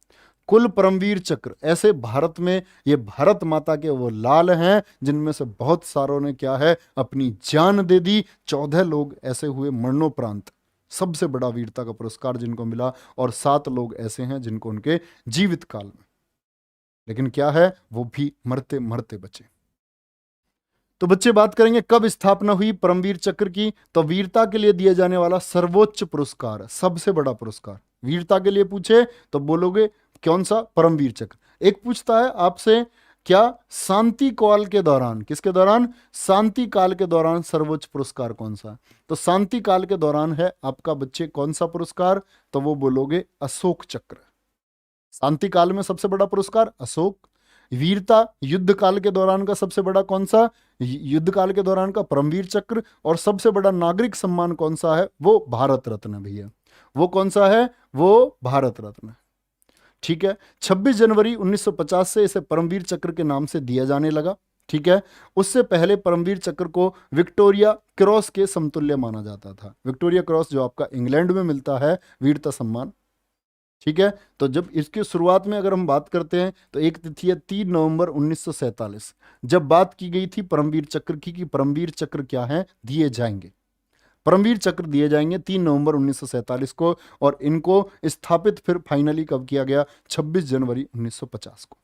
कुल परमवीर चक्र ऐसे भारत में, ये भारत माता के वो लाल हैं जिनमें से बहुत सारों ने क्या है, अपनी जान दे दी। 14 लोग ऐसे हुए मरणोपरांत, सबसे बड़ा वीरता का पुरस्कार जिनको मिला, और 7 लोग ऐसे हैं जिनको उनके जीवित काल में, लेकिन क्या है, वो भी मरते मरते बचे। तो बच्चे बात करेंगे कब स्थापना हुई परमवीर चक्र की। तो वीरता के लिए दिया जाने वाला सर्वोच्च पुरस्कार, सबसे बड़ा पुरस्कार वीरता के लिए पूछे तो बोलोगे कौन सा? परमवीर चक्र। एक पूछता है आपसे, क्या शांति काल के दौरान, किसके दौरान? शांति काल के दौरान सर्वोच्च पुरस्कार कौन सा? तो शांति काल के दौरान है आपका बच्चे कौन सा पुरस्कार? तो वो बोलोगे अशोक चक्र। शांति काल में सबसे बड़ा पुरस्कार अशोक। वीरता युद्ध काल के दौरान का सबसे बड़ा कौन सा? युद्ध काल के दौरान का परमवीर चक्र। और सबसे बड़ा नागरिक सम्मान कौन सा है? वो भारत रत्न है भैया। वो कौन सा है? वो भारत रत्न है। ठीक है। 26 जनवरी 1950 से इसे परमवीर चक्र के नाम से दिया जाने लगा। ठीक है। उससे पहले परमवीर चक्र को विक्टोरिया क्रॉस के समतुल्य माना जाता था। विक्टोरिया क्रॉस जो आपका इंग्लैंड में मिलता है वीरता सम्मान। ठीक है। तो जब इसकी शुरुआत में अगर हम बात करते हैं तो एक तिथि है 3 नवंबर 1947, जब बात की गई थी परमवीर चक्र की कि परमवीर चक्र क्या है, दिए जाएंगे। परमवीर चक्र दिए जाएंगे 3 नवंबर 1947 को, और इनको स्थापित फिर फाइनली कब किया गया? 26 जनवरी 1950 को।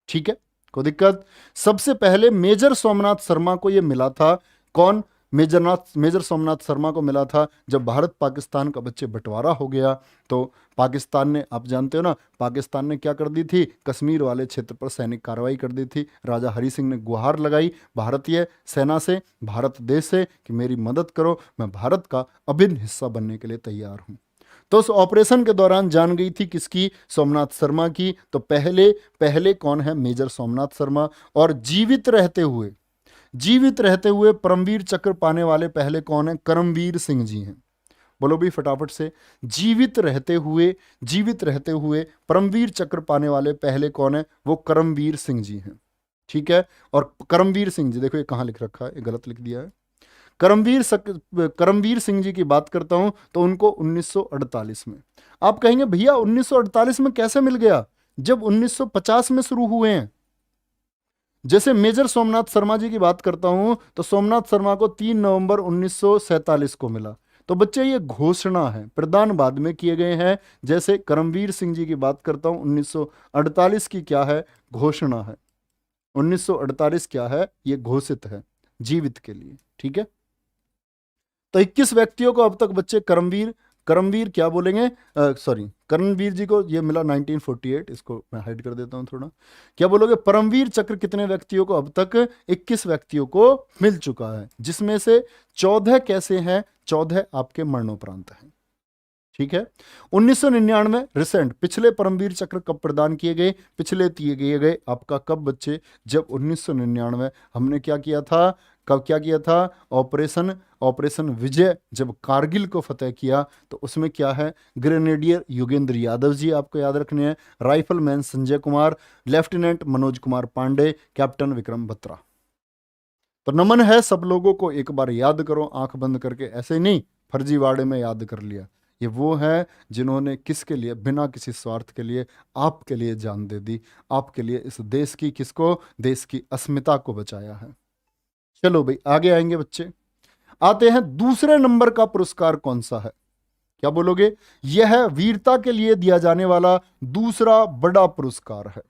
ठीक है, कोई दिक्कत? सबसे पहले मेजर सोमनाथ शर्मा को यह मिला था। कौन? मेजर सोमनाथ शर्मा को मिला था जब भारत पाकिस्तान का बच्चे बंटवारा हो गया। तो पाकिस्तान ने, आप जानते हो ना, पाकिस्तान ने क्या कर दी थी? कश्मीर वाले क्षेत्र पर सैनिक कार्रवाई कर दी थी। राजा हरि सिंह ने गुहार लगाई भारतीय सेना से, भारत देश से, कि मेरी मदद करो, मैं भारत का अभिन्न हिस्सा बनने के लिए तैयार हूं। तो उस ऑपरेशन के दौरान जान गई थी किसकी? सोमनाथ शर्मा की। तो पहले पहले कौन है? मेजर सोमनाथ शर्मा। और जीवित रहते हुए परमवीर चक्र पाने वाले पहले कौन है? करमवीर सिंह जी हैं। बोलो भी फटाफट से। जीवित रहते हुए परमवीर चक्र पाने वाले पहले कौन है? वो करमवीर सिंह जी हैं। ठीक है। और करमवीर सिंह जी, देखो ये कहां लिख रखा है, ये गलत लिख दिया है। करमवीर सिंह जी की बात करता हूं तो उनको 1948 में। आप कहेंगे भैया 1948 में कैसे मिल गया, जब 1950 में शुरू हुए हैं। जैसे मेजर सोमनाथ शर्मा जी की बात करता हूं तो सोमनाथ शर्मा को 3 नवंबर 1947 को मिला। तो बच्चे ये घोषणा है, प्रदान बाद में किए गए हैं। जैसे करमवीर सिंह जी की बात करता हूं 1948 की क्या है? घोषणा है। 1948 क्या है? ये घोषित है जीवित के लिए। ठीक है। तो 21 व्यक्तियों को अब तक बच्चे करमवीर क्या बोलेंगे, सॉरी, करणवीर जी को ये मिला 1948। इसको मैं हाइड कर देता हूं थोड़ा। क्या बोलोगे? परमवीर चक्र कितने व्यक्तियों को? अब तक 21 व्यक्तियों को मिल चुका है, जिसमें से 14 कैसे हैं? 14 आपके मरणोपरांत हैं। ठीक है। 1999 रिसेंट, पिछले परमवीर चक्र कब प्रदान किए गए? पिछले किए गए आपका कब बच्चे? जब 1999 हमने क्या किया था? कब क्या किया था? ऑपरेशन विजय, जब कारगिल को फतेह किया। तो उसमें क्या है? ग्रेनेडियर योगेंद्र यादव जी आपको याद रखने हैं, rifleman Sanjay Kumar, lieutenant Manoj Kumar Pandey, captain Vikram Batra. तो नमन है सब लोगों को, एक बार याद करो आंख बंद करके, ऐसे नहीं फर्जीवाड़े में याद कर लिया। ये वो है जिन्होंने किसके लिए, बिना किसी स्वार्थ के लिए, आपके लिए जान दे दी, आपके लिए इस देश की, किसको? देश की अस्मिता को बचाया है। चलो भाई आगे आएंगे बच्चे। आते हैं दूसरे नंबर का पुरस्कार कौन सा है? क्या बोलोगे? यह है वीरता के लिए दिया जाने वाला दूसरा बड़ा पुरस्कार है।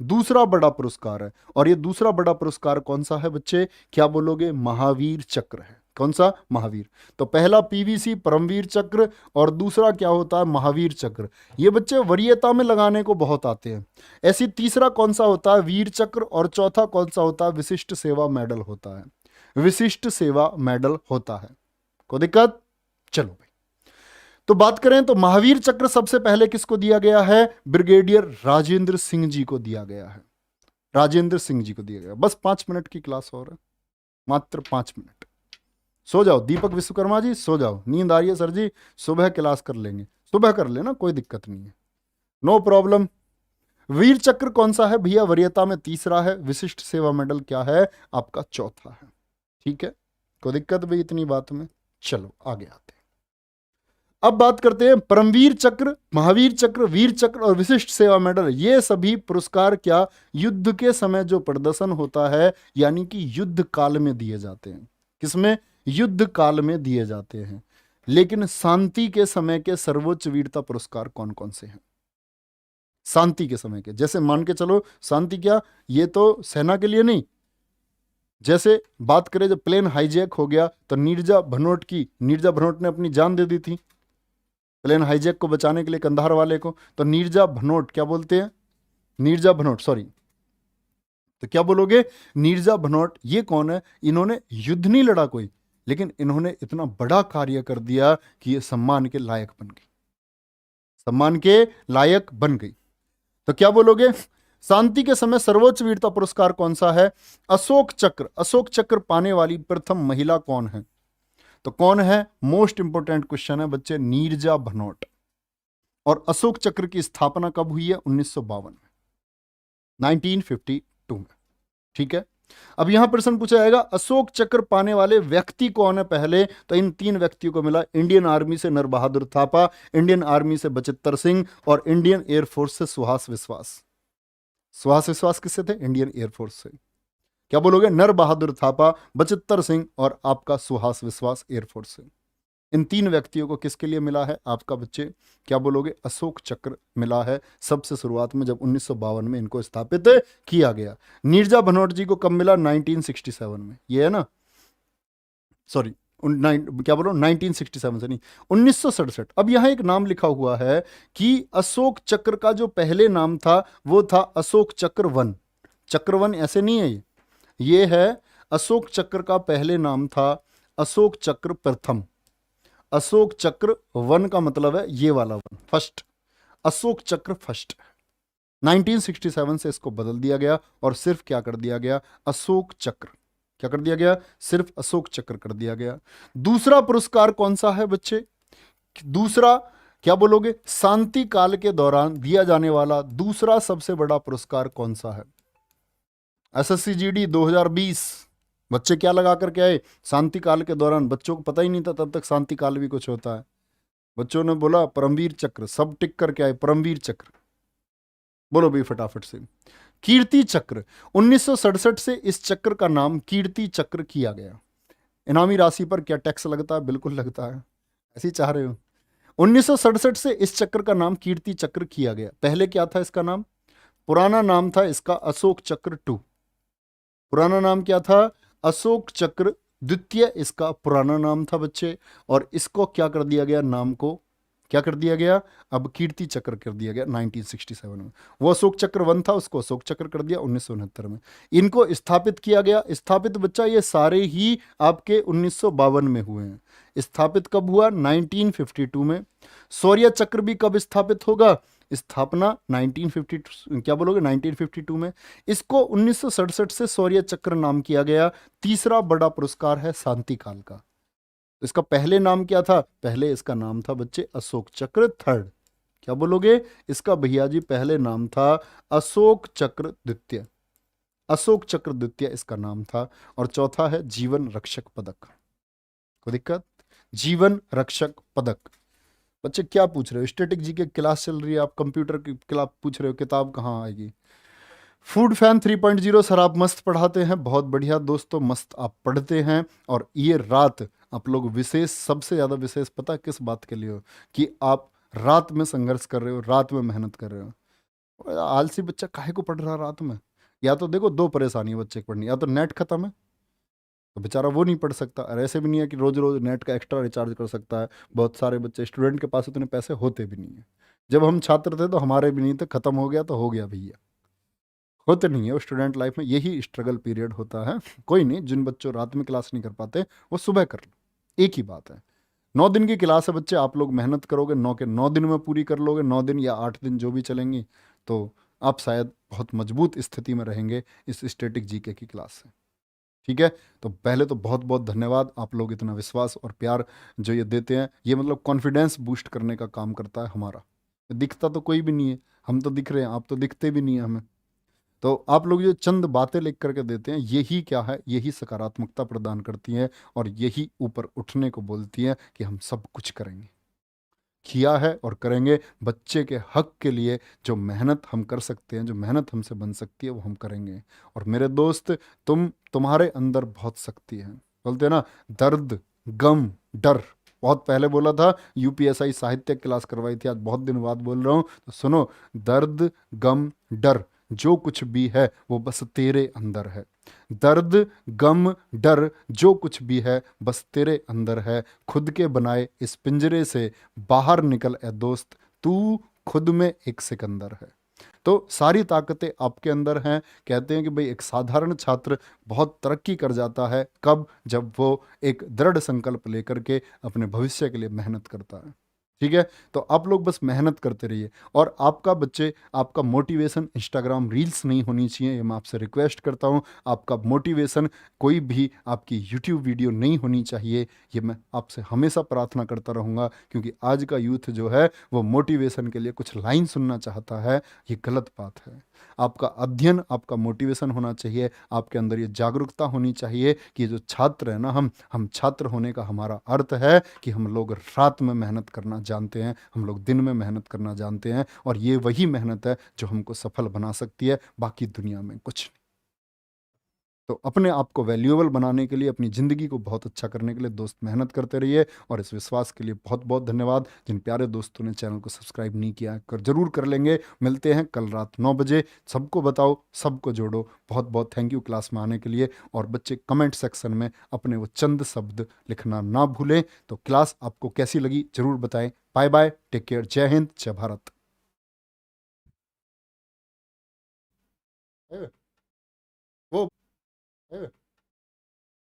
दूसरा बड़ा पुरस्कार है। और ये दूसरा बड़ा पुरस्कार कौन सा है बच्चे? क्या बोलोगे? महावीर चक्र है। कौन सा? महावीर। तो पहला पीवीसी परमवीर चक्र, और दूसरा क्या होता है? महावीर चक्र। ये बच्चे वरीयता में लगाने को बहुत आते हैं। ऐसी तीसरा कौन सा होता है? वीर चक्र। और चौथा कौन सा होता है? विशिष्ट सेवा मेडल होता है। विशिष्ट सेवा मेडल होता है। कोई दिक्कत? चलो भाई, तो बात करें तो महावीर चक्र सबसे पहले किसको दिया गया है? ब्रिगेडियर राजेंद्र सिंह जी को दिया गया है। राजेंद्र सिंह जी को दिया गया। बस 5 मिनट की क्लास और है, मात्र 5 मिनट। सो जाओ दीपक विश्वकर्मा जी, सो जाओ, नींद आ रही है सर जी, सुबह क्लास कर लेंगे, सुबह कर लेना, कोई दिक्कत नहीं है, नो प्रॉब्लम। वीर चक्र कौन सा है भैया? वरीयता में तीसरा है। विशिष्ट सेवा मेडल क्या है? आपका चौथा है। ठीक है, कोई दिक्कत भाई इतनी बात में? चलो आगे आते हैं। अब बात करते हैं परमवीर चक्र, महावीर चक्र, वीर चक्र और विशिष्ट सेवा मेडल। ये सभी पुरस्कार क्या युद्ध के समय जो प्रदर्शन होता है, यानी कि युद्ध काल में दिए जाते हैं। किसमें? युद्ध काल में दिए जाते हैं। लेकिन शांति के समय के सर्वोच्च वीरता पुरस्कार कौन कौन से हैं? शांति के समय के, जैसे मान के चलो शांति क्या, ये तो सेना के लिए नहीं। जैसे बात करें जब प्लेन हाईजैक हो गया तो नीरजा भनोट ने अपनी जान दे दी थी प्लेन हाईजैक को बचाने के लिए, कंधार वाले को। तो नीरजा भनोट, क्या बोलते हैं? नीरजा भनोट, सॉरी, तो क्या बोलोगे? नीरजा भनोट ये कौन है? इन्होंने युद्ध नहीं लड़ा कोई, लेकिन इन्होंने इतना बड़ा कार्य कर दिया कि ये सम्मान के लायक बन गई, सम्मान के लायक बन गई। तो क्या बोलोगे? शांति के समय सर्वोच्च वीरता पुरस्कार कौन सा है? अशोक चक्र। अशोक चक्र पाने वाली प्रथम महिला कौन है? तो कौन है? मोस्ट इंपोर्टेंट क्वेश्चन है बच्चे, नीरजा भनोट। और अशोक चक्र की स्थापना कब हुई है? 1952 में, 1952 में। ठीक है, अब यहां प्रश्न पूछा जाएगा अशोक चक्र पाने वाले व्यक्ति कौन है पहले? तो इन 3 व्यक्तियों को मिला। इंडियन आर्मी से नर बहादुर थापा, इंडियन आर्मी से बचित्तर सिंह और इंडियन एयरफोर्स से सुहास विश्वास। सुहास विश्वास किससे थे? इंडियन एयरफोर्स से। क्या बोलोगे? नर बहादुर थापा, बचित्तर सिंह और आपका सुहास विश्वास एयरफोर्स से। इन 3 व्यक्तियों को किसके लिए मिला है आपका बच्चे? क्या बोलोगे? अशोक चक्र मिला है सबसे शुरुआत में, जब 1952 में इनको स्थापित किया गया। नीरजा भनोट जी को कब मिला? 1967 में। ये है ना, सॉरी, क्या बोलो, 1967 से नहीं, 1967। अब यहां एक नाम लिखा हुआ है कि अशोक चक्र का जो पहले नाम था वो था अशोक चक्र वन। चक्र वन ऐसे नहीं है, ये है अशोक चक्र का पहले नाम था अशोक चक्र प्रथम। अशोक चक्र वन का मतलब है ये वाला वन, फर्स्ट। अशोक चक्र फर्स्ट। 1967 से इसको बदल दिया गया और सिर्फ क्या कर दिया गया? अशोक चक्र। क्या कर दिया गया? सिर्फ अशोक चक्र कर दिया गया। दूसरा पुरस्कार कौन सा है बच्चे? दूसरा, क्या बोलोगे? शांति काल के दौरान दिया जाने वाला दूसरा सबसे बड़ा पुरस्कार कौन सा है? SSC GD 2020। बच्चे क्या लगा करके आए? शांति काल के दौरान। बच्चों को पता ही नहीं था तब तक शांति काल भी कुछ होता है। बच्चों ने बोला परमवीर चक्र, सब टिक करके आए परमवीर चक्र। बोलो भी फटाफट से। कीर्ति चक्र, 1967 से इस चक्र का नाम कीर्ति चक्र किया गया। इनामी राशि पर क्या टैक्स लगता है? बिल्कुल लगता है, ऐसे ही चाह रहे हो। 1967 से इस चक्र का नाम कीर्ति चक्र किया गया। पहले क्या था इसका नाम? पुराना नाम था इसका अशोक चक्र 2। पुराना नाम क्या था? अशोक चक्र द्वितीय इसका पुराना नाम था बच्चे। और इसको क्या कर दिया गया? नाम को क्या कर दिया गया? अब कीर्ति चक्र कर दिया गया 1967 में। वो अशोक चक्र वन था, उसको अशोक चक्र कर दिया 1969 में। इनको स्थापित किया गया। स्थापित बच्चा ये सारे ही आपके 1952 में हुए हैं। स्थापित कब हुआ? 1952 में। शौर्य चक्र भी कब स्थापित होगा? स्थापना 1952, क्या बोलोगे, 1952 में। इसको 1967 से शौर्य चक्र नाम किया गया। तीसरा बड़ा पुरस्कार है शांति काल का। इसका पहले नाम क्या था? पहले इसका नाम था बच्चे अशोक चक्र थर्ड। क्या बोलोगे? इसका भैया जी पहले नाम था अशोक चक्र द्वितीय। अशोक चक्र द्वितीय इसका नाम था। और चौथा है जीवन रक्षक पदक। कोई दिक्कत? जीवन रक्षक पदक। बच्चे क्या पूछ रहे हो? स्टैटिक जी की क्लास चल रही है, आप कंप्यूटर की क्लास पूछ रहे हो, किताब कहाँ आएगी? फूड फैन 3.0 सर आप मस्त पढ़ाते हैं, बहुत बढ़िया दोस्तों, मस्त आप पढ़ते हैं। और ये रात आप लोग विशेष, सबसे ज़्यादा विशेष पता है किस बात के लिए हो? कि आप रात में संघर्ष कर रहे हो, रात में मेहनत कर रहे हो। आलसी बच्चा काहे को पढ़ रहा रात में? या तो देखो 2 परेशानी है बच्चे को पढ़नी, या तो नेट खत्म है तो बेचारा वो नहीं पढ़ सकता, और ऐसे भी नहीं है कि रोज रोज नेट का एक्स्ट्रा रिचार्ज कर सकता है। बहुत सारे बच्चे, स्टूडेंट के पास इतने पैसे होते भी नहीं है। जब हम छात्र थे तो हमारे भी नहीं थे, खत्म हो गया तो हो गया भैया। होते नहीं है वो स्टूडेंट लाइफ में, यही स्ट्रगल पीरियड होता है। कोई नहीं, जिन बच्चों रात में क्लास नहीं कर पाते वो सुबह कर लो, एक ही बात है। 9 दिन की क्लास है बच्चे, आप लोग मेहनत करोगे 9 के 9 दिन में पूरी कर लोगे, 9 दिन या 8 दिन जो भी चलेंगी, तो आप शायद बहुत मजबूत स्थिति में रहेंगे इस स्टैटिक जीके की क्लास से। ठीक है, तो पहले तो बहुत बहुत धन्यवाद, आप लोग इतना विश्वास और प्यार जो ये देते हैं, ये मतलब कॉन्फिडेंस बूस्ट करने का काम करता है हमारा। दिखता तो कोई भी नहीं है, हम तो दिख रहे हैं, आप तो दिखते भी नहीं है हमें। तो आप लोग जो चंद बातें लिख करके देते हैं, यही क्या है, यही सकारात्मकता प्रदान करती हैं और यही ऊपर उठने को बोलती हैं कि हम सब कुछ करेंगे, किया है और करेंगे। बच्चे के हक के लिए जो मेहनत हम कर सकते हैं, जो मेहनत हमसे बन सकती है, वो हम करेंगे। और मेरे दोस्त, तुम्हारे अंदर बहुत शक्ति है। बोलते हैं ना, दर्द, गम, डर। बहुत पहले बोला था, यूपीएसआई साहित्य क्लास करवाई थी, आज बहुत दिन बाद बोल रहा हूँ, तो सुनो। दर्द, गम, डर, जो कुछ भी है वो बस तेरे अंदर है। दर्द, गम, डर, जो कुछ भी है बस तेरे अंदर है। खुद के बनाए इस पिंजरे से बाहर निकल ए दोस्त, तू खुद में एक सिकंदर है। तो सारी ताकतें आपके अंदर हैं। कहते हैं कि भाई एक साधारण छात्र बहुत तरक्की कर जाता है, कब? जब वो एक दृढ़ संकल्प लेकर के अपने भविष्य के लिए मेहनत करता है। ठीक है, तो आप लोग बस मेहनत करते रहिए। और आपका बच्चे, आपका मोटिवेशन इंस्टाग्राम रील्स नहीं होनी चाहिए, ये मैं आपसे रिक्वेस्ट करता हूँ। आपका मोटिवेशन कोई भी आपकी यूट्यूब वीडियो नहीं होनी चाहिए, ये मैं आपसे हमेशा प्रार्थना करता रहूँगा। क्योंकि आज का यूथ जो है वो मोटिवेशन के लिए कुछ लाइन सुनना चाहता है, ये गलत बात है। आपका अध्ययन, आपका मोटिवेशन होना चाहिए, आपके अंदर ये जागरूकता होनी चाहिए कि जो छात्र है ना, हम छात्र होने का हमारा अर्थ है कि हम लोग रात में मेहनत करना जानते हैं, हम लोग दिन में मेहनत करना जानते हैं, और ये वही मेहनत है जो हमको सफल बना सकती है, बाकी दुनिया में कुछ नहीं। तो अपने आप को वैल्यूएबल बनाने के लिए, अपनी ज़िंदगी को बहुत अच्छा करने के लिए दोस्त मेहनत करते रहिए। और इस विश्वास के लिए बहुत बहुत धन्यवाद। जिन प्यारे दोस्तों ने चैनल को सब्सक्राइब नहीं किया है, कर जरूर कर लेंगे। मिलते हैं कल रात 9 बजे। सबको बताओ, सबको जोड़ो। बहुत बहुत थैंक यू क्लास में आने के लिए। और बच्चे कमेंट सेक्शन में अपने वो चंद शब्द लिखना ना भूलें। तो क्लास आपको कैसी लगी जरूर बताएं। बाय बाय, टेक केयर, जय हिंद, जय भारत। ए, वो ए,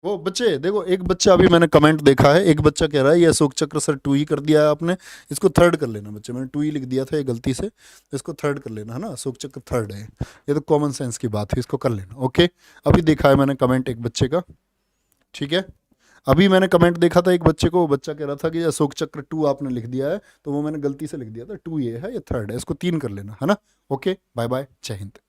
वो बच्चे देखो, एक बच्चा अभी मैंने कमेंट देखा है, एक बच्चा कह रहा है ये अशोक चक्र सर 2 ही कर दिया है आपने, इसको 3rd कर लेना बच्चे। मैंने 2 ही लिख दिया था ये गलती से, इसको 3rd कर लेना, है ना। अशोक चक्र 3rd है, ये तो कॉमन सेंस की बात है, इसको कर लेना। ओके, अभी देखा है मैंने कमेंट एक बच्चे का। ठीक है, अभी मैंने कमेंट देखा था एक बच्चे को, वो बच्चा कह रहा था कि अशोक चक्र 2 आपने लिख दिया है, तो वो मैंने गलती से लिख दिया था, 2 ये है, ये 3rd है, इसको 3 कर लेना, है ना। ओके, बाय बाय, जय हिंद।